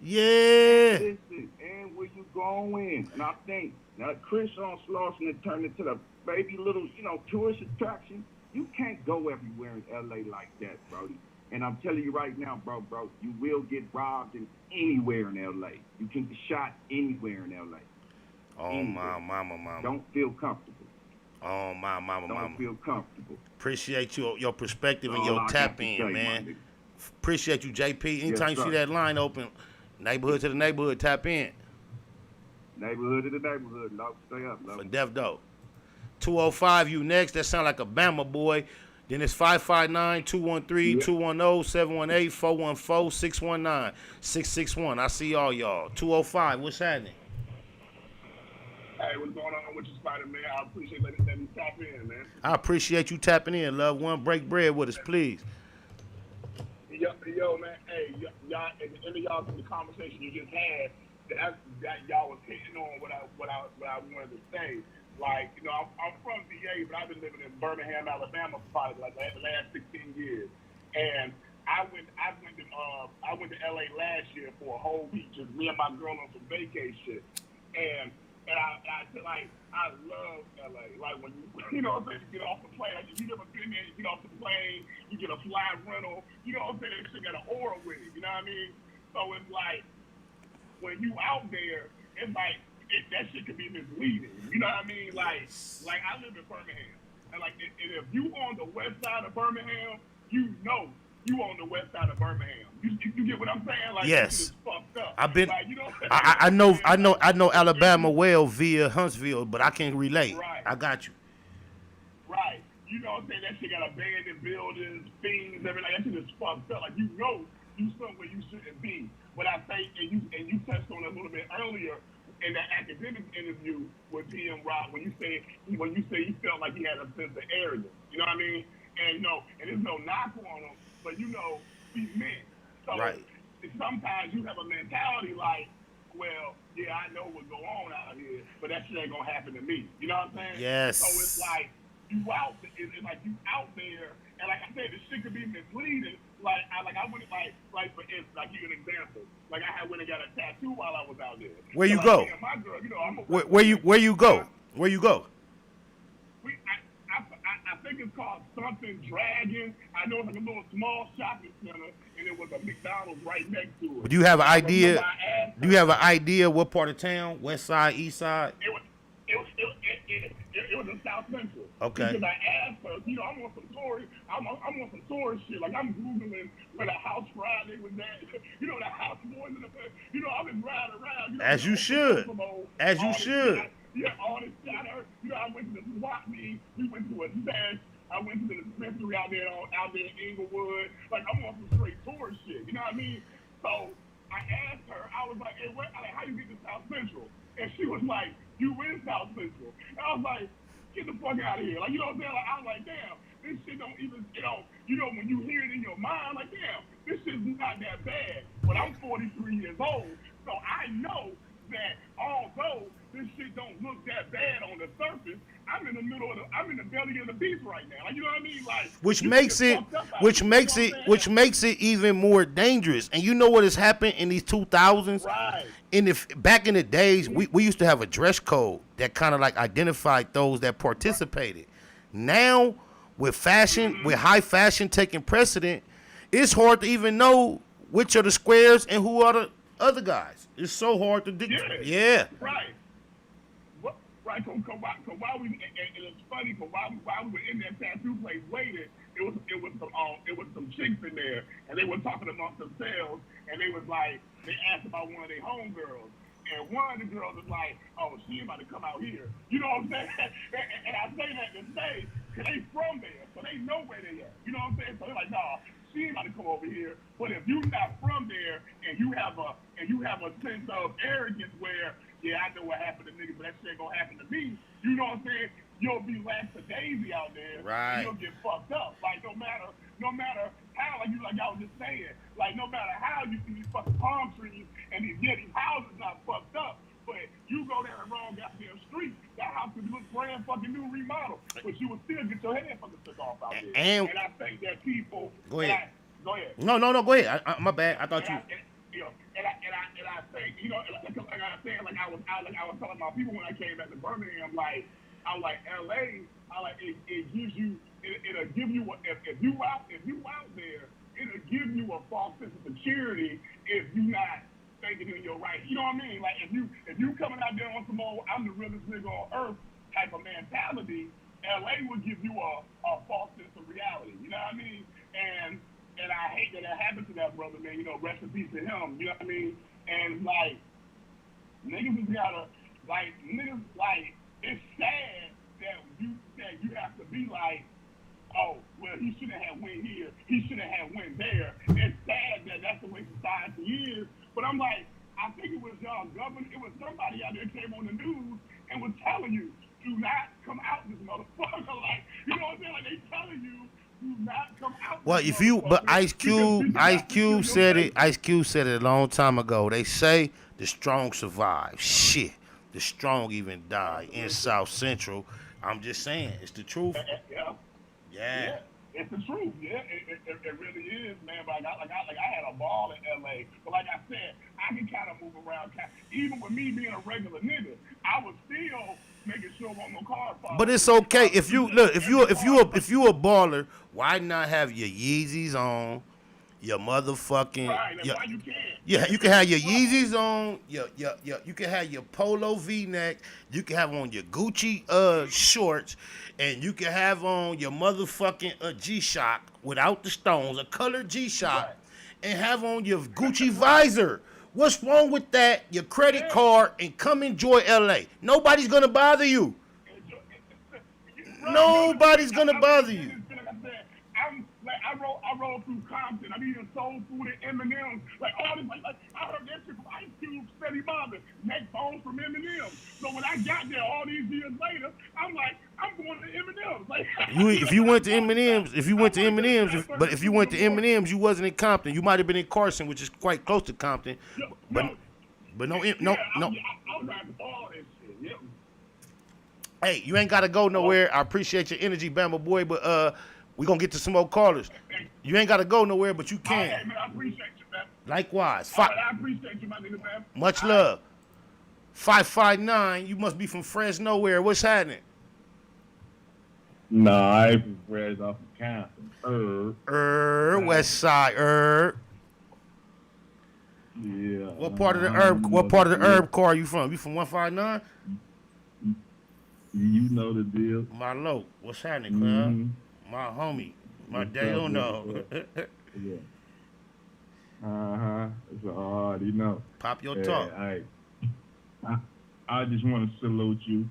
Yeah. Listen, and where you going? And I think now Chris on Slauson had turned into the baby little, tourist attraction. You can't go everywhere in LA like that, Brody. And I'm telling you right now, bro, you will get robbed anywhere in LA. You can get shot anywhere in LA. Oh anywhere. my mama. Don't feel comfortable. Oh my mama. Don't feel comfortable. Appreciate your perspective and your tap in, man. Appreciate you, JP. Anytime you see that line open, neighborhood to the neighborhood, tap in. Neighborhood to the neighborhood, love. Stay up, love. For Def Dope. 205, you next. That sound like a Bama boy. Then it's 559-213-210-718-414-619-661. I see y'all. 205, what's happening? Hey, what's going on with you, Spider-Man? I appreciate letting me tap in, man. I appreciate you tapping in, loved one. Break bread with us, please. Yo, man. Hey, y'all. At the end of the conversation you just had, that y'all was hitting on what I wanted to say. Like, I'm from VA, but I've been living in Birmingham, Alabama for probably like the last 16 years. And I went to LA last year for a whole week, just me and my girl on some vacation. And I love LA. Like when you know what I'm saying, you get off the plane. Like if you never been there, you get off the plane, you get a fly rental. You know what I'm saying? That shit got an aura with it. You know what I mean? So it's like when you out there, it's like that shit could be misleading. You know what I mean? Like I live in Birmingham, and like if you on the west side of Birmingham, you know you on the west side of Birmingham. You get what I'm saying? Like, yes. Fucked up. I've been. Like, you know I know Alabama well via Huntsville, but I can't relate. Right. I got you. Right. You know what I'm saying? That shit got abandoned buildings, things, everything. That shit is fucked up. Like you somewhere you shouldn't be. But I say, and you touched on it a little bit earlier in that academic interview with PnB Rock when you say you felt like he had a sense of arrogance. You know what I mean? And there's no knock on him, but he's men. So right. Sometimes you have a mentality like, well, yeah, I know what's going on out here, but that shit ain't gonna happen to me. You know what I'm saying? Yes. So it's like you out there, and like I said, this shit could be misleading. Like I went like for instance, like give you an example. Like I went and got a tattoo while I was out there. Where you so, go? Like, my girl, where you go? Where you go? I think it's called something Dragon. I know it's like a little small shopping center, and it was a McDonald's right next to it. But do you have an idea? Do you have an idea what part of town? West side, east side? It was in South Central. Okay. Because I asked her, I'm on some tourist, I'm on some tourist shit. Like I'm Googling where the House Friday was at. The House Boys in the I've been riding around. As you should. As you should. All this shit. I went to the swap meet. We went to a sesh. I went to the dispensary out there in Inglewood. Like I'm on some straight tourist shit. You know what I mean? So I asked her. I was like, "Hey, how you get to South Central?" And she was like, "You in South Central?" And I was like, "Get the fuck out of here!" Like, you know what I'm saying? Like, I was like, "Damn, this shit don't even, when you hear it in your mind, like, damn, this shit's not that bad." But I'm 43 years old, so I know that although this shit don't look that bad on the surface, I'm in the belly of the beast right now. Like, you know what I mean? Like, which makes it even more dangerous. And you know what has happened in these 2000s? Right. Back in the days, we used to have a dress code that kind of like identified those that participated. Now, with fashion, with high fashion taking precedent, it's hard to even know which are the squares and who are the other guys. It's so hard to do. Yeah. Right. Right, cause while we, and it's funny, cause while we were in that tattoo place waiting, it was some chicks in there, and they were talking amongst themselves, and they was like, they asked about one of their homegirls, and one of the girls was like, "Oh, she about to come out here," you know what I'm saying? And I say that to say, cause they from there, so they know where they at, you know what I'm saying? So they're like, "Nah, she ain't about to come over here." But if you not from there, and you have a sense of arrogance where, yeah, I know what happened to niggas, but that shit ain't gonna happen to me. You know what I'm saying? You'll be lackadaisy out there. Right. And you'll get fucked up. Like no matter how, like I was just saying, like no matter how you see these fucking palm trees and these houses not fucked up, but you go down the wrong goddamn street, that house could look brand fucking new remodel, but you will still get your head fucking took off out there. And I think that people. Go ahead. Go ahead. No, go ahead. My bad. I thought you. And I think, like I said, like I was telling my people when I came back to Birmingham, I'm like LA, it gives you, it'll give you if you out there, it'll give you a false sense of security if you not thinking in your right. You know what I mean? Like if you coming out there on some old I'm the realest nigga on earth type of mentality, LA will give you a false sense of reality. You know what I mean? And I hate that it happened to that brother, man. Rest in peace to him. You know what I mean? And niggas just gotta niggas it's sad that you have to be like, oh, well, he shouldn't have went here. He shouldn't have went there. It's sad that that's the way society is. But I'm like, I think it was y'all government. It was somebody out there came on the news and was telling you, do not come out this motherfucker. Like, you know what I'm saying? Like they telling you. Do not come out. Well, Ice Cube said it a long time ago. They say the strong survive. Shit, the strong even die in South Central. I'm just saying, it's the truth. Yeah. It's the truth. Yeah, it really is, man. But I had a ball in LA. But like I said, I can kind of move around. Even with me being a regular nigga, I was still making sure I want no car. But it's okay if you a baller. Why not have your Yeezys on? Your motherfucking why you can't. Yeah, you can have your Yeezys on. You can have your polo V-neck. You can have on your Gucci shorts, and you can have on your motherfucking G-Shock without the stones, a colored G-Shock, and have on your Gucci visor. What's wrong with that? Your credit card, and come enjoy LA. Nobody's gonna bother you. Nobody's gonna bother you. I roll through Compton. I'm eating soul food and M&M's. Like all this, like I heard that shit from Ice Cube, Steady Bobbin, neck bones from M&M's. So when I got there all these years later, I'm like, I'm going to M&M's. Like, if you went to M&M's, but if you went to M&M's, you wasn't in Compton. You might have been in Carson, which is quite close to Compton. But no. I was at all this shit. Yep. Hey, you ain't gotta go nowhere. I appreciate your energy, Bama boy, but we gonna get to some more callers. You ain't gotta go nowhere, but you can. Hey, man, I appreciate you, man. Likewise. I appreciate you, my nigga, man. Much love. 559, you must be from Fresno. Where? What's happening? No, I ain't from Fresno. I'm from Compton. West Side, Yeah. What part of the herb car are you from? You from 159? You know the deal. My low, what's happening, Mm-hmm. My homie, my What's day up, uno. Yeah. So I already know. Pop your talk. I just want to salute you.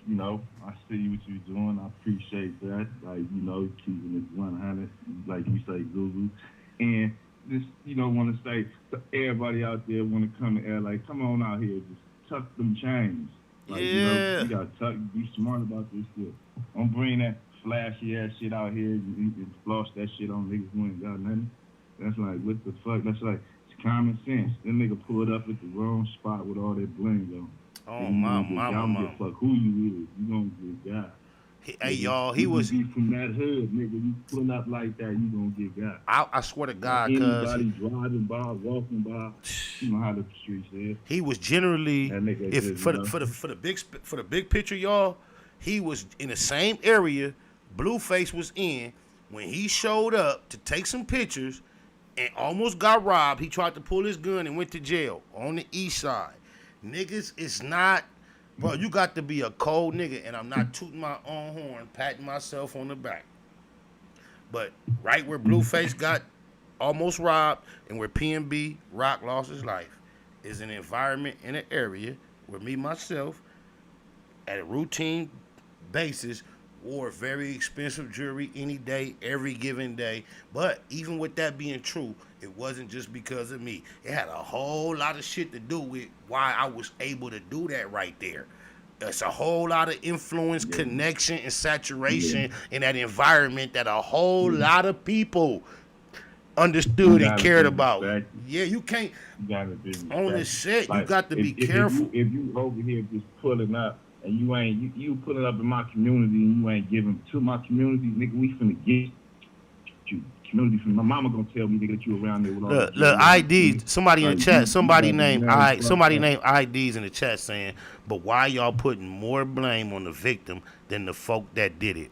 You know, I see what you're doing. I appreciate that. Like, you know, keeping it 100, like you say, Google. And just, you know, want to say to everybody out there want to come to LA, come on out here. Just tuck them chains. Like, you know, you got to tuck, be smart about this shit. Don't bring that flashy ass shit out here and floss that shit on niggas who ain't got nothing. That's like, what the fuck? That's like, it's common sense. That nigga pulled up at the wrong spot with all that bling on. Oh, my mama. I don't give a fuck who you is. You gonna get got. Hey, y'all, he you was. Be from that hood, nigga. You pull up like that, you gonna get got. I swear to God, anybody driving by, walking by, you know how the streets is. He was generally, if for the big picture, y'all, he was in the same area Blueface was in when he showed up to take some pictures and almost got robbed. He tried to pull his gun and went to jail on the east side. Niggas, it's not, bro, you got to be a cold nigga, and I'm not tooting my own horn, patting myself on the back. But right where Blueface got almost robbed and where PnB Rock lost his life is an environment in an area where me, myself, at a routine basis, wore very expensive jewelry any day, every given day. But even with that being true, it wasn't just because of me. It had a whole lot of shit to do with why I was able to do that right there. It's a whole lot of influence, connection, and saturation in that environment that a whole lot of people understood and cared about. Yeah, you can't. You gotta be on this shit. Like, you got to be careful. If you over here just pulling up and you ain't you pulling up in my community and you ain't giving to my community, nigga, we finna get you. Community from my mama gonna tell me nigga that you around there with all look, IDs. Somebody in the chat. Somebody named IDs in the chat saying, but why y'all putting more blame on the victim than the folk that did it?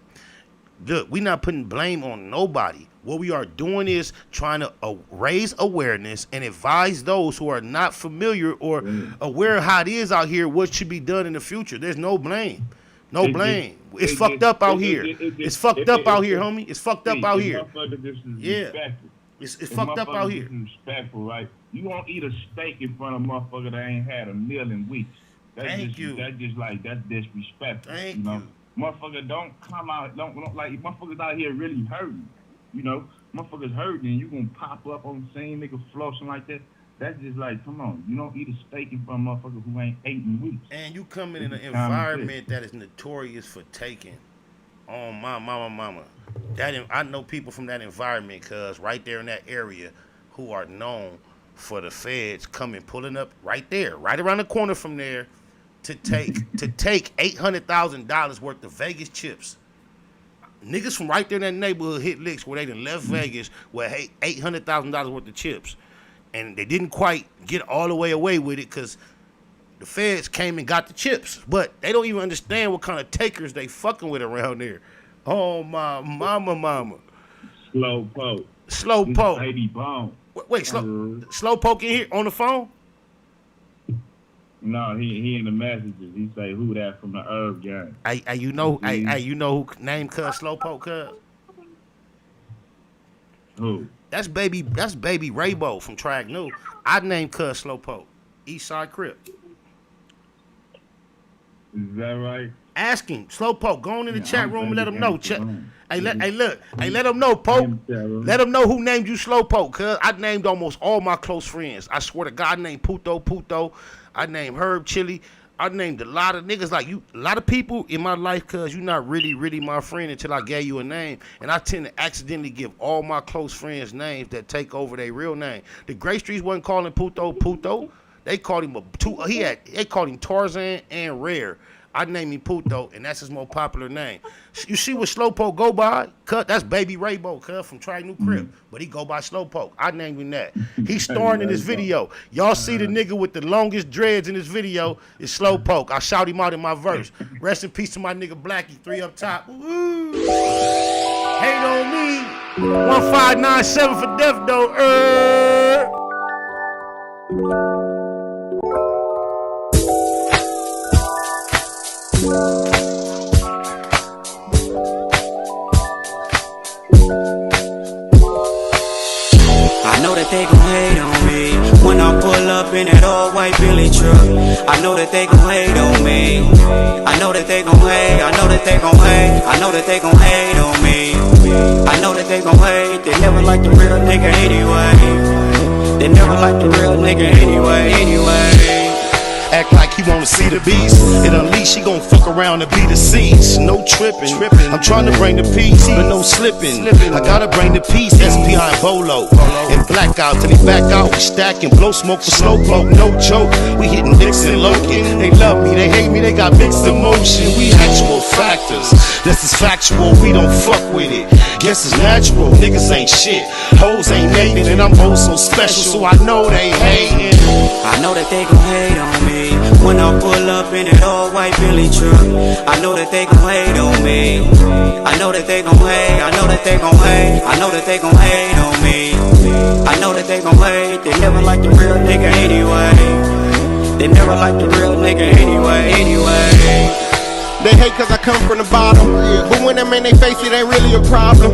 Look, we not putting blame on nobody. What we are doing is trying to raise awareness and advise those who are not familiar or aware of how it is out here, what should be done in the future. There's no blame. No blame. It's fucked up out here. It's fucked up out here, homie. It's fucked up out here. Yeah. It's fucked up out here. Disrespectful, right? You won't eat a steak in front of a motherfucker that ain't had a meal in weeks. That's disrespectful. Thank you. Know? Motherfucker don't come out, don't like, motherfuckers out here really hurting. You know, motherfuckers hurting and you gonna pop up on the same nigga flossing like that. That's just like, come on, you don't eat a steak in front of a motherfucker who ain't ate in weeks. And you come in an environment that is notorious for taking. Oh, my mama. I know people from that environment, cuz right there in that area who are known for the feds coming, pulling up right there, right around the corner from there to take $800,000 worth of Vegas chips. Niggas from right there in that neighborhood hit licks where they done left Vegas with $800,000 worth of chips. And they didn't quite get all the way away with it because the feds came and got the chips. But they don't even understand what kind of takers they fucking with around there. Oh, my mama. Slow poke. Baby bone. Wait, slow poke in here on the phone? No, he in the messages. He say, who that from the herb gang? You know who named cuz Slowpoke, cuz? Who? That's baby Raybo from Track New. I named cuz Slowpoke. Eastside Crip. Is that right? Ask him. Slowpoke, go on in the chat room and let him know. Let him know, Poke. Let him know who named you Slowpoke, cuz I named almost all my close friends. I swear to God, I named Puto. I named Herb Chili. I named a lot of niggas like you, a lot of people in my life, cuz you're not really my friend until I gave you a name. And I tend to accidentally give all my close friends names that take over their real name. The Gray Streets wasn't calling Puto. They called him they called him Tarzan and Rare. I named him Puto, and that's his more popular name. You see what Slowpoke go by? Cut, that's Baby Raybo, cuz from Try New Crib. But he go by Slowpoke. I named him that. He's starring in this video. Y'all see the nigga with the longest dreads in this video is Slowpoke. I shout him out in my verse. Rest in peace to my nigga Blackie, 3 up top. Woo. Hate on me. 1597 for death though. they gon' hate on me when I pull up in that all white Billy truck. I know that they gon' hate on me. I know that they gon' hate. I know that they gon' hate. I know that they gon' hate on me. I know that they gon' hate. They never like the real nigga anyway. They never like the real nigga anyway. Act like he wanna see the beast. It unleash, he gon' fuck around and be the seeds. No tripping. I'm trying to bring the peace, but no slipping. I gotta bring the peace, SPI and Bolo. And blackout till he back out. We stacking, blow smoke for slow poke, no joke. We hitting dicks and Logan. They love me, they hate me, they got mixed emotion. We actual factors. This is factual, we don't fuck with it. Guess it's natural, niggas ain't shit. Hoes ain't Nathan, and I'm oh so special, so I know they hating. I know that they gon' hate on me when I pull up in that all white Billy truck. I know that they gon' hate on me. I know that they gon' hate. I know that they gon' hate. I know that they gon' hate on me. I know that they gon' hate. They never like the real nigga anyway. They never like the real nigga anyway. They hate cause I come from the bottom, but when I'm in their face it ain't really a problem.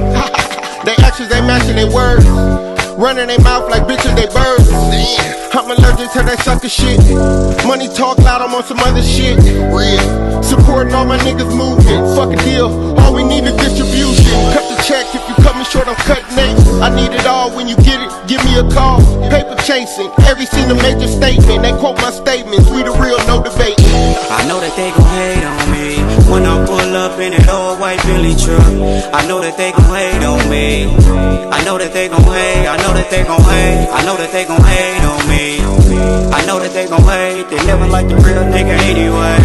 They actions ain't matching their words, running their mouth like bitches they birds. I'm allergic to that sucker shit. Money talk loud, I'm on some other shit. Supporting all my niggas moving. Fuck a deal, all we need is distribution. Cut the check if you cut me short, I'm cutting eight. I need it all, when you get it, give me a call. Paper chasing, every scene a major statement. They quote my statements, we the real, no debate. I know that they gon' hate on me when I pull up in that all white Billy truck. I know that they gon' hate on me. I know that they gon' hate. I know that they gon' hate. I know that they gon' hate on me. I know that they gon' hate. They never like the real nigga anyway.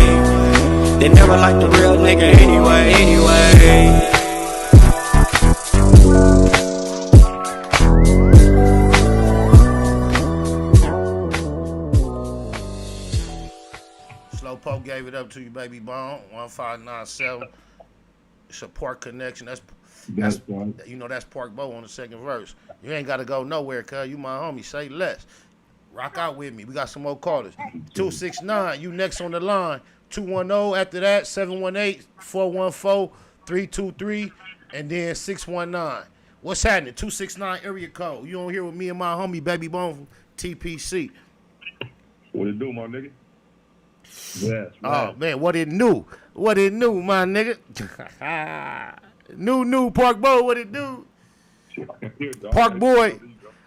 They never like the real nigga anyway. Slowpoke gave it up to you, baby bone. 1597. It's a Park connection. That's you know that's Park Bo on the second verse. You ain't gotta go nowhere, cuz you my homie. Say less. Rock out with me. We got some more callers. 269, you next on the line. 210 after that, 718-414-323, and then 619. What's happening? 269 area code. You on here with me and my homie Baby Bone from TPC. What it do, my nigga? Yes. Oh man, what it knew? What it knew, my nigga? New Park Bo, what it do? Park boy.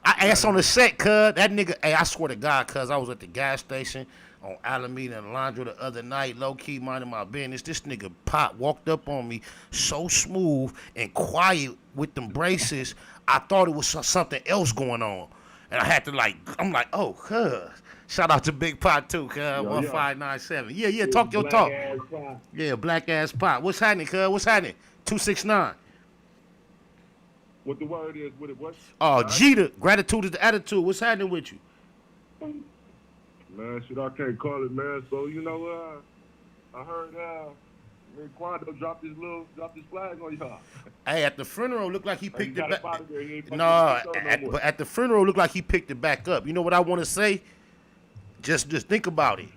I asked on the set, cuz that nigga. Hey, I swear to God, cuz I was at the gas station on Alameda and Alondra the other night, low key minding my business. This nigga Pop walked up on me so smooth and quiet with them braces. I thought it was something else going on, and I had to I'm like, oh, cuz. Shout out to Big Pot too, cuz 1597. Yeah, talk your talk. Yeah, black ass Pot. What's happening, cuz? What's happening? 269. What the word is, what it was? Oh, Jeter, gratitude is the attitude. What's happening with you? Man, shit, I can't call it, man. So, you know, I heard Quando dropped his flag on y'all. Hey, at the funeral, looked like he picked it back. But at the funeral, looked like he picked it back up. You know what I want to say? Just think about it.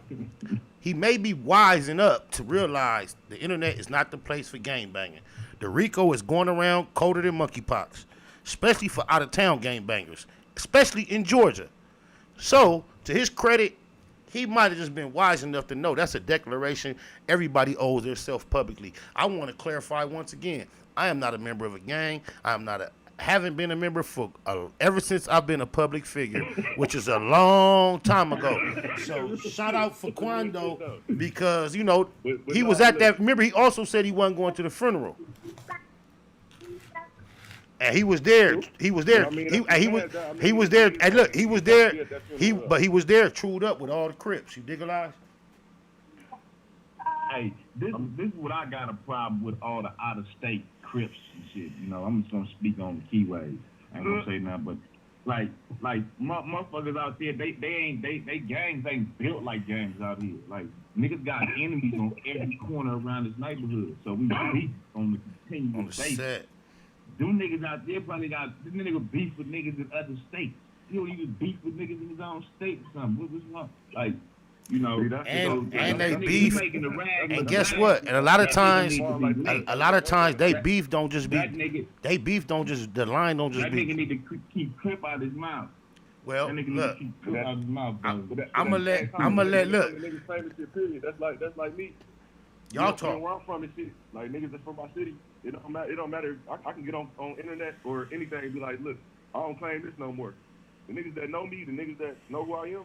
He may be wising up to realize the internet is not the place for game banging. The RICO is going around colder than monkeypox, especially for out-of-town game bangers, especially in Georgia. So, to his credit, he might have just been wise enough to know that's a declaration everybody owes themselves publicly. I want to clarify once again, I am not a member of a gang. Haven't been a member for ever since I've been a public figure, which is a long time ago. So shout out for Quando because he was at that. Remember, he also said he wasn't going to the funeral, and he was there. He was there. He was there. And look, he was there. He was there, trued up with all the Crips. You dig a lie? Hey, this is what I got a problem with all the out-of-state Crips and shit. You know, I'm just gonna speak on the keyways. I ain't gonna say nothing, but like motherfuckers out there, they gangs ain't built like gangs out here. Like niggas got enemies on every corner around this neighborhood, so we beef on the continuous basis. Them niggas out there probably got this nigga beef with niggas in other states. You know, even beef with niggas in his own state or something. What's wrong? Like. You know, and they beef, and guess what? And a lot of times, they beef don't just be. They beef don't just. The line don't just be. That nigga need to keep Crip out his mouth. Well, that nigga look, need to keep out his mouth, bro. I'ma let look. Niggas famous shit, period. That's like me. Y'all From talk. where I'm from and shit. Like niggas that's from my city. It don't matter. I can get on internet or anything and be like, look, I don't claim this no more. The niggas that know me, the niggas that know who I am,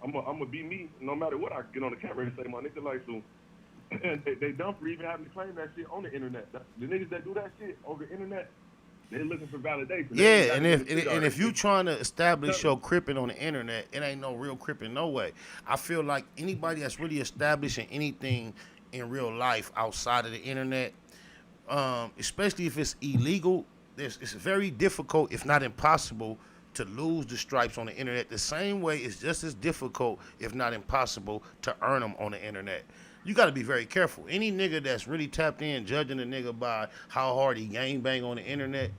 I'm gonna be me no matter what I get on the camera and say, my nigga, like, so. And they dumb for even having to claim that shit on the internet. The niggas that do that shit over the internet, they're looking for validation. Yeah, and if you trying to establish your cripping on the internet, it ain't no real cripping, no way. I feel like anybody that's really establishing anything in real life outside of the internet, especially if it's illegal, it's very difficult, if not impossible, to lose the stripes on the internet. The same way it's just as difficult, if not impossible, to earn them on the internet. You got to be very careful. Any nigga that's really tapped in, judging a nigga by how hard he gangbang on the internet,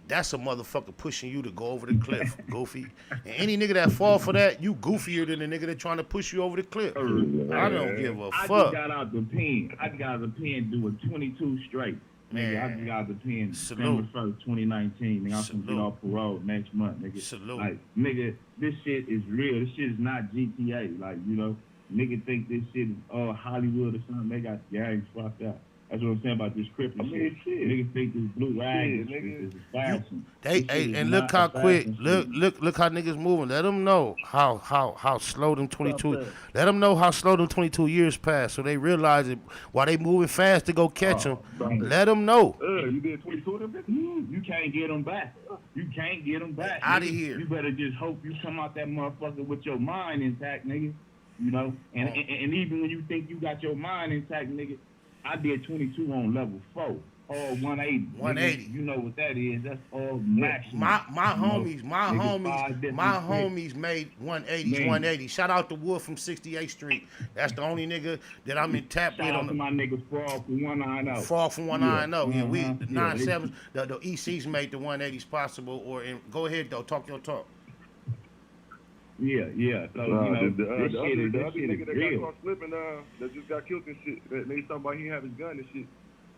that's a motherfucker pushing you to go over the cliff, goofy. And any nigga that fall for that, you goofier than the nigga that trying to push you over the cliff. I don't give a I fuck. just got out the pen. I got out the pen doing 22 straight. Nigga, I just got out the pen December 1st, 2019. Nigga, I'm gonna get off parole next month, nigga. Salute. Like, nigga, this shit is real. This shit is not GTA. Like, you know, nigga think this shit is Hollywood or something. They got gangs fucked up. That's what I'm saying about this crypto shit. Niggas think this blue rag is fashion. And look how quick, look how niggas moving. Let them know how slow them 22. Let them know how slow them 22 years passed, so they realize it. While they moving fast to go catch them, let them know. You did 22 of them bitches? You can't get them back. You can't get them back. Out of here. You better just hope you come out that motherfucker with your mind intact, nigga. You know, and even when you think you got your mind intact, nigga, I did 22 on level 4, all 180. 180. You know what that is? That's all maximum. My homies made 180s, 180. Shout out to Wood from 68th Street. That's the only nigga that I'm in tap with. Shout out to my niggas Frog from 190. Frog from 190. Yeah, we the 97s. The ECs made the 180s possible. Go ahead though, talk your talk. Yeah. So, you know, this shit is that real. got caught slipping, that just got killed and shit. That nigga talking about he have his gun and shit.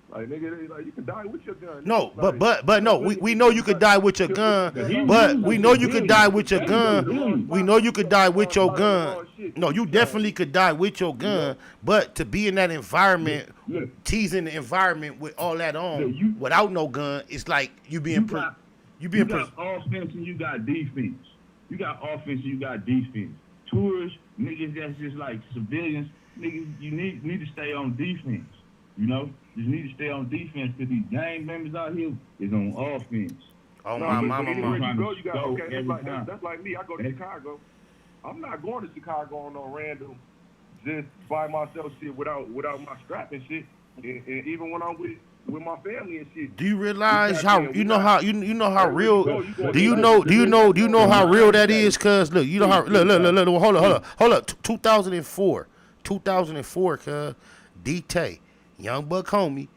Like, nigga, like, you can die with your gun. No, but no, we know you could die with your gun, but we know you could die with your gun. We know you could die with your gun. No, you definitely could die with your gun, but to be in that environment, teasing the environment with all that on, without no gun, it's like you being got offense and you got defense. You got offense and you got defense. Tourists, niggas that's just like civilians, niggas, you need to stay on defense. You know? You need to stay on defense because these gang members out here is on offense. Oh, my mama. Anywhere you go, you got, okay, that's like me. I go to Chicago. I'm not going to Chicago on no random, just by myself shit without my strap and shit. And even when I'm with my family and shit. Do you realize how real? Do you know how real that is? Cause look, you know how look. Hold up. 2004, cuz D-Tay, young buck homie,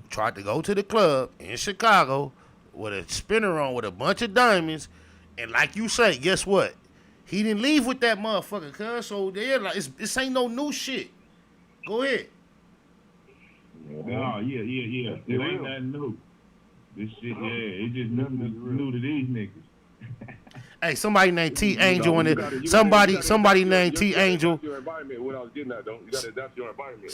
tried to go to the club in Chicago with a spinner on with a bunch of diamonds, and like you say, guess what? He didn't leave with that motherfucker, cuz. So they're like, this ain't no new shit. Go ahead. Oh, yeah. It ain't nothing new. This shit, it's just new to these niggas. Hey, somebody named T Angel in it. Somebody named T Angel. Your environment. What I was getting at, though, you got to adapt your environment.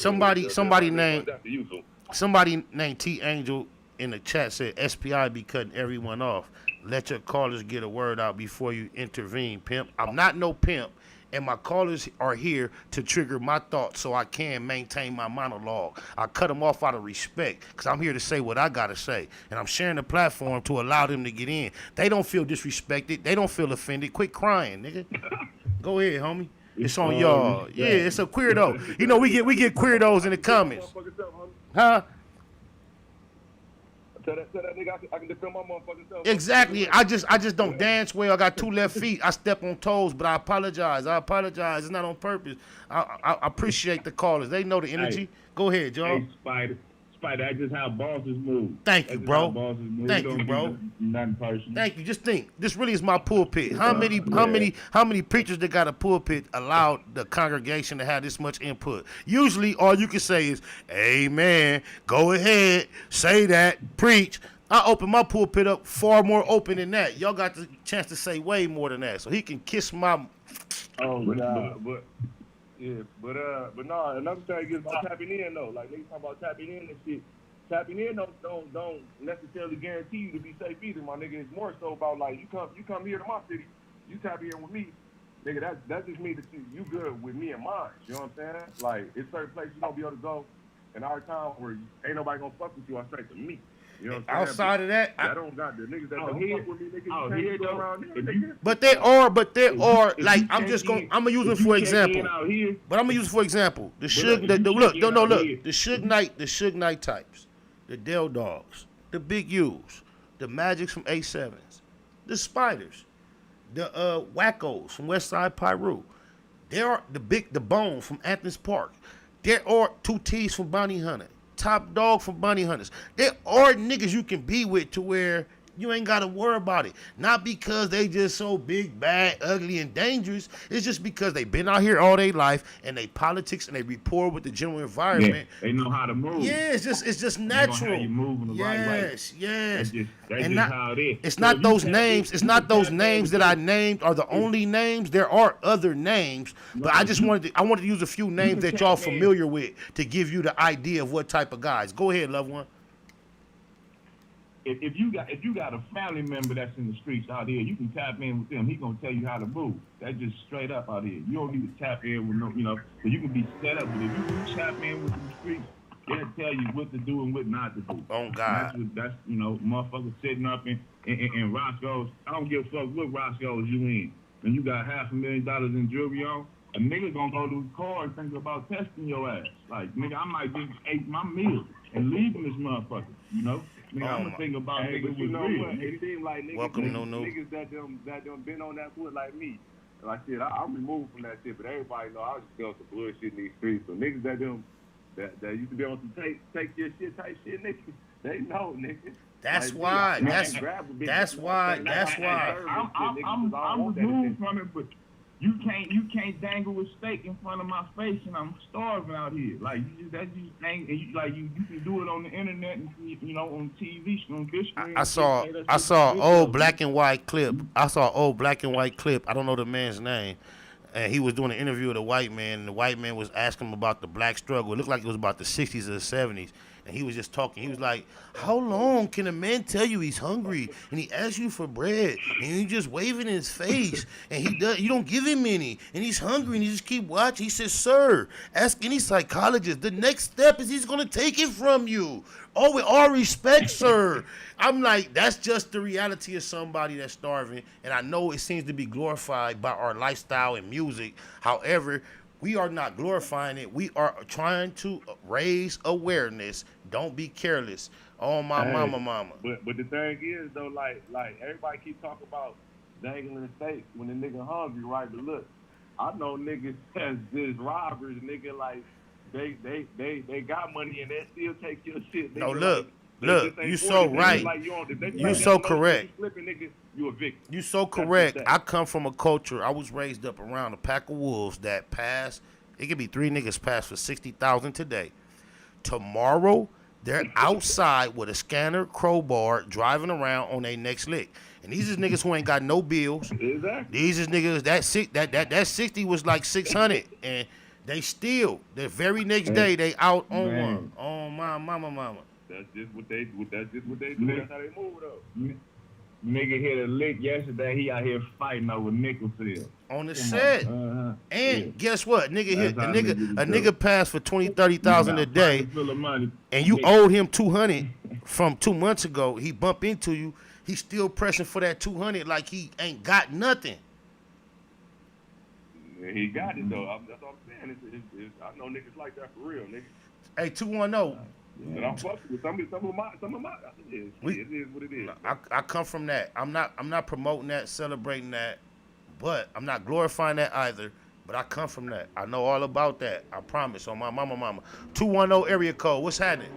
Somebody named T Angel in the chat said SPI be cutting everyone off. Let your callers get a word out before you intervene, pimp. I'm not no pimp. And my callers are here to trigger my thoughts so I can maintain my monologue. I cut them off out of respect because I'm here to say what I got to say. And I'm sharing the platform to allow them to get in. They don't feel disrespected. They don't feel offended. Quit crying, nigga. Go ahead, homie. It's on y'all. Yeah, it's a queerdo. You know, we get queerdos in the comments. Huh? Tell that nigga I can defend my motherfucking self. Exactly. I just don't dance well. I got 2 left feet. I step on toes, but I apologize. It's not on purpose. I appreciate the callers. They know the energy. Hey. Go ahead, y'all. Hey, Spider, that's just how bosses move. Thank you, bro. Thank you, bro. Nothing personal. Thank you. Just think, this really is my pulpit. How many preachers that got a pulpit allowed the congregation to have this much input? Usually, all you can say is, "Amen." Go ahead, say that, preach. I open my pulpit up far more open than that. Y'all got the chance to say way more than that. So he can kiss my. Oh, but no, another thing is about tapping in though. Like niggas talking about tapping in and shit. Tapping in don't necessarily guarantee you to be safe either, my nigga. It's more so about like you come here to my city, you tap in with me, nigga. That just means that you good with me and mine. You know what I'm saying? Like it's certain places you don't be able to go in our town where ain't nobody gonna fuck with you. I straight to me. You know what I'm saying? Outside of that, I don't got the niggas that don't fuck with me, niggas. You can't go around there, nigga. But there are like I'm gonna use them for example. But I'm gonna use it for example. The Suge Knight types, the Dell Dogs, the Big U's, the Magics from A7s, the Spiders, the Wackos from Westside Pyru. There are the Bone from Athens Park. There are 2 T's from Bounty Hunter. Top Dog from Bunny Hunters. There are niggas you can be with to where you ain't got to worry about it. Not because they just so big, bad, ugly, and dangerous. It's just because they been out here all their life and they politics and they rapport with the general environment. Yeah, they know how to move. Yeah, it's just natural. They know how you move in the right way. Yes. That's just how it is. It's not those names. It's not those names that I named are the only names. There are other names, but I wanted to use a few names that y'all familiar with to give you the idea of what type of guys. Go ahead, loved one. If you got a family member that's in the streets out here, you can tap in with them. He gonna tell you how to move. That's just straight up out here. You don't need to tap in with no, so you can be set up. But if you tap in with the streets, they'll tell you what to do and what not to do. Oh God. That's motherfuckers sitting up in Roscoe's. I don't give a fuck what Roscoe's you in. And you got $500,000 in jewelry on, a nigga gonna go to the car and think about testing your ass. Like, nigga, I might just ate my meal and leaving this motherfucker, Nigga, I'm gonna think about niggas with real. It seems like niggas that done been on that foot like me. Like shit, I'm removed from that shit, but everybody know I was just doing some bullshit in these streets. So niggas that used to be on some take your shit type shit, niggas, they know, nigga. That's like, why. That's why. I'm removed from it, but you can't dangle with steak in front of my face, and I'm starving out here. Like you can do it on the internet and on TV screen. I saw old black and white clip. I don't know the man's name. And he was doing an interview with a white man, and the white man was asking him about the black struggle. It looked like it was about the 60s or the 70s. And he was just talking. He was like, how long can a man tell you he's hungry and he asks you for bread and you just wave it in his face and you don't give him any and he's hungry and you just keep watching? He says, sir, ask any psychologist. The next step is he's going to take it from you. Oh, with all respect, sir. I'm like, that's just the reality of somebody that's starving. And I know it seems to be glorified by our lifestyle and music. However, we are not glorifying it. We are trying to raise awareness. Don't be careless. Oh, my mama. But the thing is, though, like everybody keep talking about dangling the steak when the nigga hungry, right? But look, I know niggas that's just robbers, nigga, like, they got money and they still take your shit. No, look, you so right. You so correct. You a victim. You so correct. I come from a culture. I was raised up around a pack of wolves that pass. It could be 3 niggas pass for 60,000 today. Tomorrow, they're outside with a scanner, crowbar, driving around on their next lick. And these is niggas who ain't got no bills. Exactly. These is niggas that 60 was like 600, and they still the very next day they out on one. Oh my mama. That's just what they do. That's how they move though. Nigga hit a lick yesterday. He out here fighting over nickel sales on the set. And guess what? Nigga passed for 20,000-30,000 a day, and you owed him 200 from 2 months ago. He bump into you. He's still pressing for that 200 like he ain't got nothing. He got it though. That's what I'm saying. I know niggas like that for real, nigga. Hey, 210. And I'm fucking with some of my. It is what it is. I come from that. I'm not promoting that, celebrating that, but I'm not glorifying that either. But I come from that. I know all about that. I promise. On my mama. 210 area code. What's happening?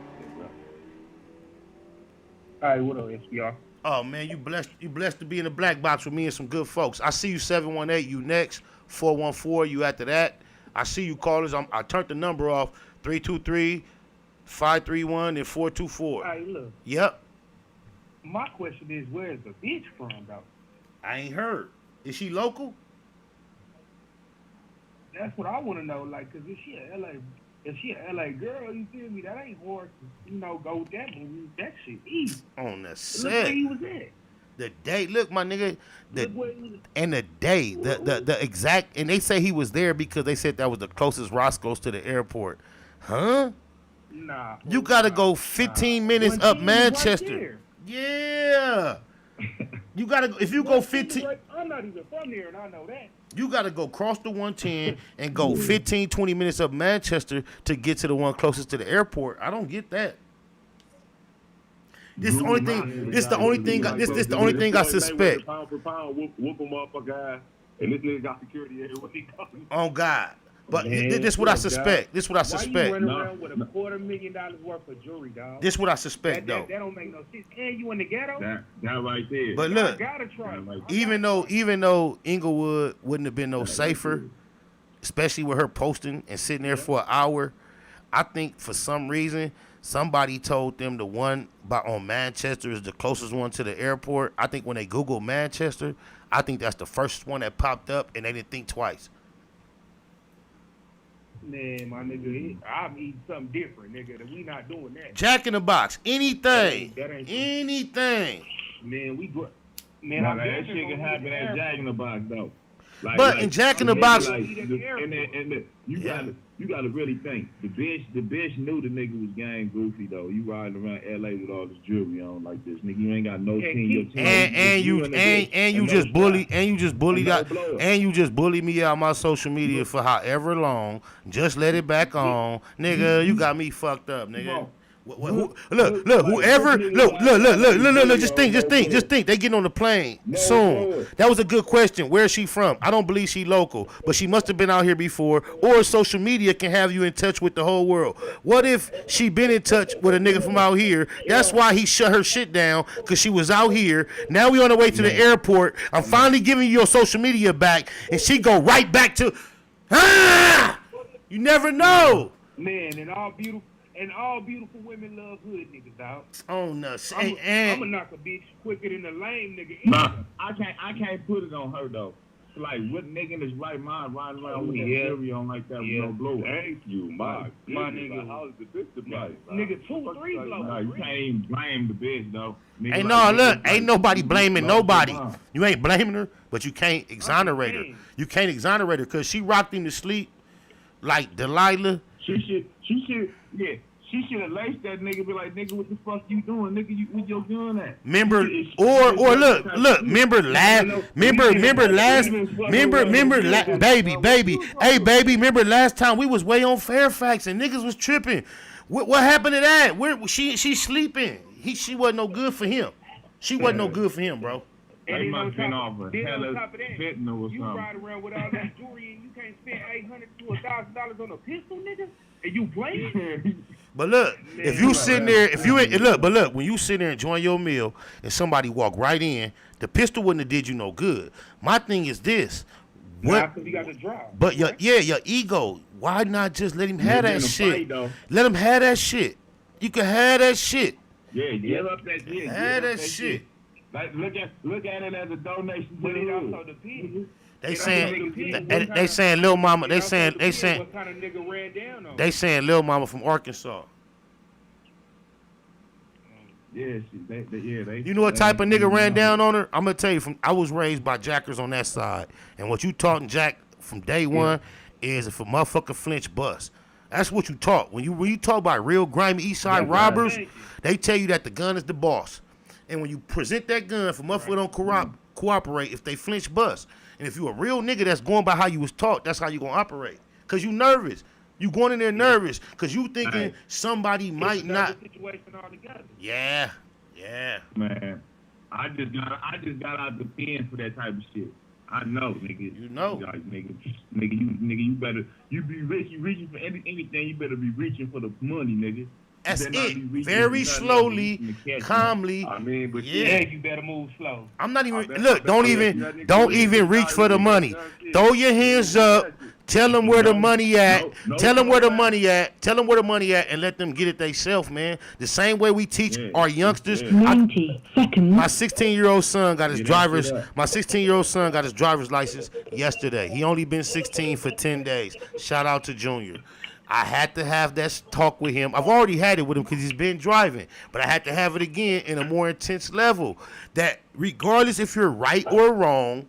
All right, what up, SPR? Oh man, you blessed to be in the black box with me and some good folks. I see you 718. You next. 414. You after that. I see you callers. I turned the number off. 323. 531 and 424. All right, look. Yep. My question is, where is the bitch from, though? I ain't heard. Is she local? That's what I want to know. Like, cause if she a LA girl, you feel me? That ain't hard to, go with that movie. That shit easy. On the Look set. where he was at. The day, look, my nigga, Look where he was. and the day, the exact, and they say he was there because they said that was the closest Roscoe's to the airport. Huh? Nah. You gotta go 15 minutes up Manchester. Right Yeah. You gotta go, if you go 15. I'm not even from here, and I know that. You gotta go cross the 110 and go 15, 20 minutes up Manchester to get to the one closest to the airport. I don't get that. This is the only thing. This the only thing. This the only thing I suspect. Pound for pound, whoop a motherfucker ass, and this nigga got security everywhere he goes. On God. But this what I suspect. This what I suspect. Why you running around with $250,000 worth of jewelry, dog? This what I suspect, though. That don't make no sense. And you in the ghetto? That right there. But look, I gotta try. even though Inglewood wouldn't have been no safer, especially with her posting and sitting there for an hour, I think for some reason somebody told them the one on Manchester is the closest one to the airport. I think when they Googled Manchester, I think that's the first one that popped up, and they didn't think twice. Man, my nigga, I'm eating something different, nigga. We not doing that. Jack in the Box, anything, That ain't anything. Man, we go. Man, that shit can happen at Jack in the Box though. But in Jack in the Box, you gotta really think. The bitch knew the nigga was gang goofy though. You riding around LA with all this jewelry on like this, nigga. You ain't got no team. You just bully me out my social media for however long. Just let it back on, nigga. You got me fucked up, nigga. Look, just think. They getting on the plane soon. That was a good question. Where is she from? I don't believe she local, but she must have been out here before. Or social media can have you in touch with the whole world. What if she been in touch with a nigga from out here? That's why he shut her shit down, because she was out here. Now we on the way to the airport. I'm finally giving you your social media back, and she go right back to, you never know. Man, and all beautiful women love hood niggas, dog. Oh no, I'ma knock a bitch quicker than a lame nigga. Nah, I can't put it on her though. Like, what nigga in his right mind riding around with that jewelry on like that with no blow? Thank you, my nigga. How's the bitch price? Nigga, 2-3 blows. Nah, you can't even blame the bitch though. Ain't nobody blaming nobody. You ain't blaming her, but you can't exonerate her. You can't exonerate her because she rocked him to sleep like Delilah. She should have laced that nigga. Be like, nigga, what the fuck you doing, nigga? You with your gun at? Remember last time we was way on Fairfax and niggas was tripping. What happened to that? Where she sleeping? She wasn't no good for him. She wasn't no good for him, bro. They must have been off of fentanyl or something. You ride around with all that jewelry and you can't spend $800 to $1,000 on a pistol, nigga? And you playing? But look, if you sitting there, when you sitting there enjoying your meal and somebody walk right in, the pistol wouldn't have did you no good. My thing is this. What? You got to drive. But your ego. Why not just let him have that shit? Let him have that shit. You can have that shit. Yeah, give up that shit. Have that shit. Like, look at it as a donation to it also depends. They saying Lil Mama. They saying what kind of nigga ran down on. They saying Lil Mama from Arkansas. Yeah, you know what type of nigga ran down on her? I'm gonna tell you. I was raised by jackers on that side, and what you taught in Jack from day one is if a motherfucker flinch, bust. That's what you taught. When you talk about real grimy East Side robbers, they tell you that the gun is the boss. And when you present that gun, if a motherfucker don't cooperate, if they flinch, bust. And if you a real nigga that's going by how you was taught, that's how you gonna operate. Cause you nervous. You going in there nervous because you thinking somebody might not. Situation altogether. Yeah. Man, I just got out the pen for that type of shit. I know, nigga. You know, like, nigga, you better. You be rich. You reaching for anything. You better be reaching for the money, nigga. That's it. Very slowly, calmly. I mean, but yeah, you better move slow. I'm not even. Look, don't even reach for the money. Throw your hands up. Tell them where the money at. No, Tell them where the money at. Tell them where the money at, and let them get it themselves, man. The same way we teach our youngsters. 90 seconds. My 16-year-old son got his Yeah, driver's. that's it. My 16-year-old son got his driver's license yesterday. He only been 16 for 10 days. Shout out to Junior. I had to have that talk with him. I've already had it with him because he's been driving, but I had to have it again in a more intense level. That regardless if you're right or wrong,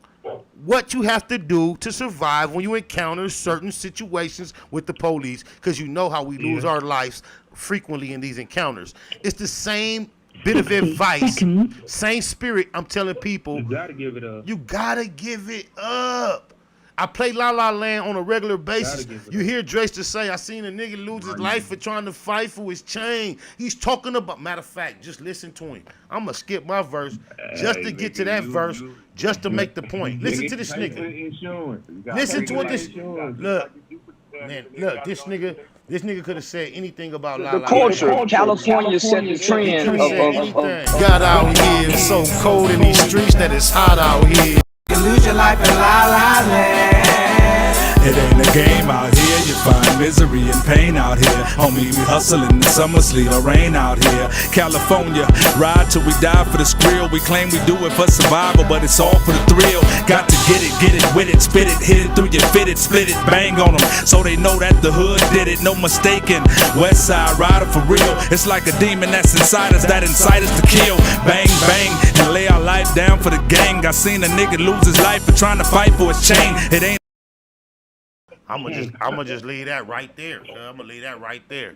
what you have to do to survive when you encounter certain situations with the police, because you know how we lose our lives frequently in these encounters. It's the same bit of advice, same spirit I'm telling people. You gotta give it up. You gotta give it up. I play La La Land on a regular basis. You hear Drake say, I seen a nigga lose his life for trying to fight for his chain. He's talking about, matter of fact, just listen to him. I'm going to skip my verse just to get to that verse, just to make the point. Listen to this nigga. Listen to what this, look, man, look, this nigga could have said anything about La La The culture, California set the trend of got out here so cold in these streets that it's hot out here. You lose your life in La La Land. It ain't a game out here, you find misery and pain out here. Homie, we hustling the summer sleet or rain out here. California, ride till we die for the skrill. We claim we do it for survival, but it's all for the thrill. Got to get it with it, spit it, hit it through your fit it, split it, bang on them, so they know that the hood did it, no mistaking. West side rider for real. It's like a demon that's inside us, that incite us to kill. Bang, bang, and lay our life down for the gang. I seen a nigga lose his life for trying to fight for his chain. It ain't I'ma just leave that right there. I'ma leave that right there.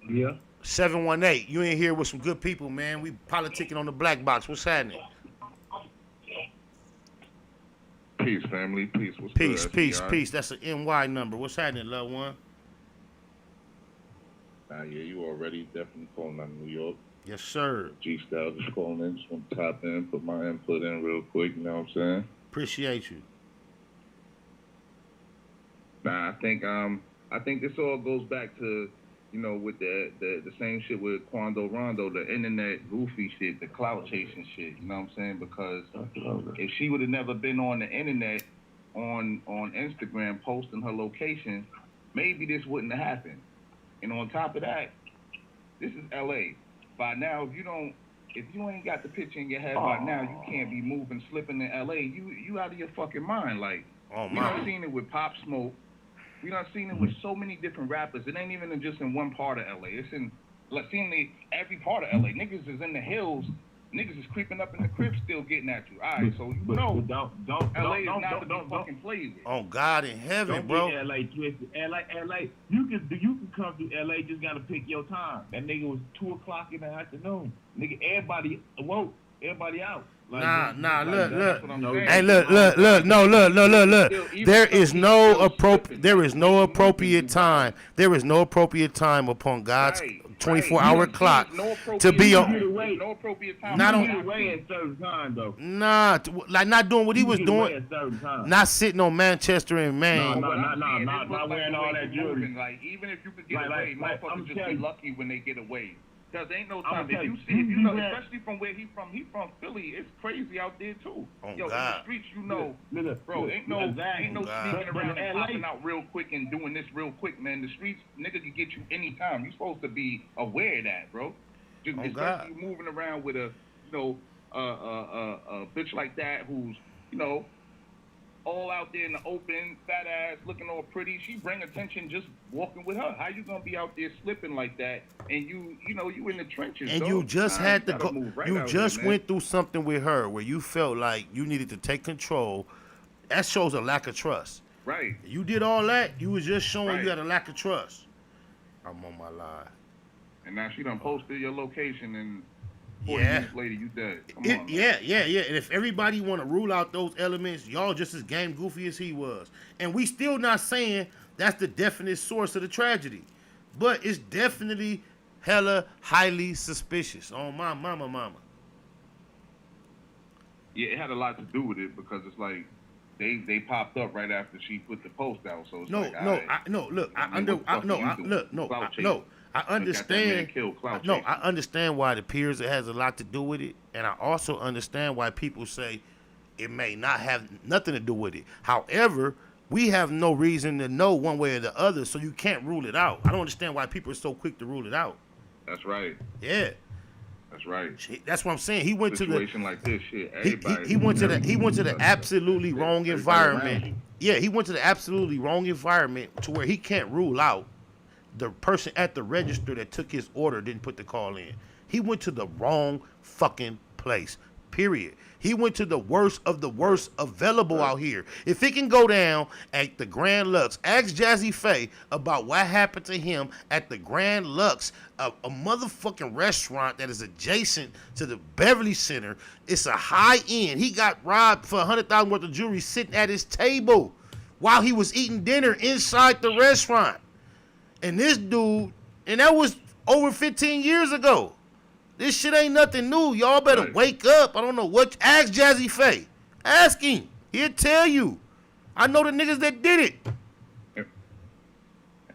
Yeah. 718. You in here with some good people, man. We politicking on the black box. What's happening? Peace, family. Peace. What's Peace, good, peace, FBI? peace. That's an NY number. What's happening, loved one? Yeah, you already definitely calling out New York. Yes, sir. G-Style just calling in. Just want to tap in, put my input in real quick. You know what I'm saying? Appreciate you. Nah, I think this all goes back to, you know, with the same shit with Quando Rondo, the internet goofy shit, the clout chasing shit. You know what I'm saying? Because if she would have never been on the internet, on Instagram, posting her location, maybe this wouldn't have happened. And on top of that, this is LA. By now, if you ain't got the picture in your head by now, you can't be moving, slipping in LA. You out of your fucking mind. Like, we done seen it with Pop Smoke. We done seen it with so many different rappers. It ain't even just in one part of LA. It's in seemingly every part of LA. Niggas is in the hills. Niggas is creeping up in the crib still getting at you. All right, so you know LA is not to be fucking played with. Oh, God in heaven, bro. Get LA twisted. LA, you can come to LA, just gotta pick your time. That nigga was 2 o'clock in the afternoon. Nigga, everybody awoke. Everybody out. Like, look. Hey, look. There is no appropriate time. There is no appropriate time upon God's 24-hour clock to be on. No appropriate time. Not on the way at certain time though. Nah, like not doing what he was doing. Not sitting on Manchester and Maine. Not wearing all that jewelry. Like, even if you could get away, motherfuckers just be lucky when they get away. Cause ain't no time. If you know, especially from where he from Philly, it's crazy out there too. Yo, in the streets, bro, ain't no sneaking around and popping out real quick and doing this real quick, man. The streets, nigga can get you anytime. You supposed to be aware of that, bro. Just especially moving around with a bitch like that who's, all out there in the open, fat ass, looking all pretty. She bring attention just walking with her. How you gonna be out there slipping like that? And you in the trenches. And you just went through something with her where you felt like you needed to take control. That shows a lack of trust. Right. You did all that. You was just showing you had a lack of trust. I'm on my line. And now she done posted your location and 40 minutes later, you dead. Come on, yeah. And if everybody want to rule out those elements, y'all just as game goofy as he was. And we still not saying that's the definite source of the tragedy. But it's definitely hella highly suspicious. On my mama. Yeah, it had a lot to do with it because it's like they popped up right after she put the post out. So it's I understand. I understand why it appears it has a lot to do with it, and I also understand why people say it may not have nothing to do with it. However, We have no reason to know one way or the other, so you can't rule it out. I don't understand why people are so quick to rule it out. That's right. Yeah. That's right. That's what I'm saying. He went situation like this shit. Everybody. He went to the absolutely wrong environment. Yeah, he went to the absolutely wrong environment to where he can't rule out the person at the register that took his order didn't put the call in. He went to the wrong fucking place. Period. He went to the worst of the worst available out here. If it can go down at the Grand Lux, ask Jazzy Faye about what happened to him at the Grand Lux, a motherfucking restaurant that is adjacent to the Beverly Center. It's a high end. He got robbed for $100,000 worth of jewelry sitting at his table while he was eating dinner inside the restaurant. And this dude, and that was over 15 years ago. This shit ain't nothing new. Y'all better wake up. I don't know what. Ask Jazzy Faye. Ask him. He'll tell you. I know the niggas that did it.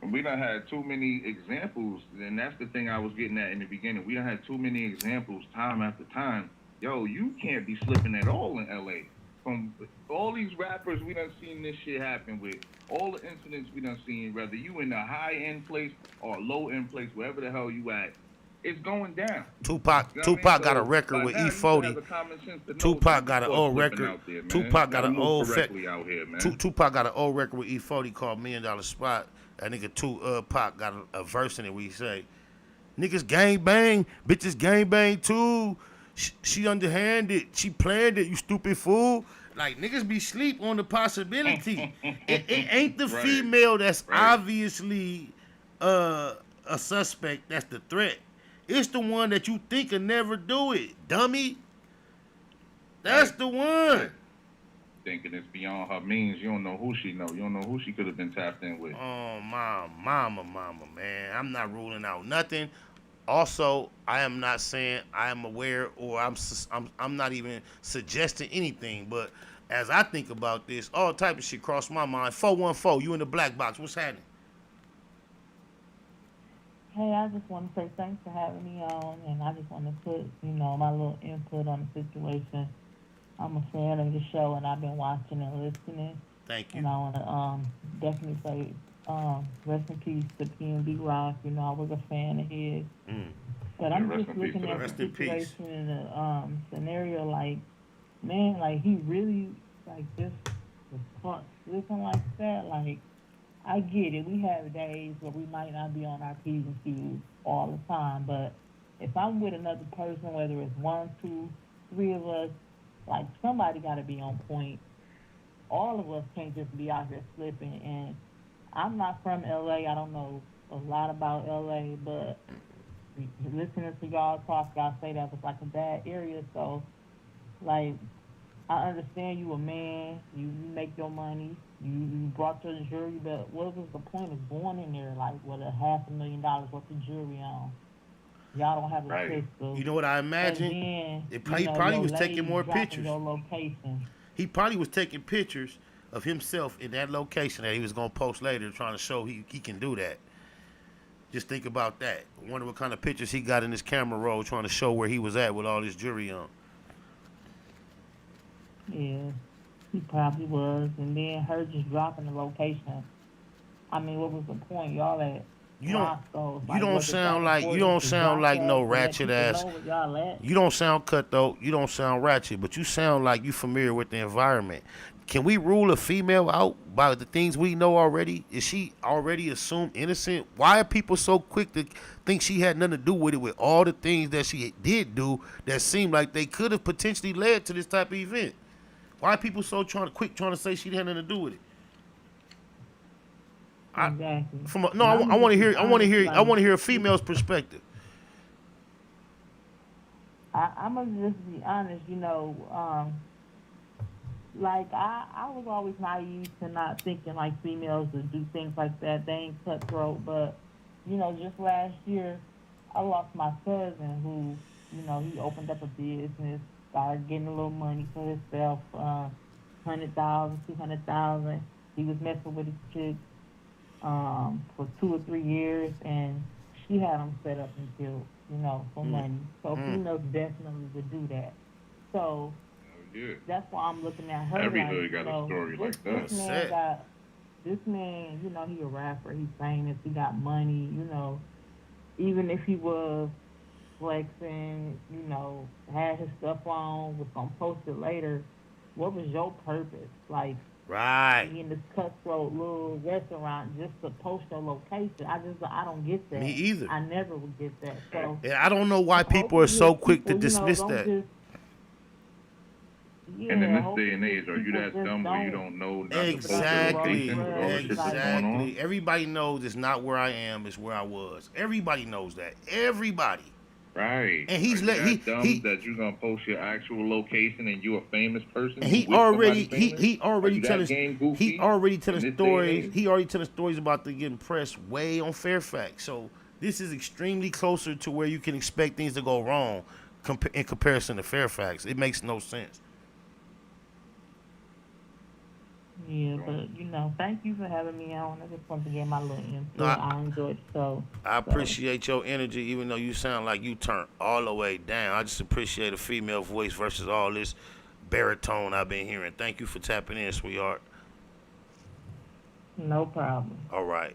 And we done had too many examples, and that's the thing I was getting at in the beginning. We done had too many examples time after time. Yo, you can't be slipping at all in LA. From all these rappers we done seen this shit happen with, all the incidents we done seen, whether you in a high-end place or a low-end place, wherever the hell you at, it's going down. Tupac got a record with E40. Tupac got an old record. Tupac got an old Tupac got an old record with E40 called $1 Million Spot. That nigga Tupac got a verse in it where he say, "Niggas gang bang, bitches gang bang too. She underhanded, she planned it. You stupid fool." Like niggas be sleep on the possibility. it ain't the female that's obviously a suspect. That's the threat. It's the one that you think can never do it, dummy. That's the one. Thinking it's beyond her means. You don't know who she know. You don't know who she could have been tapped in with. Oh, mama, man. I'm not ruling out nothing. Also, I am not saying I am aware or I'm not even suggesting anything. But as I think about this, all type of shit crossed my mind. 414, you in the black box. What's happening? Hey, I just want to say thanks for having me on, and I just want to put, my little input on the situation. I'm a fan of the show, and I've been watching and listening. Thank you. And I want to definitely say rest in peace to PnB Rock. I was a fan of his. But I'm just looking at the situation in the scenario like, man, like he really, like just was caught slipping like that, like, I get it. We have days where we might not be on our P's and Q's all the time, but if I'm with another person, whether it's 1, 2, 3 of us, like somebody got to be on point. All of us can't just be out here slipping. And I'm not from LA. I don't know a lot about LA, but listening to y'all talk, y'all say that was like a bad area. So, like, I understand you a man, you make your money, you brought your jewelry, but what was the point of going in there like with $500,000 worth of jewelry on? Y'all don't have a pistol. You know what I imagine? He probably was taking more pictures. Your location. He probably was taking pictures of himself in that location that he was gonna post later, trying to show he can do that. Just think about that. I wonder what kind of pictures he got in his camera roll, trying to show where he was at with all his jewelry on. Yeah, he probably was. And then her just dropping the location. I mean, what was the point? Y'all at Roscoe's. You don't sound like no ratchet ass. You don't sound cutthroat. You don't sound ratchet, but you sound like you familiar with the environment. Can we rule a female out by the things we know already? Is she already assumed innocent? Why are people so quick to think she had nothing to do with it, with all the things that she did do that seemed like they could have potentially led to this type of event? Why are people so quick trying to say she had nothing to do with it? Exactly. I want to hear a female's perspective. I'm gonna just be honest, like I was always naive to not thinking like females would do things like that. They ain't cutthroat, but just last year I lost my cousin who, he opened up a business, started getting a little money for himself, $100,000, $200,000. He was messing with his chick for 2 or 3 years, and she had him set up and killed, for money. So females definitely would do that. So that's why I'm looking at her. Every like, hood got a story like that. This man got this man, he a rapper, he's famous, he got money, even if he was flexing, had his stuff on, was gonna post it later, what was your purpose? Like, right. in this cutthroat little restaurant just to post your location. I don't get that. Me either. I never would get that. So and I don't know why people are so quick to dismiss that. And in this day and age, are you that dumb where you don't know not Exactly. to post your location with all the shit that's going on? Exactly. Everybody knows it's not where I am, it's where I was. Everybody knows that. Everybody. Right. And he's dumb that you're gonna post your actual location and you're a famous person. And he already telling stories. He already telling stories about the getting pressed way on Fairfax. So this is extremely closer to where you can expect things to go wrong in comparison to Fairfax. It makes no sense. Yeah, but thank you for having me on. I just want to get my little input. I enjoyed the show. I appreciate your energy, even though you sound like you turned all the way down. I just appreciate a female voice versus all this baritone I've been hearing. Thank you for tapping in, sweetheart. No problem. All right.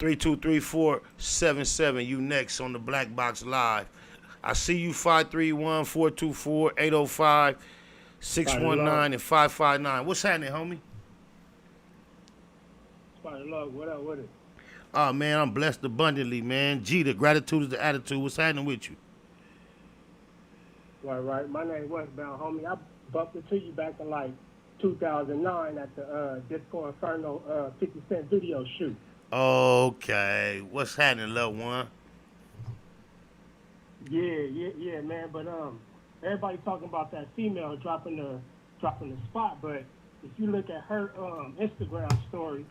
323477. You next on the Black Box Live. I see you 531-424-805. 619 and 559. What's happening, homie? Spider Love, what up with it? Oh, man, I'm blessed abundantly, man. G, the gratitude is the attitude. What's happening with you? Right. My name Westbound, homie. I bumped into you back in, 2009 at the Disco Inferno 50 Cent video shoot. Okay. What's happening, loved one? Yeah, man. But, everybody talking about that female dropping the spot, but if you look at her Instagram story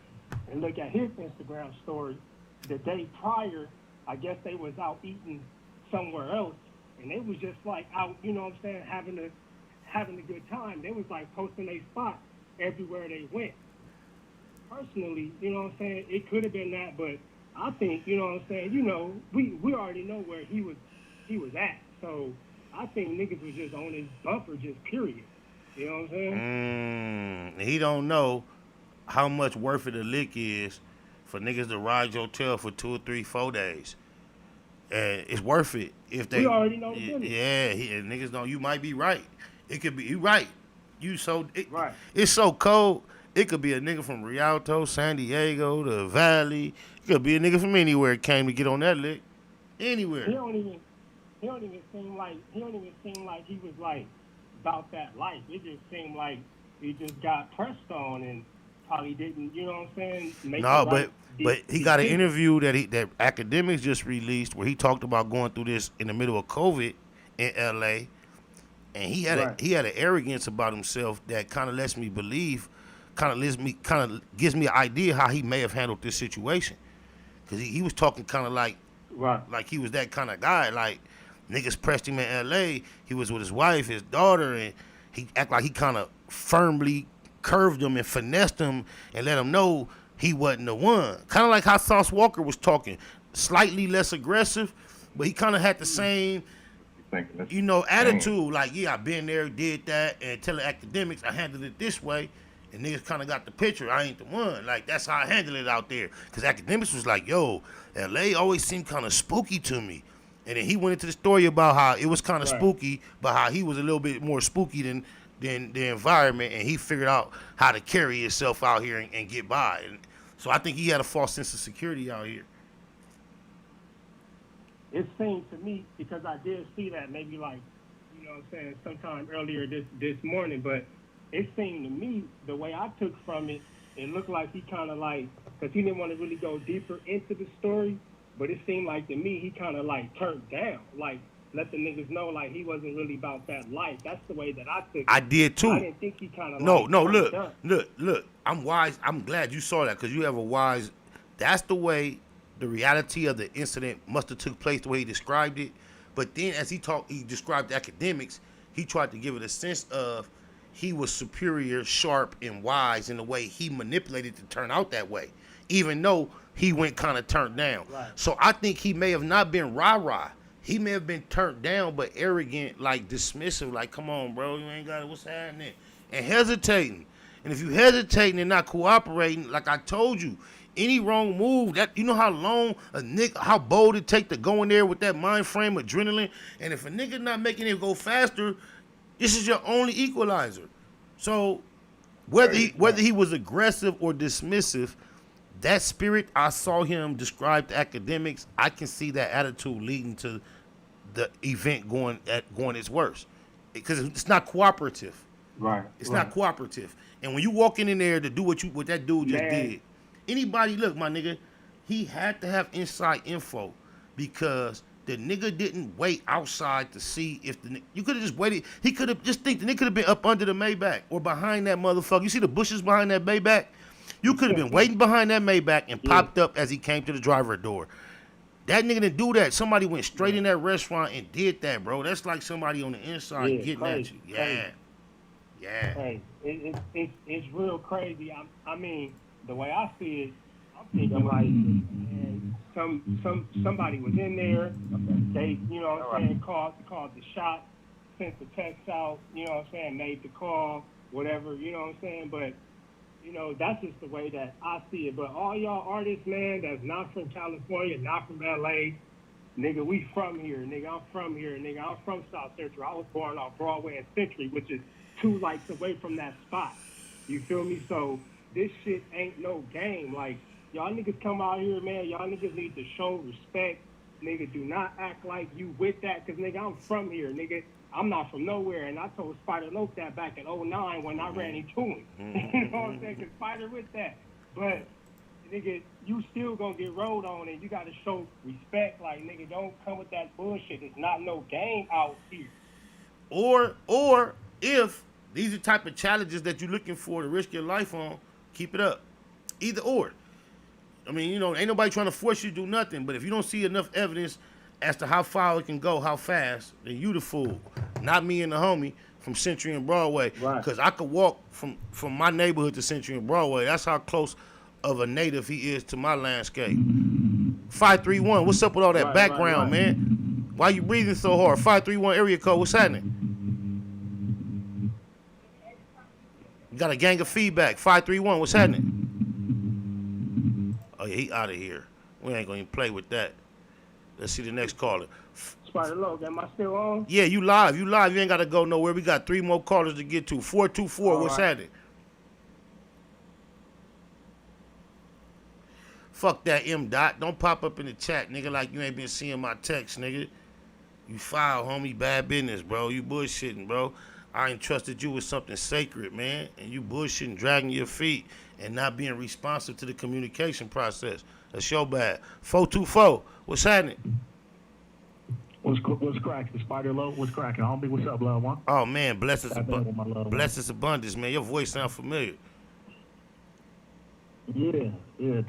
and look at his Instagram story, the day prior, I guess they was out eating somewhere else, and they was just out, having a good time. They was posting a spot everywhere they went. Personally, it could have been that, but I think, we already know where he was at, so. I think niggas was just on his bumper, just period. You know what I'm saying? He don't know how much worth of the lick is for niggas to ride your tail for 2 or 3, 4 days. And it's worth it if they. We already know the business. Yeah, niggas don't. You might be right. It could be you right. Right. It's so cold. It could be a nigga from Rialto, San Diego, the Valley. It could be a nigga from anywhere came to get on that lick. Anywhere. He don't even seem like he was about that life. It just seemed like he just got pressed on and probably didn't, but he got an interview that Academics just released where he talked about going through this in the middle of COVID in LA, and he had an arrogance about himself that kind of lets me believe, gives me an idea how he may have handled this situation, because he was talking kind of like he was that kind of guy, like. Niggas pressed him in L.A. He was with his wife, his daughter, and he act like he kind of firmly curved him and finessed him and let him know he wasn't the one. Kind of like how Sauce Walker was talking. Slightly less aggressive, but he kind of had the same, attitude. Like, yeah, I been there, did that, and telling Academics I handled it this way. And niggas kind of got the picture. I ain't the one. Like, that's how I handled it out there. Because Academics was like, yo, L.A. always seemed kind of spooky to me. And then he went into the story about how it was kind of spooky, but how he was a little bit more spooky than the environment, and he figured out how to carry himself out here and get by. And so I think he had a false sense of security out here. It seemed to me, because I did see that maybe sometime earlier this morning, but it seemed to me, the way I took from it, it looked like he kind of because he didn't want to really go deeper into the story, but it seemed like to me he kind of turned down, let the niggas know he wasn't really about that life. That's the way that I took it. I did too. I didn't think he kind of look. I'm wise. I'm glad you saw that because you have a wise. That's the way the reality of the incident must have took place the way he described it. But then as he described Academics, he tried to give it a sense of he was superior, sharp, and wise in the way he manipulated to turn out that way, even though he went kind of turned down. Right. So I think he may have not been rah-rah. He may have been turned down, but arrogant, dismissive, come on, bro, you ain't got it, what's happening? And hesitating. And if you hesitating and not cooperating, like I told you, any wrong move, that you know how long a nigga, how bold it take to go in there with that mind frame adrenaline. And if a nigga not making it go faster, this is your only equalizer. So whether he was aggressive or dismissive, that spirit, I saw him describe the academics. I can see that attitude leading to the event going its worst, because it's not cooperative. Right. It's not cooperative. And when you walking in there to do what that dude just did, anybody, look, my nigga, he had to have inside info, because the nigga didn't wait outside to see if you could have just waited. He could have just the nigga could have been up under the Maybach or behind that motherfucker. You see the bushes behind that Maybach? You could have been waiting behind that Maybach and popped up as he came to the driver door. That nigga didn't do that. Somebody went straight in that restaurant and did that, bro. That's like somebody on the inside getting at you. Yeah. Hey, it's real crazy. I mean, the way I see it, I'm thinking like, man, somebody was in there. They, you know what I'm saying, called the shot, sent the text out. You know what I'm saying, made the call, whatever. You know what I'm saying, but. You know, that's just the way that I see it. But all y'all artists, man, that's not from California, not from LA, nigga, we from here, nigga. I'm from here, nigga. I'm from South Central. I was born off Broadway and Century, which is 2 lights away from that spot. You feel me? So this shit ain't no game. Like, y'all niggas come out here, man. Y'all niggas need to show respect. Nigga, do not act like you with that, because, nigga, I'm from here, nigga. I'm not from nowhere, and I told Spider Loaf that back in 2009 when I ran into him. You know what I'm saying? Because Spider with that. But, nigga, you still gonna get rolled on, and you gotta show respect. Like, nigga, don't come with that bullshit. It's not no game out here. Or if these are the type of challenges that you're looking for to risk your life on, keep it up. Either or. I mean, you know, ain't nobody trying to force you to do nothing, but if you don't see enough evidence as to how far it can go, how fast, then you the fool. Not me and the homie from Century and Broadway. Because I could walk from my neighborhood to Century and Broadway. That's how close of a native he is to my landscape. 531, what's up with all that background, man? Why you breathing so hard? 531 area code, what's happening? You got a gang of feedback. 531, what's happening? Oh, yeah, he out of here. We ain't going to even play with that. Let's see the next caller. Spider Low, am I still on? Yeah, you live. You ain't got to go nowhere. We got 3 more callers to get to. 424, what's happening? Fuck that M. Dot. Don't pop up in the chat, nigga, like you ain't been seeing my text, nigga. You foul, homie. Bad business, bro. You bullshitting, bro. I ain't trusted you with something sacred, man. And you bullshitting, dragging your feet, and not being responsive to the communication process. That's your bad. 424, what's happening? What's cracking, Spider Low? What's cracking, homie? What's up, loved one? Oh, man, blessings abundance, man. Your voice sound familiar. Yeah,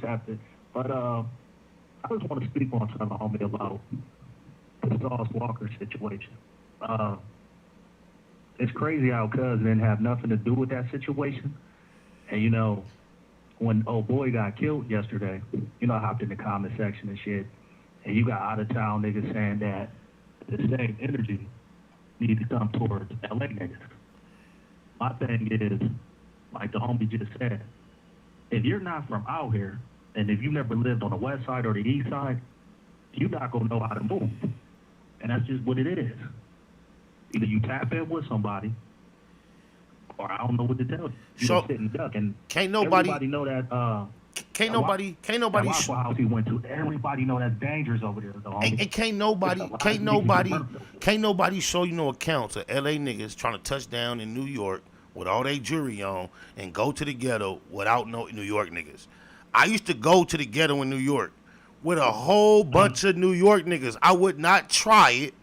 tapped it. But I just want to speak on something, homie, about the Sauce Walker situation. It's crazy how Cuz didn't have nothing to do with that situation. And, you know, when old boy got killed yesterday, you know, I hopped in the comment section and shit, and you got out-of-town niggas saying that the same energy needs to come towards LA niggas. My thing is, like the homie just said, if you're not from out here, and if you never lived on the west side or the east side, you're not going to know how to move. And that's just what it is. Either you tap in with somebody, or I don't know what to tell you. You just sit and duck, and can't nobody everybody know that. Can't nobody. That Waffle House he went to. Everybody know that's dangerous over there, though. And can't nobody show you no accounts of LA niggas trying to touch down in New York with all their jewelry on and go to the ghetto without no New York niggas. I used to go to the ghetto in New York with a whole bunch of New York niggas. I would not try it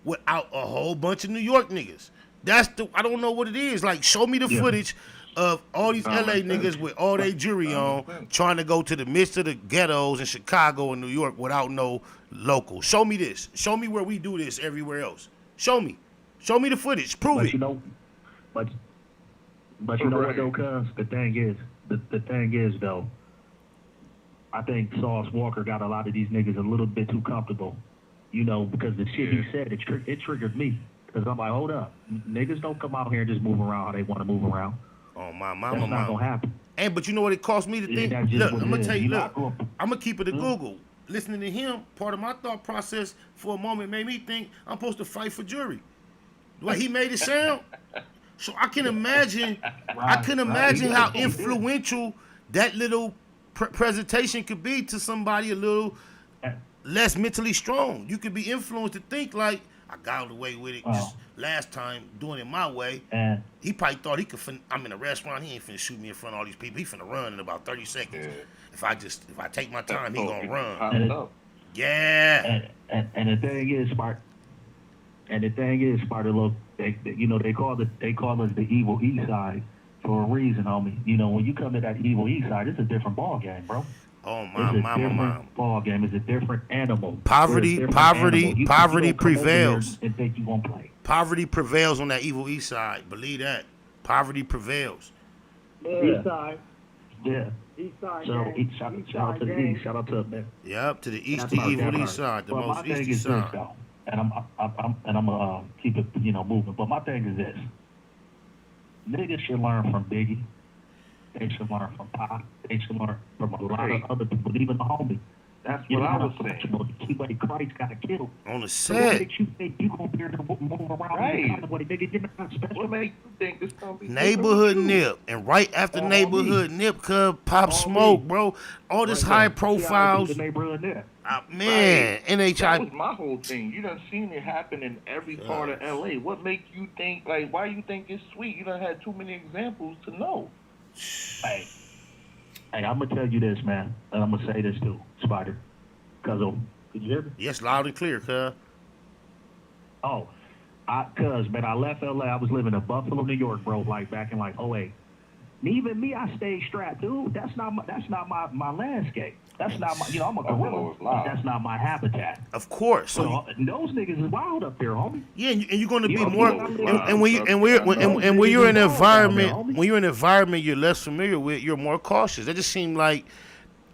without a whole bunch of New York niggas. I don't know what it is. Like, show me the footage of all these LA niggas with all their jewelry on trying to go to the midst of the ghettos in Chicago and New York without no local. Show me this. Show me where we do this everywhere else. Show me. Show me the footage. Prove it. You know, but you know what, though, cuz? The thing is, though, I think Sauce Walker got a lot of these niggas a little bit too comfortable, you know, because the shit he said, it triggered me. Because I'm like, hold up. Niggas don't come out here and just move around how they want to move around. Oh my That's not gonna happen. And but you know what it cost me to think? That's just Look, what I'm gonna it tell is. you. You're Look, not gonna- I'm gonna keep it to Google. Listening to him, part of my thought process for a moment made me think I'm supposed to fight for jury. The way he made it sound. So I can imagine. I can imagine how influential that little presentation could be to somebody a little less mentally strong. You could be influenced to think like, I got away with it just last time doing it my way. He probably thought he could. I'm in a restaurant. He ain't finna shoot me in front of all these people. He finna run in about 30 seconds. Yeah. If I take my time, he gonna run. Yeah. And the thing is, Sparta. Look, they call us the evil east side for a reason, homie. You know, when you come to that evil east side, it's a different ball game, bro. Oh It's a different ball game. It's a different animal. Poverty prevails. And think you gonna play. Poverty prevails on that evil east side. Believe that. Poverty prevails. East side. Yeah. East side. So shout out to the east. Shout out to man. Yep, to the east, the evil east side, the most easty side. This, though, and I'm gonna keep it, moving. But my thing is this: niggas should learn from Biggie. They should learn from Pop. They should learn from a lot of other people, even the homie. That's what I was saying. The way Christ got killed. On the So set. what makes you think you gonna be able to move around Right. the kind of way, nigga? You're not special. What makes you think this gonna be Neighborhood Nip. And right after Neighborhood Nip, Pop Smoke, bro. All this high profiles. Neighborhood Nip. Man, NHI. That was my whole thing. You done seen it happen in every part of LA. What makes you think, like, why you think it's sweet? You done had too many examples to know. Hey, I'm gonna tell you this, man, and I'm gonna say this too, Spider. Cause could you hear me? Yes, loud and clear, cuz. Oh, man, I left LA. I was living in Buffalo, New York, bro. Like back in 08. And even me, I stayed strapped, dude. That's not my landscape. That's not my. I'm a gorilla. That's not my habitat. Of course. So those niggas is wild up there, homie. Yeah, and you're going to be more. And when you're in an environment you're less familiar with, you're more cautious. That just seemed like,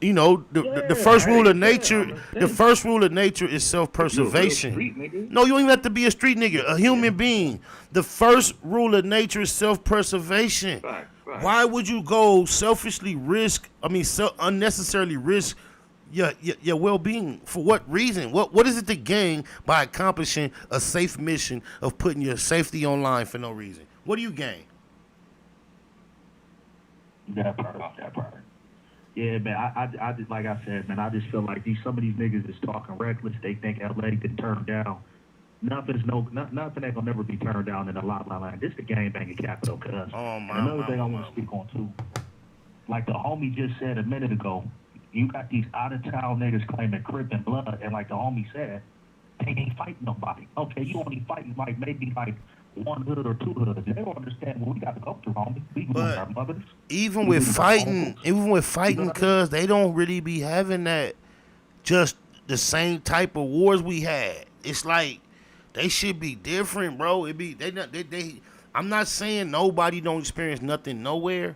the first rule of nature. The first rule of nature is self-preservation. No, you don't even have to be a street nigga. A human being. The first rule of nature is self-preservation. Right. Why would you go unnecessarily risk your well-being? For what reason? What is it to gain by accomplishing a safe mission of putting your safety online for no reason? What do you gain? That part. Yeah, man. I just, like I said, man. I just feel like some of these niggas is talking reckless. They think LA can turn down. Nothing ain't gonna never be turned down in the La La Land. This the game banging capital, cuz. Another thing I want to speak on too, like the homie just said a minute ago, you got these out of town niggas claiming Crip and blood, and like the homie said, they ain't fighting nobody. Okay, you only fighting maybe one hood or two hoods. They don't understand what we got to go through, homie. We lose our mothers. Even with fighting, cuz they don't really be having that just the same type of wars we had. It's like they should be different, bro. I'm not saying nobody don't experience nothing nowhere,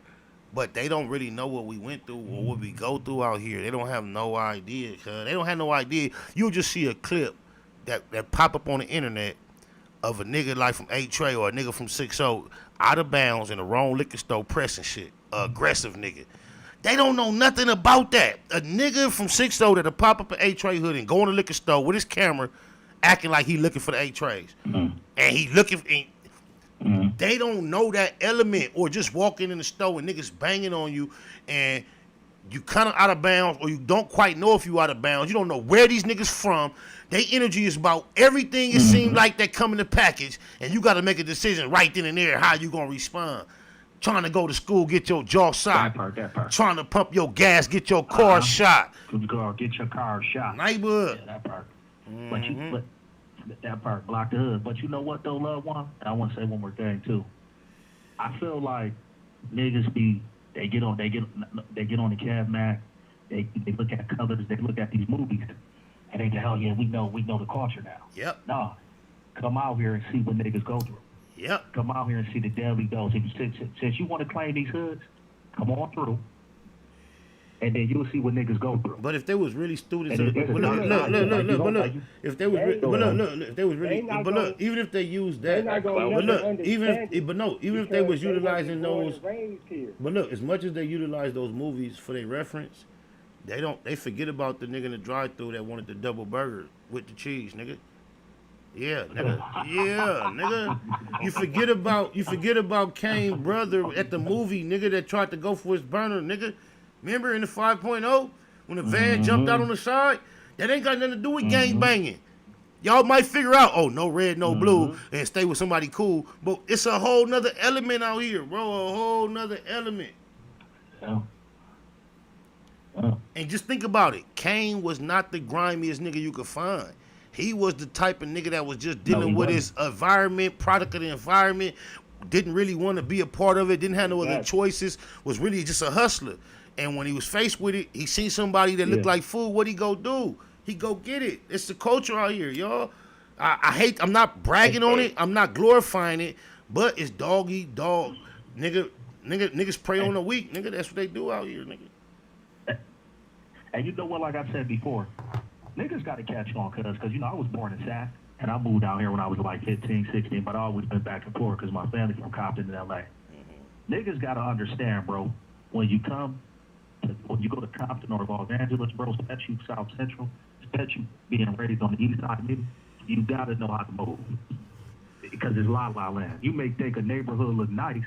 but they don't really know what we went through or what we go through out here. They don't have no idea, cuz. They don't have no idea. You'll just see a clip that pop up on the internet of a nigga like from 8 Trey or a nigga from 6-0 out of bounds in the wrong liquor store pressing shit. Aggressive nigga. They don't know nothing about that. A nigga from 6-0 that'll pop up an 8 Trey hood and go in the liquor store with his camera acting like he looking for the 8 Trays. And he looking for... They don't know that element, or just walking in the store and niggas banging on you and you kind of out of bounds, or you don't quite know if you out of bounds. You don't know where these niggas from. Their energy is about everything it seems like that come in the package, and you got to make a decision right then and there how you going to respond. Trying to go to school, get your jaw shot. That part. Trying to pump your gas, get your car shot. Get your car shot. Neighborhood. Yeah, that part. But that part blocked the hood. But you know what though, loved one? I want to say one more thing too. I feel like niggas they get on the Cab Mac, they look at colors, they look at these movies, and they go, hell yeah, we know the culture now. Yep. No, come out here and see what niggas go through. Yep. Come out here and see the daily dose. Since you want to claim these hoods, come on through. and then you'll see what niggas go through. But if they was really students, And look, it's a look, dark side. if they was, if they was really, but look, even if they used that, but look, even if they was utilizing those, but look, as much as they utilize those movies for their reference, they forget about the nigga in the drive-thru that wanted the double burger with the cheese, nigga. Yeah, nigga. Yeah, nigga. You forget about Kane's brother at the movie, nigga, that tried to go for his burner, nigga. Remember in the 5.0 when the van jumped out on the side? That ain't got nothing to do with gang banging. Y'all might figure out, oh, no red, no blue, and stay with somebody cool, but it's a whole nother element out here, bro. A whole nother element. And just think about it. Kane was not the grimiest nigga you could find. He was the type of nigga that was just dealing with his environment, product of the environment, didn't really want to be a part of it, didn't have no other choices, was really just a hustler. And when he was faced with it, he seen somebody that looked like food, what he go do? He go get it. It's the culture out here, y'all. I'm not bragging on it, I'm not glorifying it, but it's dog eat dog. Niggas prey on the weak, nigga. That's what they do out here, nigga. And you know what, like I said before, niggas got to catch on, because, you know, I was born in Sac, and I moved down here when I was like 15, 16, but I always been back and forth because my family's from Compton in L.A. Niggas got to understand, bro, when you go to Compton or Los Angeles, bro, especially South Central, especially being raised on the east side, nigga, you got to know how to move. Because it's la la land. You may think a neighborhood look nice,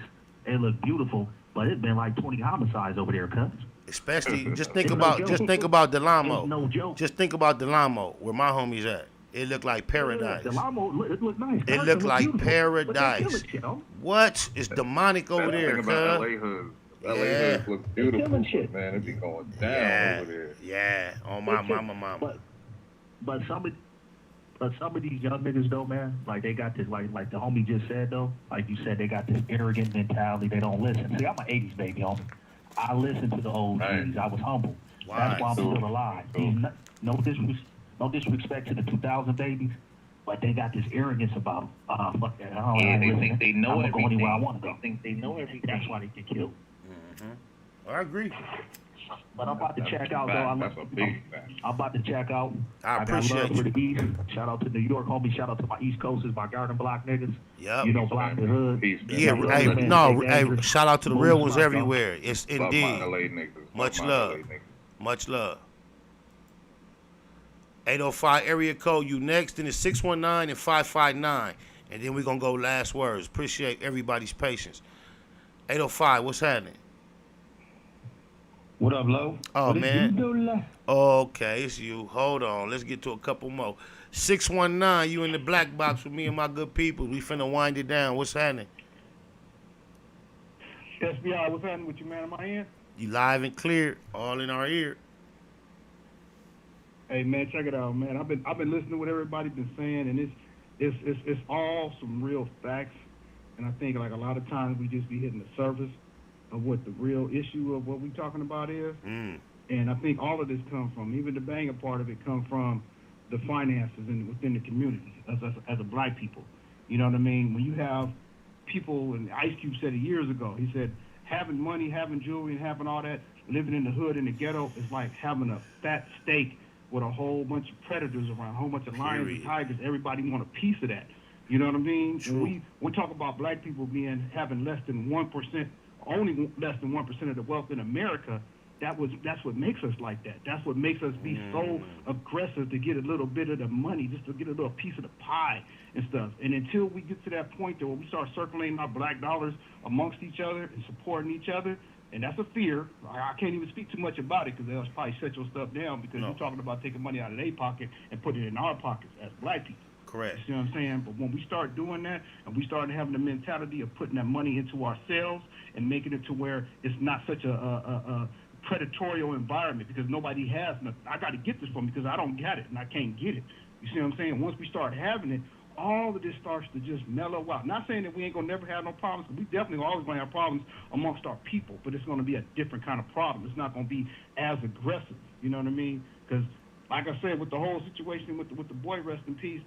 it look beautiful, but it's been like 20 homicides over there, cuz. Especially, just think about Delamo. No joke. Just think about Delamo, where my homies at. It looked like paradise. Delamo, it looked nice. It looked like paradise. What? It's demonic over there, cuz. LA hood. LA hood looks beautiful, man. It be going down over there. Yeah, on my mama. But some of these young niggas though, man, like they got this, like the homie just said though, like you said, they got this arrogant mentality. They don't listen. See, I'm an 80s baby, homie. I listened to the old G's. I was humble. That's why I'm still alive. No disrespect to the 2000 babies, but they got this arrogance about them. Fuck that. They think they know everything. Go anywhere I want to go. They think they know everything. That's why they get killed. I agree. But I'm about to check out, though. I'm about to check out. I appreciate got love for the East. Shout out to New York, homie. Shout out to my East Coasters, my Garden Block niggas. Yep. You know, Block the Hood. Yeah, shout out to the real ones everywhere. It's indeed. Much love. Much love. 805 area code, you next. Then it's 619 and 559. And then we're going to go last words. Appreciate everybody's patience. 805, what's happening? What up, Lo? Oh, what man. Okay, it's you. Hold on. Let's get to a couple more. 619, you in the black box with me and my good people. We finna wind it down. What's happening? SBI, what's happening with you, man? Am I in? You live and clear, all in our ear. Hey, man, check it out, man. I've been listening to what everybody's been saying, and it's all some real facts. And I think like a lot of times we just be hitting the surface of what the real issue of what we talking about is. And I think all of this comes from, even the banger part of it come from the finances within the community as a black people. You know what I mean? When you have people, and Ice Cube said it years ago, he said, having money, having jewelry, and having all that, living in the hood, in the ghetto, is like having a fat steak with a whole bunch of predators around, a whole bunch of lions and tigers. Everybody want a piece of that. You know what I mean? And we talk about black people having less than 1%, only less than 1% of the wealth in America. That's what makes us like that. That's what makes us be so aggressive to get a little bit of the money, just to get a little piece of the pie and stuff. And until we get to that point where we start circulating our black dollars amongst each other and supporting each other, and that's a fear. I can't even speak too much about it because they'll probably shut your stuff down because you're talking about taking money out of their pocket and putting it in our pockets as black people. Correct. You see what I'm saying? But when we start doing that and we start having the mentality of putting that money into ourselves and making it to where it's not such a predatorial environment because nobody has nothing. I got to get this from because I don't get it and I can't get it. You see what I'm saying? Once we start having it, all of this starts to just mellow out. Not saying that we ain't going to never have no problems. We definitely always going to have problems amongst our people, but it's going to be a different kind of problem. It's not going to be as aggressive. You know what I mean? Because, like I said, with the whole situation with the boy, rest in peace,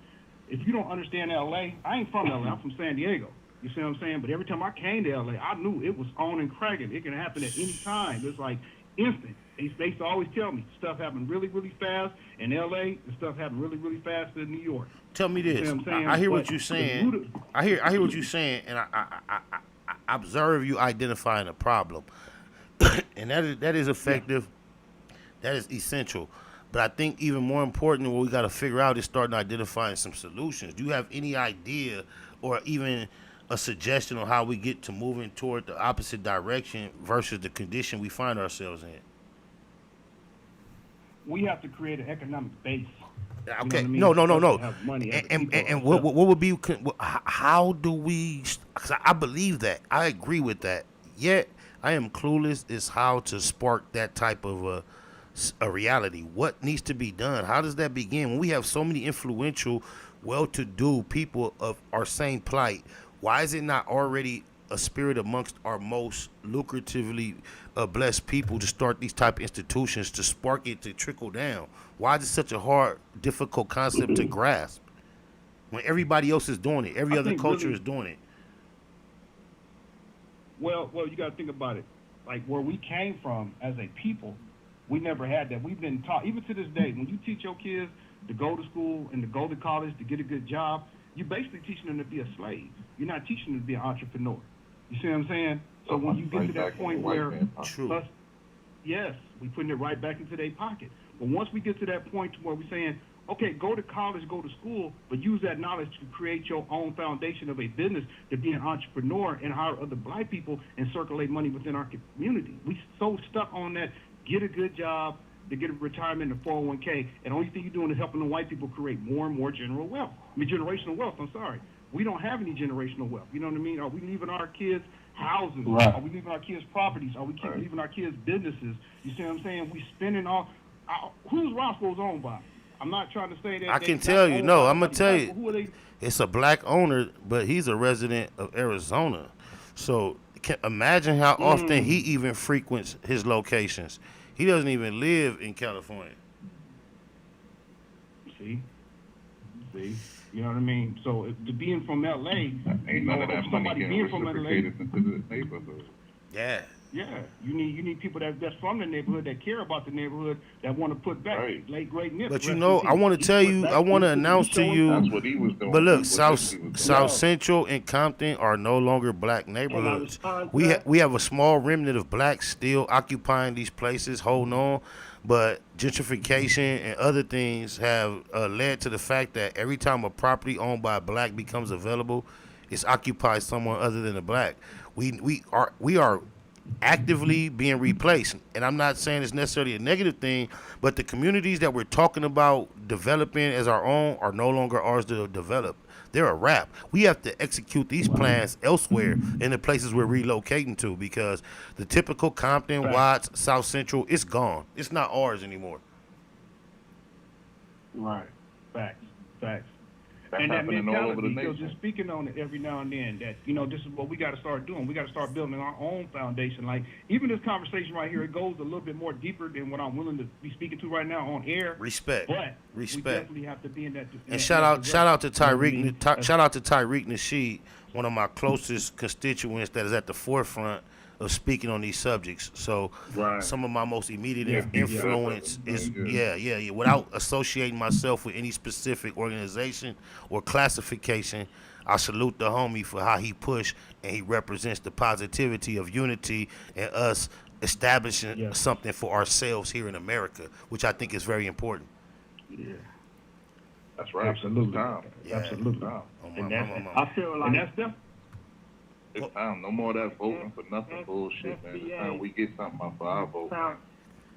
if you don't understand L.A., I ain't from L.A., I'm from San Diego. You see what I'm saying? But every time I came to L.A., I knew it was on and cracking. It can happen at any time. It's like instant. They used to always tell me stuff happened really, really fast in L.A. and stuff happened really, really fast in New York. Tell me this. I hear what you're saying. I hear what you're saying, and I observe you identifying a problem, and that is effective. Yeah. That is essential. But I think even more important, what we got to figure out is starting identifying some solutions. Do you have any idea or even a suggestion on how we get to moving toward the opposite direction versus the condition we find ourselves in? We have to create an economic base. Okay. You know what I mean? No. Have money and what would be? How do we? Because I believe that. I agree with that. Yet I am clueless as how to spark that type of a reality. What needs to be done? How does that begin? When we have so many influential, well-to-do people of our same plight, why is it not already a spirit amongst our most lucratively blessed people to start these type of institutions, to spark it, to trickle down? Why is it such a hard, difficult concept to grasp when everybody else is doing it? Every other culture is doing it. Well, you got to think about it. Like where we came from as a people, we never had that. We've been taught, even to this day, when you teach your kids to go to school and to go to college to get a good job, you're basically teaching them to be a slave. You're not teaching them to be an entrepreneur. You see what I'm saying? So when you get to that point where, yes, we putting it right back into their pocket. But once we get to that point where we're saying, okay, go to college, go to school, but use that knowledge to create your own foundation of a business, to be an entrepreneur and hire other black people and circulate money within our community. We so stuck on that, get a good job, to get a retirement and 401k, and the only thing you're doing is helping the white people create more and more generational wealth. I'm sorry. We don't have any generational wealth. You know what I mean? Are we leaving our kids houses? Right. Are we leaving our kids properties? Are we leaving our kids businesses? You see what I'm saying? We spending all. Who's Roscoe's owned by? I'm not trying to say that. I can tell you. No, I'm gonna tell you. Who are they? It's a black owner, but he's a resident of Arizona. So imagine how often he even frequents his locations. He doesn't even live in California. See, you know what I mean? So to being from LA, ain't none of that money getting reciprocated into the neighborhood. Yeah, you need people that's from the neighborhood, that care about the neighborhood, that want to put back late great Nip. But you know, I want to tell you, I want to announce to you. That's what he was doing. But look, South Central and Compton are no longer black neighborhoods. We have a small remnant of blacks still occupying these places, holding on. But gentrification and other things have led to the fact that every time a property owned by a black becomes available, it's occupied someone other than a black. We are actively being replaced, and I'm not saying it's necessarily a negative thing, but the communities that we're talking about developing as our own are no longer ours to develop. They're a wrap. We have to execute these plans elsewhere in the places we're relocating to, because the typical Compton, Watts, South Central, it's gone. It's not ours anymore. Right. Facts. That's and that mentality, so just speaking on it every now and then, that, you know, this is what we got to start doing. We got to start building our own foundation. Like, even this conversation right here, it goes a little bit more deeper than what I'm willing to be speaking to right now on air. Respect. But we definitely have to be in that. And shout out to Tyreek. Shout out to Tyreek Nasheed, one of my closest constituents that is at the forefront of speaking on these subjects. So some of my most immediate influence is without associating myself with any specific organization or classification, I salute the homie for how he pushed, and he represents the positivity of unity and us establishing something for ourselves here in America, which I think is very important. Yeah. That's right. Absolutely. Absolutely. I feel like that's it's time. No more of that voting for nothing bullshit, man. It's time we get something out for our vote.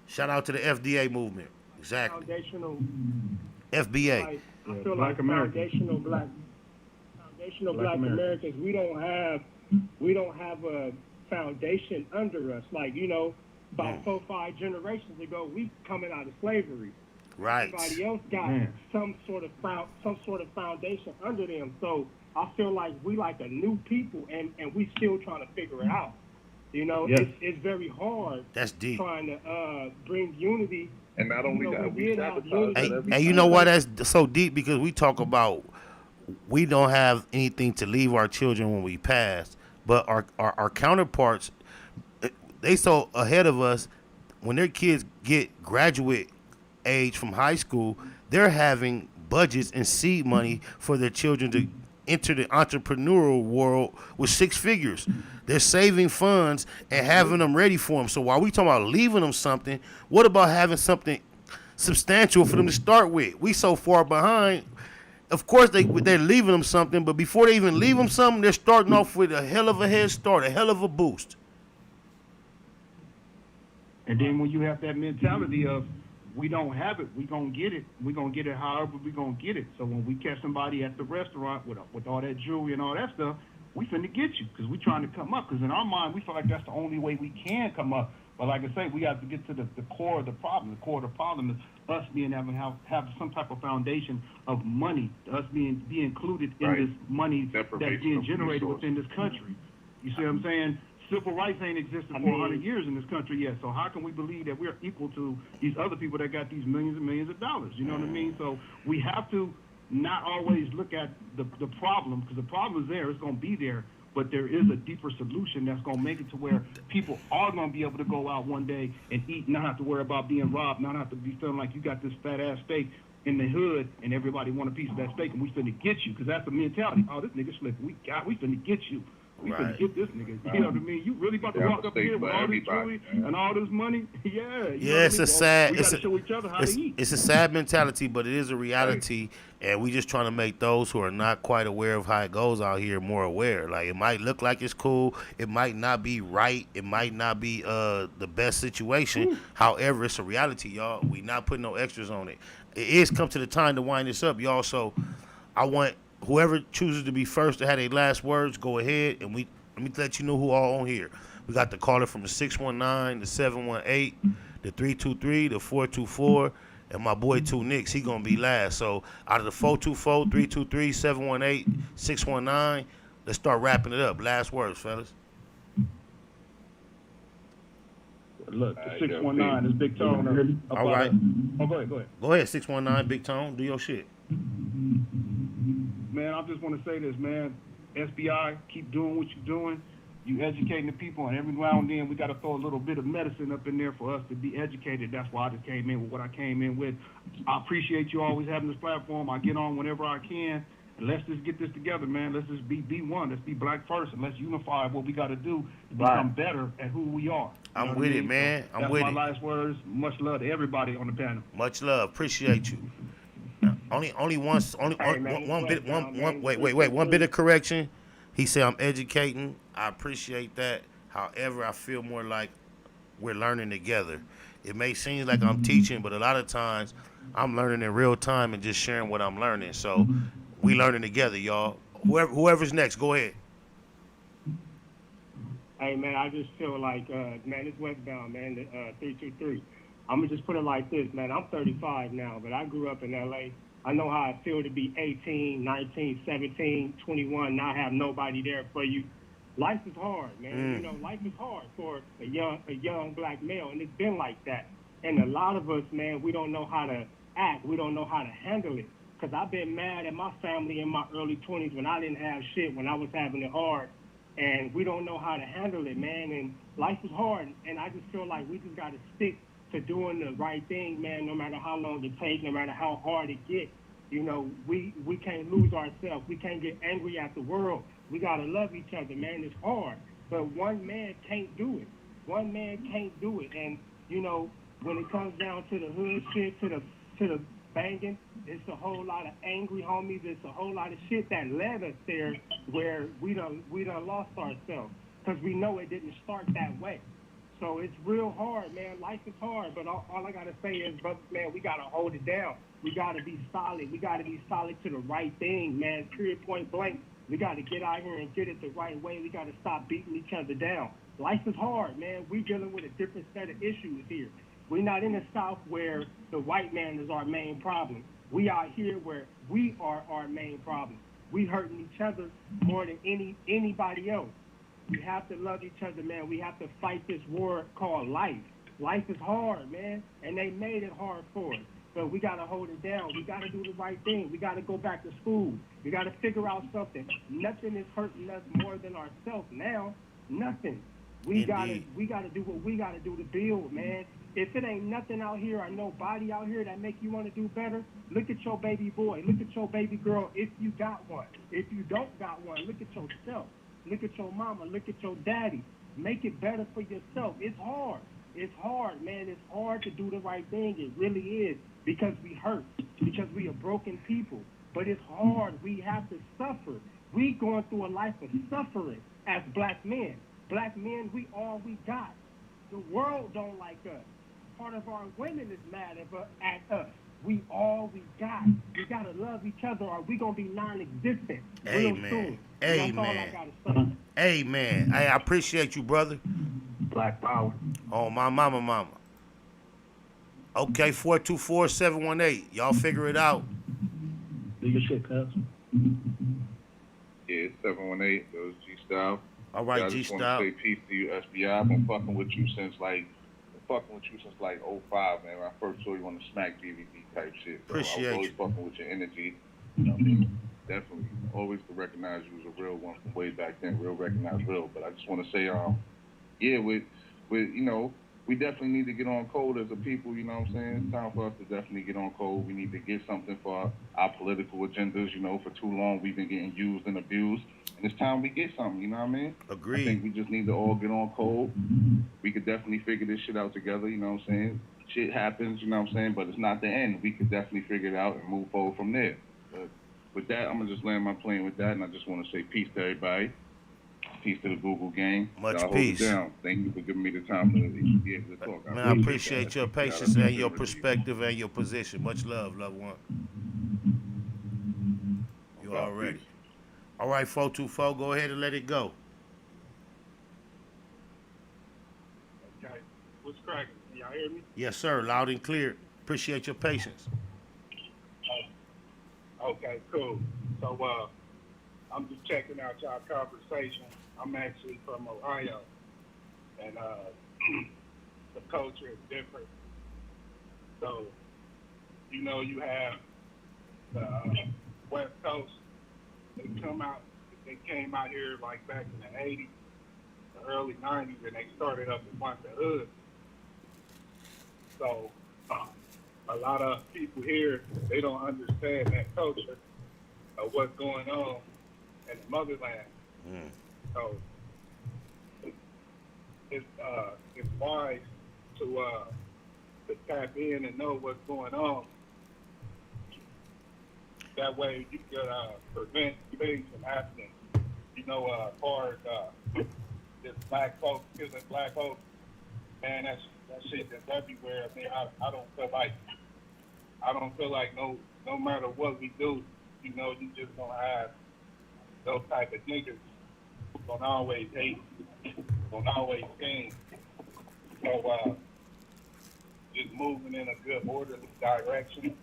Shout out to the FDA movement. Exactly. Foundational. FBA. Like, I feel like foundational black Americans. We don't have a foundation under us. Like, you know, about 4-5 generations ago, we coming out of slavery. Right. Everybody else got some sort of foundation under them. So I feel like we like a new people, and we still trying to figure it out. You know, it's very hard. That's deep. Trying to bring unity. And not only that, we sabotage. And you know why that's so deep? Because we talk about we don't have anything to leave our children when we pass, but our counterparts, they so ahead of us. when their kids get graduate age from high school, they're having budgets and seed money for their children to enter the entrepreneurial world with 6 figures. They're saving funds and having them ready for them. So while we talking about leaving them something, what about having something substantial for them to start with? We so far behind. Of course, they're leaving them something, but before they even leave them something, they're starting off with a hell of a head start, a hell of a boost. And then when you have that mentality of, we don't have it, we gonna get it. We gonna get it however we gonna get it. So when we catch somebody at the restaurant with all that jewelry and all that stuff, we finna get you because we trying to come up. Because in our mind, we feel like that's the only way we can come up. But like I say, we have to get to the core of the problem. The core of the problem is us have some type of foundation of money, us be included in this money that's being generated within this country. You see what I'm saying? Civil rights ain't existed for 100 years in this country yet. So how can we believe that we're equal to these other people that got these millions and millions of dollars? You know what I mean? So we have to not always look at the problem, because the problem is there. It's going to be there. But there is a deeper solution that's going to make it to where people are going to be able to go out one day and eat, not have to worry about being robbed, not have to be feeling like you got this fat-ass steak in the hood and everybody want a piece of that steak and we finna get you, because that's the mentality. Oh, this nigga slipping. We finna get you. We finna get this nigga. You know what I mean? You really about to walk up here with all this jewelry and all this money? Yeah. It's a sad. We gotta show each other how to eat. It's a sad mentality, but it is a reality, and we just trying to make those who are not quite aware of how it goes out here more aware. Like, it might look like it's cool, it might not be right, it might not be the best situation. However, it's a reality, y'all. We not putting no extras on it. It is come to the time to wind this up, y'all. So I want whoever chooses to be first to have their last words, go ahead, and let me let you know who all on here. We got the caller from the 619, the 718, the 323, the 424, and my boy 2 Nicks. He gonna be last. So out of the 424, 323, 718, 619, let's start wrapping it up. Last words, fellas. Look, the 619 is Big Tone. All right. Oh, go ahead. Go ahead, 619, Big Tone. Do your shit. Man, I just want to say this, man. SBI, keep doing what you're doing. You educating the people, and every now and then we got to throw a little bit of medicine up in there for us to be educated. That's why I just came in with what I came in with. I appreciate you always having this platform. I get on whenever I can. And let's just get this together, man. Let's just be one. Let's be black first, and let's unify what we got to do to become better at who we are. I'm with it, man. I'm with it. That's my last words. Much love to everybody on the panel. Much love. Appreciate you. Only one bit of correction. He said I'm educating. I appreciate that. However, I feel more like we're learning together. It may seem like I'm teaching, but a lot of times I'm learning in real time and just sharing what I'm learning. So we learning together, y'all. Whoever's next, go ahead. Hey, man, I just feel like, man, it's westbound, man, 323. I'm going to just put it like this, man. I'm 35 now, but I grew up in L.A. I know how it feels to be 18, 19, 17, 21, not have nobody there for you. Life is hard, man. You know, life is hard for a young black male, and it's been like that. And a lot of us, man, we don't know how to act. We don't know how to handle it. Because I've been mad at my family in my early 20s when I didn't have shit, when I was having it hard. And we don't know how to handle it, man. And life is hard. And I just feel like we just got to stick to doing the right thing, man, no matter how long it takes, no matter how hard it gets. You know, we can't lose ourselves. We can't get angry at the world. We got to love each other, man. It's hard. But one man can't do it. One man can't do it. And, you know, when it comes down to the hood shit, to the banging, it's a whole lot of angry homies. It's a whole lot of shit that led us there where we done lost ourselves because we know it didn't start that way. So it's real hard, man. Life is hard, but all I got to say is, brother, man, we got to hold it down. We got to be solid. We got to be solid to the right thing, man, period, point blank. We got to get out here and get it the right way. We got to stop beating each other down. Life is hard, man. We're dealing with a different set of issues here. We're not in the South where the white man is our main problem. We out here where we are our main problem. We hurting each other more than anybody else. We have to love each other, man. We have to fight this war called life. Life is hard, man, and they made it hard for us. But we got to hold it down. We got to do the right thing. We got to go back to school. We got to figure out something. Nothing is hurting us more than ourselves now. Nothing. We gotta do what we gotta do to build, man. If it ain't nothing out here or nobody out here that make you want to do better, look at your baby boy, look at your baby girl if you got one. If you don't got one, look at yourself. Look at your mama, look at your daddy. Make it better for yourself. It's hard. It's hard, man. It's hard to do the right thing. It really is, because we hurt, because we are broken people. But it's hard. We have to suffer. We going through a life of suffering as black men. Black men, we all we got. The world don't like us. Part of our women is mad at us. We all we got. We gotta love each other, or we gonna be non-existent real soon. That's all I gotta say. Amen. Hey, I appreciate you, brother. Black power. Oh, my mama. Okay, 424-718. Y'all figure it out. Do your shit, cuz. Yeah, 718. That was G-Style. All right, I just want G-Style. to say peace to you, SBI. I've been fucking with you since like 05, man. When I first saw you on the Smack DVD type shit. So Appreciate I was always you. fucking with your energy. You know what I mean? Definitely. Always to recognize you as a real one from way back then. Real recognize real. But I just want to say, yeah, with you know, we definitely need to get on code as a people, you know what I'm saying? It's time for us to definitely get on code. We need to get something for our political agendas, you know. For too long we've been getting used and abused. And it's time we get something, you know what I mean? Agreed. I think we just need to all get on code. We could definitely figure this shit out together, you know what I'm saying? Shit happens, you know what I'm saying? But it's not the end. We could definitely figure it out and move forward from there. But with that, I'm going to just land my plane with that. And I just want to say peace to everybody. Peace to the Google gang. Much Y'all peace. Hold it down. Thank you for giving me the time to be able to talk. Man, I appreciate your patience and your perspective and your position. Much love, loved one. You already. All right, 424, go ahead and let it go. Okay. What's cracking? Can y'all hear me? Yes, sir. Loud and clear. Appreciate your patience. Okay, cool. So, I'm just checking out y'all conversation. I'm actually from Ohio, and the culture is different. So, you know, you have the West Coast. They came out here like back in the 80s, the early 90s, and they started up a bunch of hoods. So, a lot of people here, they don't understand that culture of what's going on in the motherland. So it's wise to tap in and know what's going on. That way you can prevent things from happening. You know, as far as this black folks killing black folks, man, that shit is everywhere. I mean, I don't feel like no matter what we do, you know, you just gonna have those type of niggas who gonna always hate, gonna always scheme. So just moving in a good orderly direction.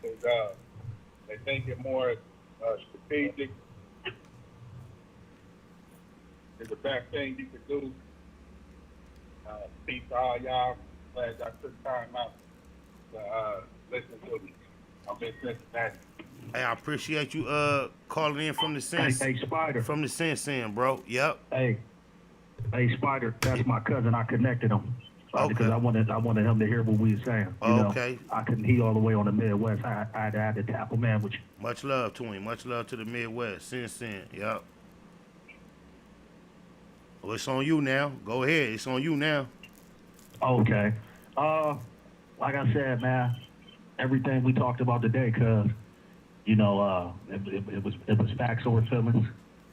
Cause they think it more strategic. It's the best thing you could do. Peace to all y'all. Glad y'all took time out to listen to me. I'm in Cincinnati. Hey, I appreciate you calling in from the sense. Hey, Spider. From the sense in, bro. Yep. Hey, Spider. That's my cousin. I connected him. Because I wanted him to hear what we were saying. You know, I couldn't hear all the way on the Midwest. I had to tap him in with you. Much love to him. Much love to the Midwest. Sin. Yep. Well, it's on you now. Go ahead. It's on you now. Okay. Like I said, man, everything we talked about today, cuz, you know, it was facts over feelings.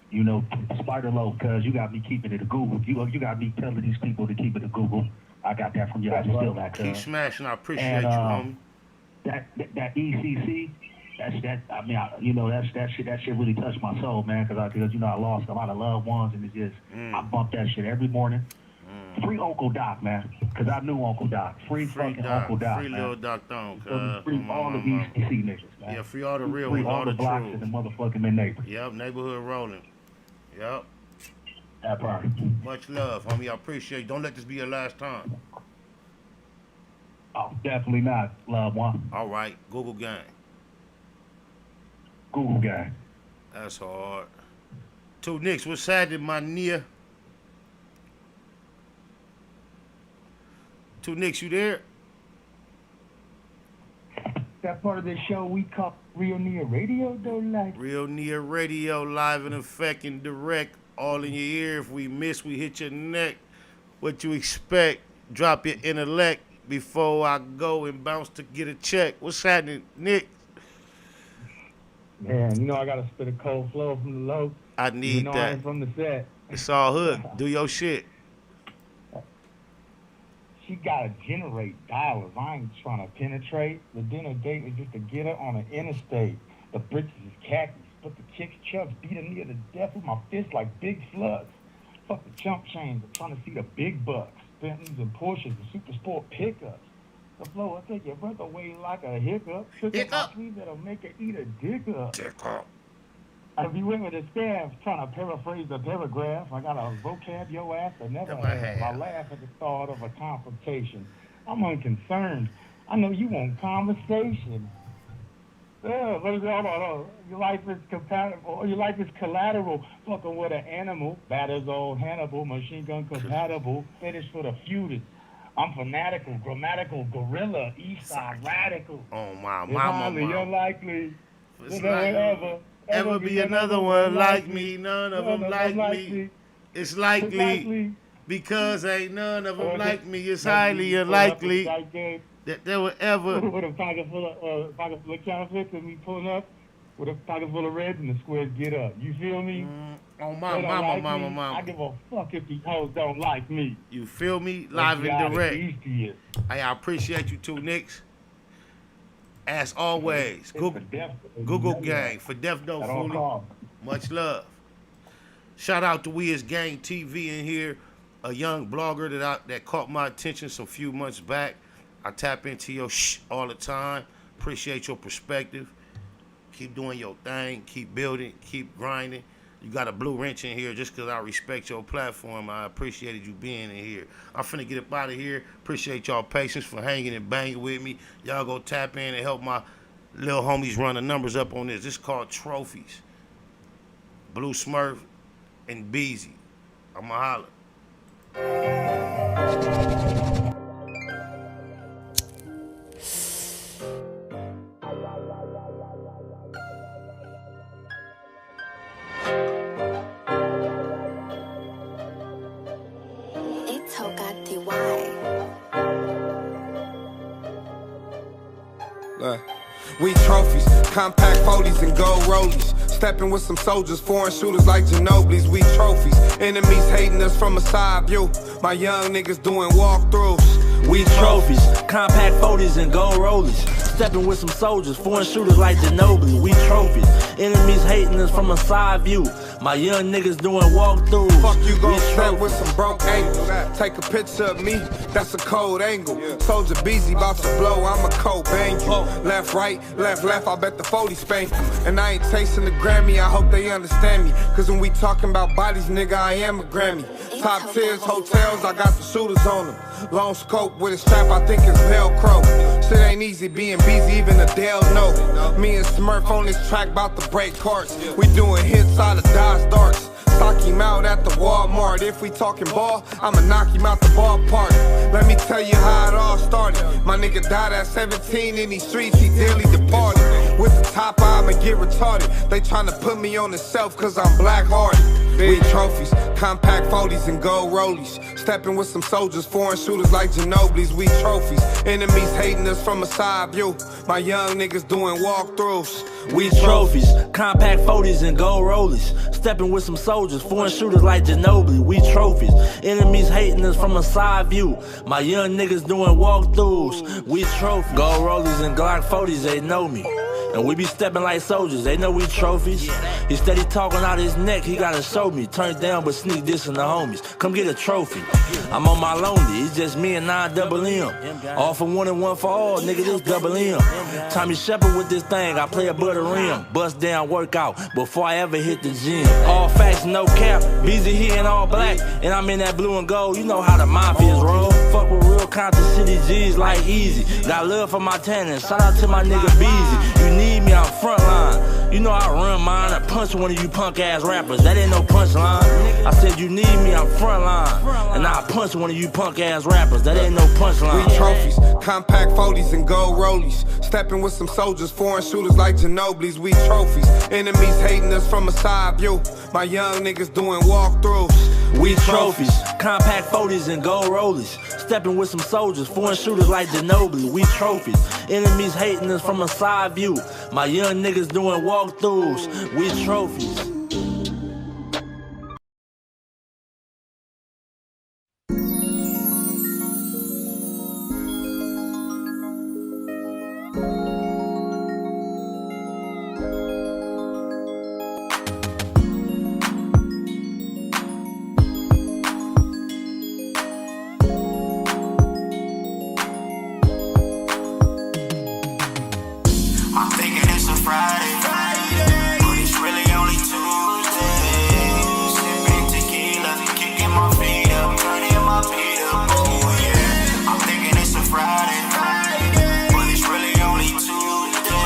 You know, Spider Low, cuz you got me keeping it a Google. You got me telling these people to keep it a Google. I got that from you. I still that, cuz. Keep smashing. I appreciate you, homie. That ECC, that. I mean, you know, that shit really touched my soul, man. Because you know I lost a lot of loved ones, and it's just I bump that shit every morning. Free Uncle Doc, man, because I knew Uncle Doc. Free fucking Doc. Uncle Doc, Free man. little Doc Thone, Free all the ECC niggas, man. Yeah, free all the real free ones, all the blocks true. and the motherfucking neighbors. Yep, neighborhood rolling. Yep. That part. Much love, homie. I appreciate you. Don't let this be your last time. Oh, definitely not, love one. All right, Google gang. Google gang. That's hard. Two Nicks, what's happening, my near? Two Nicks, you there? That part of the show we call Real Near Radio, though, like. Real Near Radio, live in effect and direct, all in your ear. If we miss, we hit your neck. What you expect? Drop your intellect before I go and bounce to get a check. What's happening, Nick? Man, you know I gotta spit a cold flow from the low. I need that. that. I ain't from the set. It's all hood. Do your shit. She gotta generate dollars. I ain't trying to penetrate. The dinner date is just to get her on an interstate. The britches is khakis, but the chick's chucks beat her near to death with my fist like big slugs. Fuck the chump chains. I'm trying to see the big bucks. Bentleys and Porsches and super sport pickups. The flow will take your breath away like a hiccup. Shook up my sleeve that'll make her eat a dick up. If you went with a staff trying to paraphrase a paragraph, I got a vocab your ass I never had. I laugh at the thought of a confrontation. I'm unconcerned. I know you want conversation. Yeah, but it's all your life is compatible. Your life is collateral. Fucking with an animal. Bad as old Hannibal. Machine gun compatible. Fetish for the feudist. I'm fanatical, grammatical, gorilla, east side radical. Oh my It's mama. highly unlikely. It's Will ever be another one like me. None of them like me. It's likely because ain't none of them like me. It's highly unlikely that there will ever. With a pocket full of counterfeits and me pulling up with a pocket full of reds and the squares get up. You feel me? Oh my mama. I give a fuck if these hoes don't like me. You feel me? Live and direct. Hey, I appreciate you too, Nicks. As always, Google Gang for Death No Foolie. Much love. Shout out to We Is Gang TV in here, a young blogger that caught my attention some few months back. I tap into your all the time. Appreciate your perspective. Keep doing your thing. Keep building. Keep grinding. You got a blue wrench in here just because I respect your platform. I appreciated you being in here. I'm finna get up out of here. Appreciate y'all patience for hanging and banging with me. Y'all go tap in and help my little homies run the numbers up on this. This is called Trophies. Blue Smurf and Beezy. I'ma holler. We trophies, compact 40s and gold rollies. Stepping with some soldiers, foreign shooters like Ginobili's. We trophies, enemies hating us from a side view. My young niggas doing walkthroughs. We trophies, compact 40s and gold rollies. Stepping with some soldiers, foreign shooters like Ginobili. We trophies, enemies hating us from a side view. My young niggas doing walkthroughs. Fuck you gon' step with some broke angles. Take a picture of me, that's a cold angle. Soldier busy, about to blow, I'm a cold bang you. Left, right, left, I bet the 40 spank you. And I ain't chasing the Grammy, I hope they understand me. Cause when we talking about bodies, nigga, I am a Grammy. Top tiers, hotels, I got the shooters on them. Long scope with a strap, I think it's Velcro. Shit ain't easy being busy, even Adele know. Me and Smurf on this track, about to break carts. We doing hits out of Dodge Darts. Sock him out at the Walmart. If we talking ball, I'ma knock him out the ballpark. Let me tell you how it all started. My nigga died at 17 in these streets, he dearly departed. With the top I'ma get retarded. They tryna put me on the shelf cause I'm black-hearted. We trophies, compact 40s and gold rollies. Stepping with some soldiers, foreign shooters like Ginobili's. We trophies, enemies hating us from a side view. My young niggas doing walkthroughs. We trophies, compact 40s and gold rollies. Stepping with some soldiers, foreign shooters like Ginobili. We trophies, enemies hating us from a side view. My young niggas doing walkthroughs. We trophies, gold rollies and Glock 40s, they know me. And we be stepping like soldiers, they know we trophies. He steady talking out his neck, he gotta show me. Turn down but sneak this in the homies. Come get a trophy. I'm on my lonely, it's just me and 9 double M. All for one and one for all, nigga, this double M. Tommy Shepard with this thing, I play a butter rim. Bust down workout before I ever hit the gym. All facts, no cap, Beezy here in all black. And I'm in that blue and gold, you know how the mafias roll. Fuck with real Compton City G's like Easy. Got love for my tenants, shout out to my nigga Beezy. You need me, I'm frontline. You know I run mine. I punch one of you punk ass rappers. That ain't no punchline. I said you need me, I'm frontline. And I punch one of you punk ass rappers. That ain't no punchline. We trophies, compact 40s and gold rollies. Stepping with some soldiers, foreign shooters like Ginobili's. We trophies. Enemies hating us from a side view. My young niggas doing walkthroughs. We trophies, compact 40s and gold rollies. Stepping with some soldiers, foreign shooters like Ginobili. We trophies. Enemies hating us from a side view. My young niggas doing walkthroughs. We trophies. I'm thinking it's a Friday, but it's really only Tuesday. Sipping tequila, kicking my feet up, turning my feet up. Oh yeah. I'm thinking it's a Friday, but it's really only Tuesday.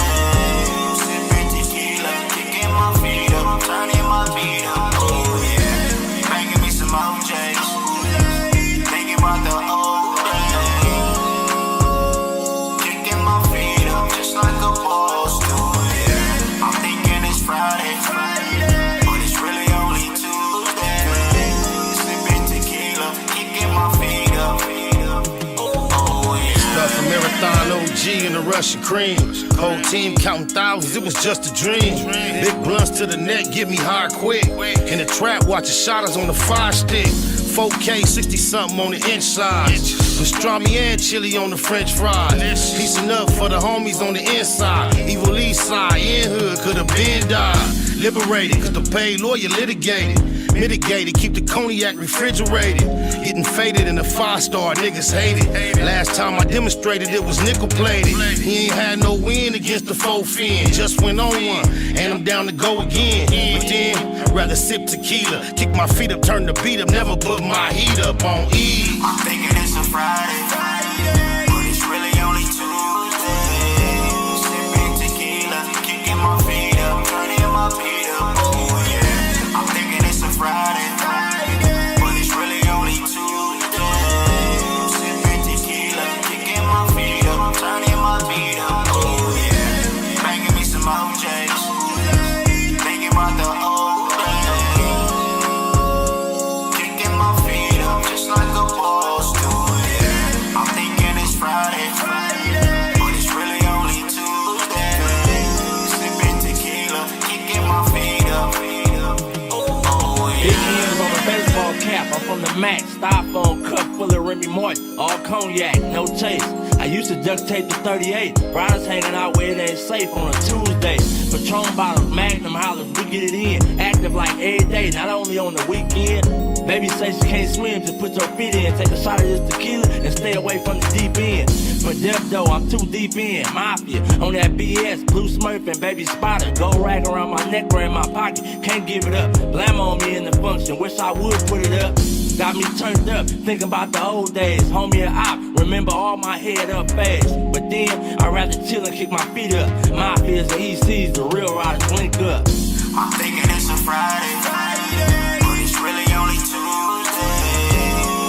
Sipping tequila, kicking my feet up, turning my feet up. Oh yeah. Banging me some OJs, thinking about the old days. Kicking my feet up just like a ball. Friday, but it's really only Tuesday. Sipping tequila, kicking my feet up. Oh yeah. Stuff from Marathon OG and the Russian cream. Whole team counting thousands, it was just a dream. Big blunts to the neck, get me high quick. In the trap, watching shotters on the 5-stick. 4K, 60-something on the inside. Pastrami and chili on the French fries. Piecing up for the homies on the inside. Evil East side, in hood, could've been died. Liberated, cause the paid lawyer litigated. Mitigated, keep the cognac refrigerated. Getting faded in a 5-star, niggas hate it. Last time I demonstrated, it was nickel plated. He ain't had no win against the 4 fin. Just went on one, and I'm down to go again. But then, rather sip tequila. Kick my feet up, turn the beat up, never put my heat up on E. I'm thinking it's a Friday, but it's really only Tuesday. Sipping tequila, kicking my feet up, turning my feet up. Oh yeah. I'm thinking it's a Friday, but it's really only Tuesday. Sipping tequila, kicking my feet up, turning my feet up. Oh yeah. Banging me some OJs, thinking about the old days. Kicking my feet up just like a boss do. Yeah. I'm thinking it's Friday, but it's really only Tuesday. Sipping tequila, kicking my feet up. Oh Big yeah. hands on a baseball cap, I'm from the Max. Styrofoam cup full of Remy Martin, all cognac, no chase. I used to duct tape the 38. Riders hanging out where it ain't safe on a Tuesday. Patron bottles, Magnum hollers, we get it in. Active like every day, not only on the weekend. Baby say she can't swim, just put your feet in. Take a shot of this tequila and stay away from the deep end. For death though, I'm too deep in. Mafia, on that BS, Blue Smurf and Baby Spotter. Gold rag around my neck or in my pocket, can't give it up. Blam on me in the function, wish I would put it up. Got me turned up, thinking about the old days. Homie and op, remember all my head up fast. But then, I'd rather chill and kick my feet up. Mafias and ECs, the real riders link up. I'm thinking it's a Friday, but it's really only Tuesday.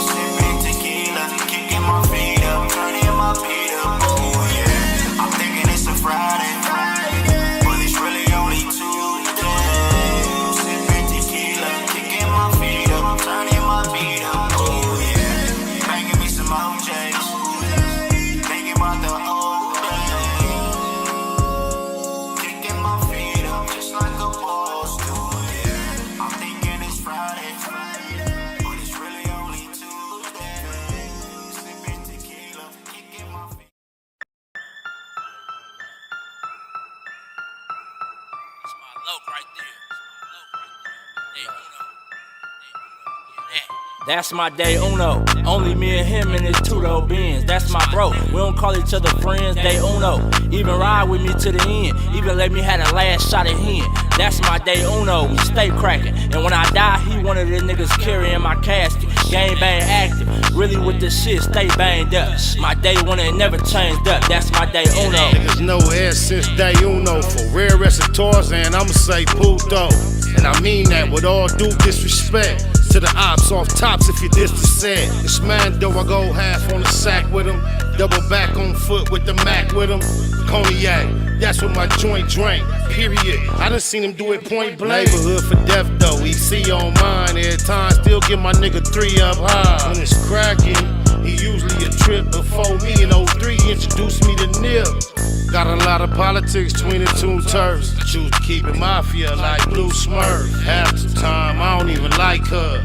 Sipping tequila, kicking my feet up, turning my feet up. Oh yeah. I'm thinking it's a Friday, but it's really only Tuesday. Sipping tequila, kicking my feet up, turning my feet up. Oh yeah. Banging me some OJs, thinking about the old days. Kicking my feet up just like a boss do. Yeah. I'm thinking it's Friday, but it's really only Tuesday. Sipping tequila, kicking my feet. It's my loc right there. That's my day uno. Only me and him in his two-door Benz. That's my bro. We don't call each other friends, day uno. Even ride with me to the end. Even let me have the last shot of hen. That's my day uno. We stay cracking. And when I die, he one of the niggas carrying my casket. Gang bang active, really with the shit, stay banged up. My day one ain't never changed up, that's my day uno. Niggas know it since day uno. For rare as a Tarzan, I'ma say puto. And I mean that with all due disrespect to the ops off tops if you diss the set. This man though I go half on the sack with him, double back on foot with the Mac with him. Cognac, that's what my joint drank, period. I done seen him do it point blank. Neighborhood for death though, EC on mine. Every time still give my nigga 3 up high. When it's cracking, he usually a trip before me in 03 introduced me to Nip. Got a lot of politics between the two turfs. Choose to keep it mafia like Blue Smurf. Half the time I don't even like her,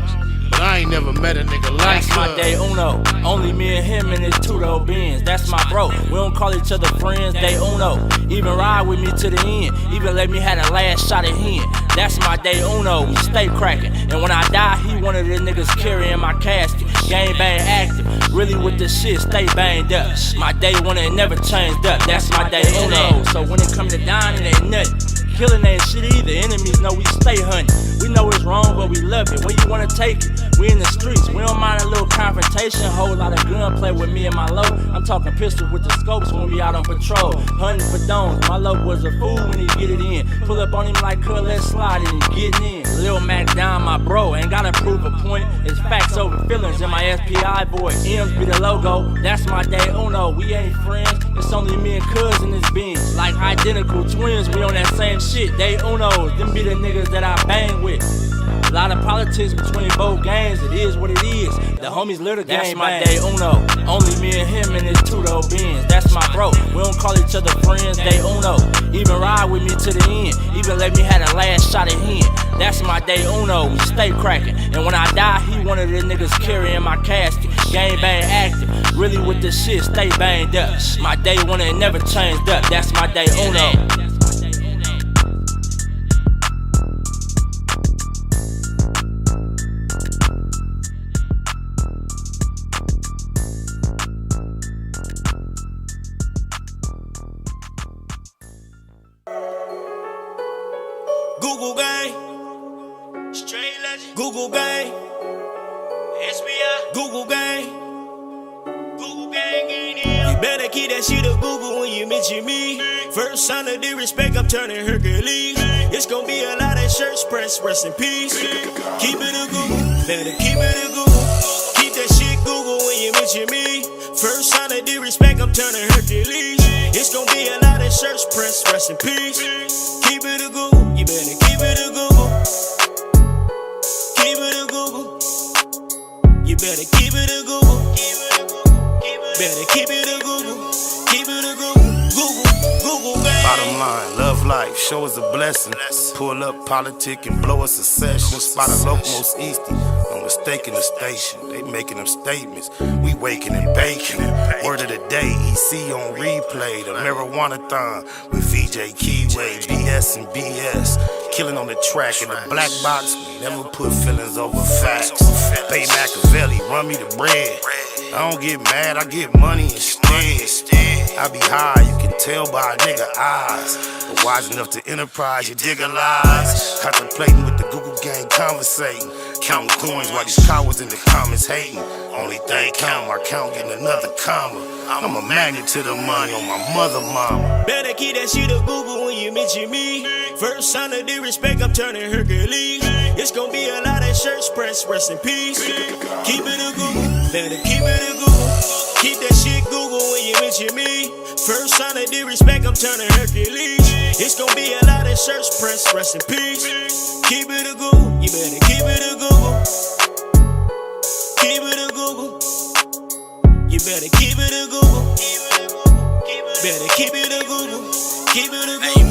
but I ain't never met a nigga like her. That's my day uno. Only me and him in his two-door Benz. That's my bro. We don't call each other friends, day uno. Even ride with me to the end. Even let me have the last shot at him. That's my day uno. We stay cracking. And when I die, he one of the niggas carrying my casket. Gang bang active. Really with the shit, stay banged up. My day one ain't never changed up. That's my day uno. So when it come to dying, it ain't nothing. Killing ain't shit either. Enemies know we stay hunting. We know it's wrong, but we love it. Where you wanna take it? We in the streets. We don't mind a little confrontation. Whole lot of gunplay with me and my low. I'm talking pistol with the scopes when we out on patrol. Hunting for domes. My low was a fool when he get it in. Pull up on him like cuz, let's slide it and getting in. Lil Mac down, my bro. Ain't gotta prove a point. It's facts over feelings in my SPI voice. M's be the logo. That's my day uno. We ain't friends. It's only me and cuz in this Benz. Like identical twins. We on that same shit. Day unos. Them be the niggas that I bang with. A lot of politics between both gangs, it is what it is. The homies live the game. That's my day uno. Only me and him in his two-door Benz. That's my bro. We don't call each other friends, day uno. Even ride with me to the end. Even let me have the last shot at him. That's my day uno. We stay cracking. And when I die, he one of the niggas carrying my casket. Gang bang active. Really with the shit, stay banged up. My day one ain't never changed up. That's my day uno. Google gang, straight legend. Google gang, SBI. Google gang, Google gang ain't here. You better keep that shit a Google when you mention me. First sign of disrespect, I'm turning Hercules. It's gonna be a lot of shirts pressed, rest in peace. Keep it a Google, better keep it a Google. Keep that shit Google when you mention me. First sign of disrespect, I'm turning Hercules. It's gonna be a lot of shirts pressed, rest in peace. Keep it a Google. You better keep it a Google. Keep it a Google. You better keep it a Google. Better keep it a Google. Keep it a Google. Google, gang. Bottom line, love life, show us a blessing. Pull up politic and blow us a session. Spot a locomost easty, no mistaking the station. They making them statements, we waking and baking. Word of the day, EC on replay. The marijuana-thon with VJ Keyway, BS and BS. Killing on the track in the black box. We never put feelings over facts. Pay Machiavelli, run me the bread. I don't get mad, I get money instead. I be high, you can tell by a nigga eyes. But wise enough to enterprise, you dig a lies. Contemplating with the Google gang, conversating. Counting coins while these cowards in the comments hating. Only thing count, I count getting another comma. I'm a magnet to the money on my mother mama. Better keep that shit a Google when you mention me. First sign of disrespect, I'm turning Hercules. It's gonna be a lot of shirts pressed, rest in peace. Keep it a Google, better keep it a Google. Keep that shit Google when you mention me. First sign of disrespect, I'm turning Hercules. It's gonna be a lot of shirts pressed, rest in peace. Keep it a Google, you better keep it a Google. Keep it a Google. You better keep it a Google. Better keep it a Google. Keep it a Google.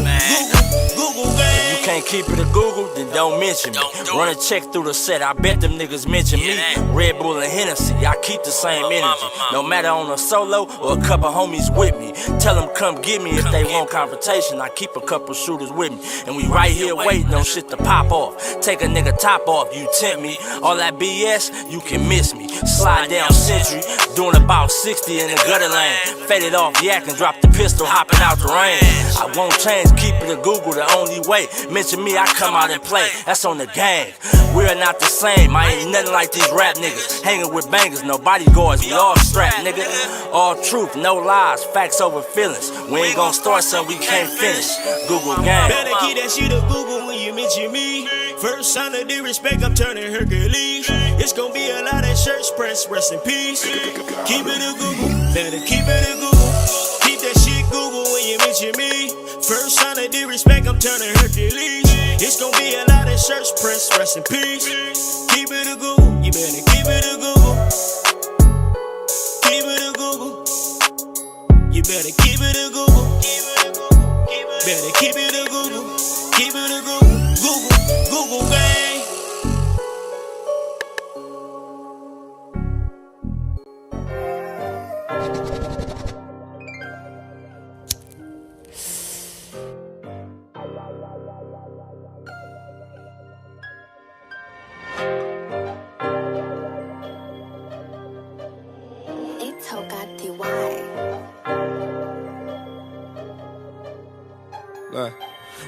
Google gang. If you can't keep it a Google, then don't mention me. Run a check through the set, I bet them niggas mention me. Red Bull and Hennessy, I keep the same energy. No matter on a solo or a couple homies with me. Tell them come get me if they want confrontation. I keep a couple shooters with me. And we right here waiting on shit to pop off. Take a nigga top off, you tempt me. All that BS, you can miss me. Slide down Century, doing about 60 in the gutter lane. Faded off yak and drop the pistol, hopping out the rain. I won't change, keep it a Google the only way. mention me, I come out and play. That's on the gang. We're not the same. I ain't nothing like these rap niggas. Hanging with bangers, no bodyguards, we all strapped, nigga. All truth, no lies, facts over feelings. We ain't gon' start something we can't finish. Google gang. Better keep that shit to Google when you mention me. First sign of disrespect, I'm turning Hercules. It's gon' be a lot of shirts press, rest in peace. Keep it a Google, better keep it a Google. Keep that shit Google when you mention me. First sign of disrespect, I'm turning Hercules. It's gon' be a lot of shirts press, rest in peace. Keep it a Google, you better keep it a Google. Keep it a Google. You better keep it a Google. Better keep it a Google. Keep it a Google. Google gang.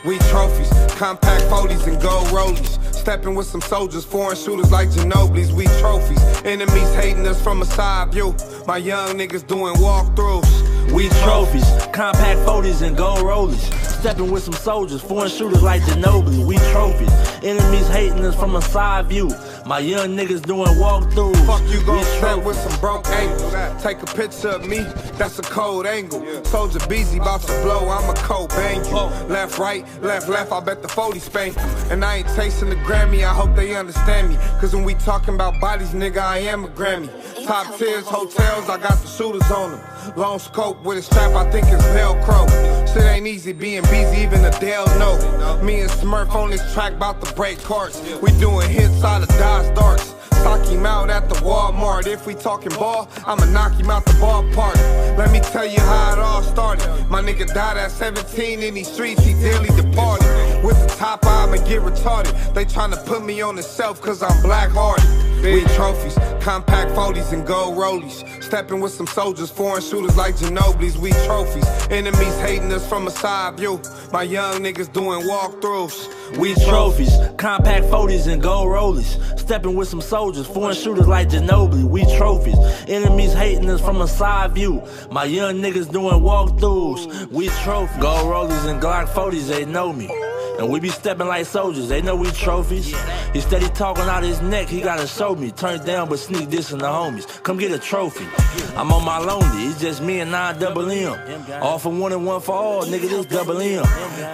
We trophies, compact 40s and gold rollies. Stepping with some soldiers, foreign shooters like Ginobili's. We trophies, enemies hating us from a side view. My young niggas doing walkthroughs. We trophies, compact 40s and gold rollies. Stepping with some soldiers, foreign shooters like Ginobili. We trophies, enemies hating us from a side view. My young niggas doing walkthroughs. Fuck you gon' step with some broke ankles. Take a picture of me, that's a cold angle. Soldier busy, bout to blow, I'm a cold bang you. Left, right, left, I bet the 40 spank you. And I ain't tasting the Grammy, I hope they understand me. Cause when we talking about bodies, nigga, I am a Grammy. Top tiers, hotels, I got the shooters on them. Long scope with a strap, I think it's Velcro. Shit ain't easy being busy, even Adele know. Me and Smurf on this track, bout to break carts. We doing hits out of Dodge darts. Sock him out at the Walmart. If we talking ball, I'ma knock him out the ballpark. Let me tell you how it all started. My nigga died at 17 in these streets, he dearly departed. With the top eye, I'ma get retarded. They tryna put me on the shelf cause I'm black-hearted. We trophies, compact 40s and gold rollies. Stepping with some soldiers, foreign shooters like Ginobili's. We trophies, enemies hating us from a side view. My young niggas doing walkthroughs. We trophies, compact 40s and gold rollies. Stepping with some soldiers, foreign shooters like Ginobili. We trophies, enemies hating us from a side view. My young niggas doing walkthroughs. We trophies, gold rollies and Glock 40s, they know me. And we be stepping like soldiers, they know we trophies. He steady talking out his neck, he gotta show me. Turn it down but sneak this in the homies. Come get a trophy. I'm on my lonely, it's just me and 9 double M. All for one and one for all, nigga, this double M.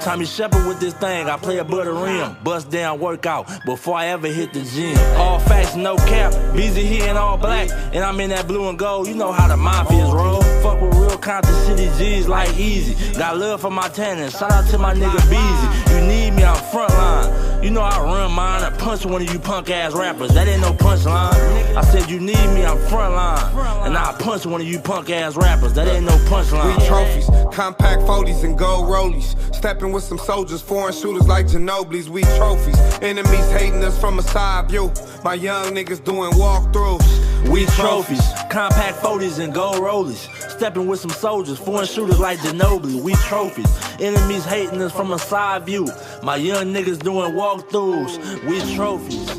Tommy Shepard with this thing, I play a butter rim. Bust down workout before I ever hit the gym. All facts, no cap, busy here in all black. And I'm in that blue and gold, you know how the mafias roll. Fuck with real Compton City G's like Easy. Got love for my tenants, shout out to my nigga Beezy. You need me, I'm frontline. You know I run mine, I punch one of you punk ass rappers. That ain't no punchline. I said you need me, I'm frontline. And I punch one of you punk ass rappers. That ain't no punchline. We trophies, compact 40s and gold rollies. Stepping with some soldiers, foreign shooters like Ginobili's. We trophies, enemies hating us from a side view. My young niggas doing walkthroughs. We trophies, compact 40s and gold rollies. Stepping with some soldiers, foreign shooters like Ginobili. We trophies, enemies hating us from a side view. My young niggas doing walkthroughs. We trophies.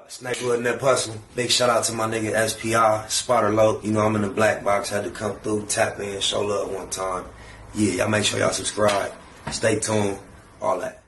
Snakewood Nip Hustle. Big shout out to my nigga SPI, Spotter Low. You know I'm in the black box, had to come through, tap in, show love one time. Yeah, y'all make sure y'all subscribe. Stay tuned, all that.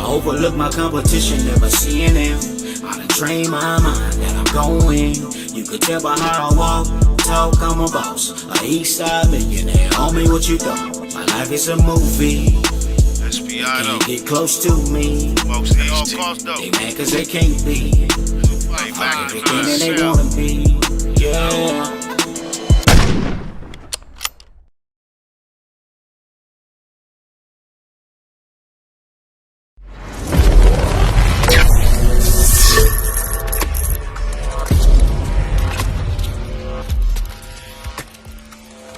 Overlook my competition, never seeing them. I done train my mind that I'm going. You could tell by how I walk, talk, I'm a boss. A east side millionaire, homie, what you thought? My life is a movie. SPI Can't get close to me. They mad cause they can't be everything that they wanna be. Yeah.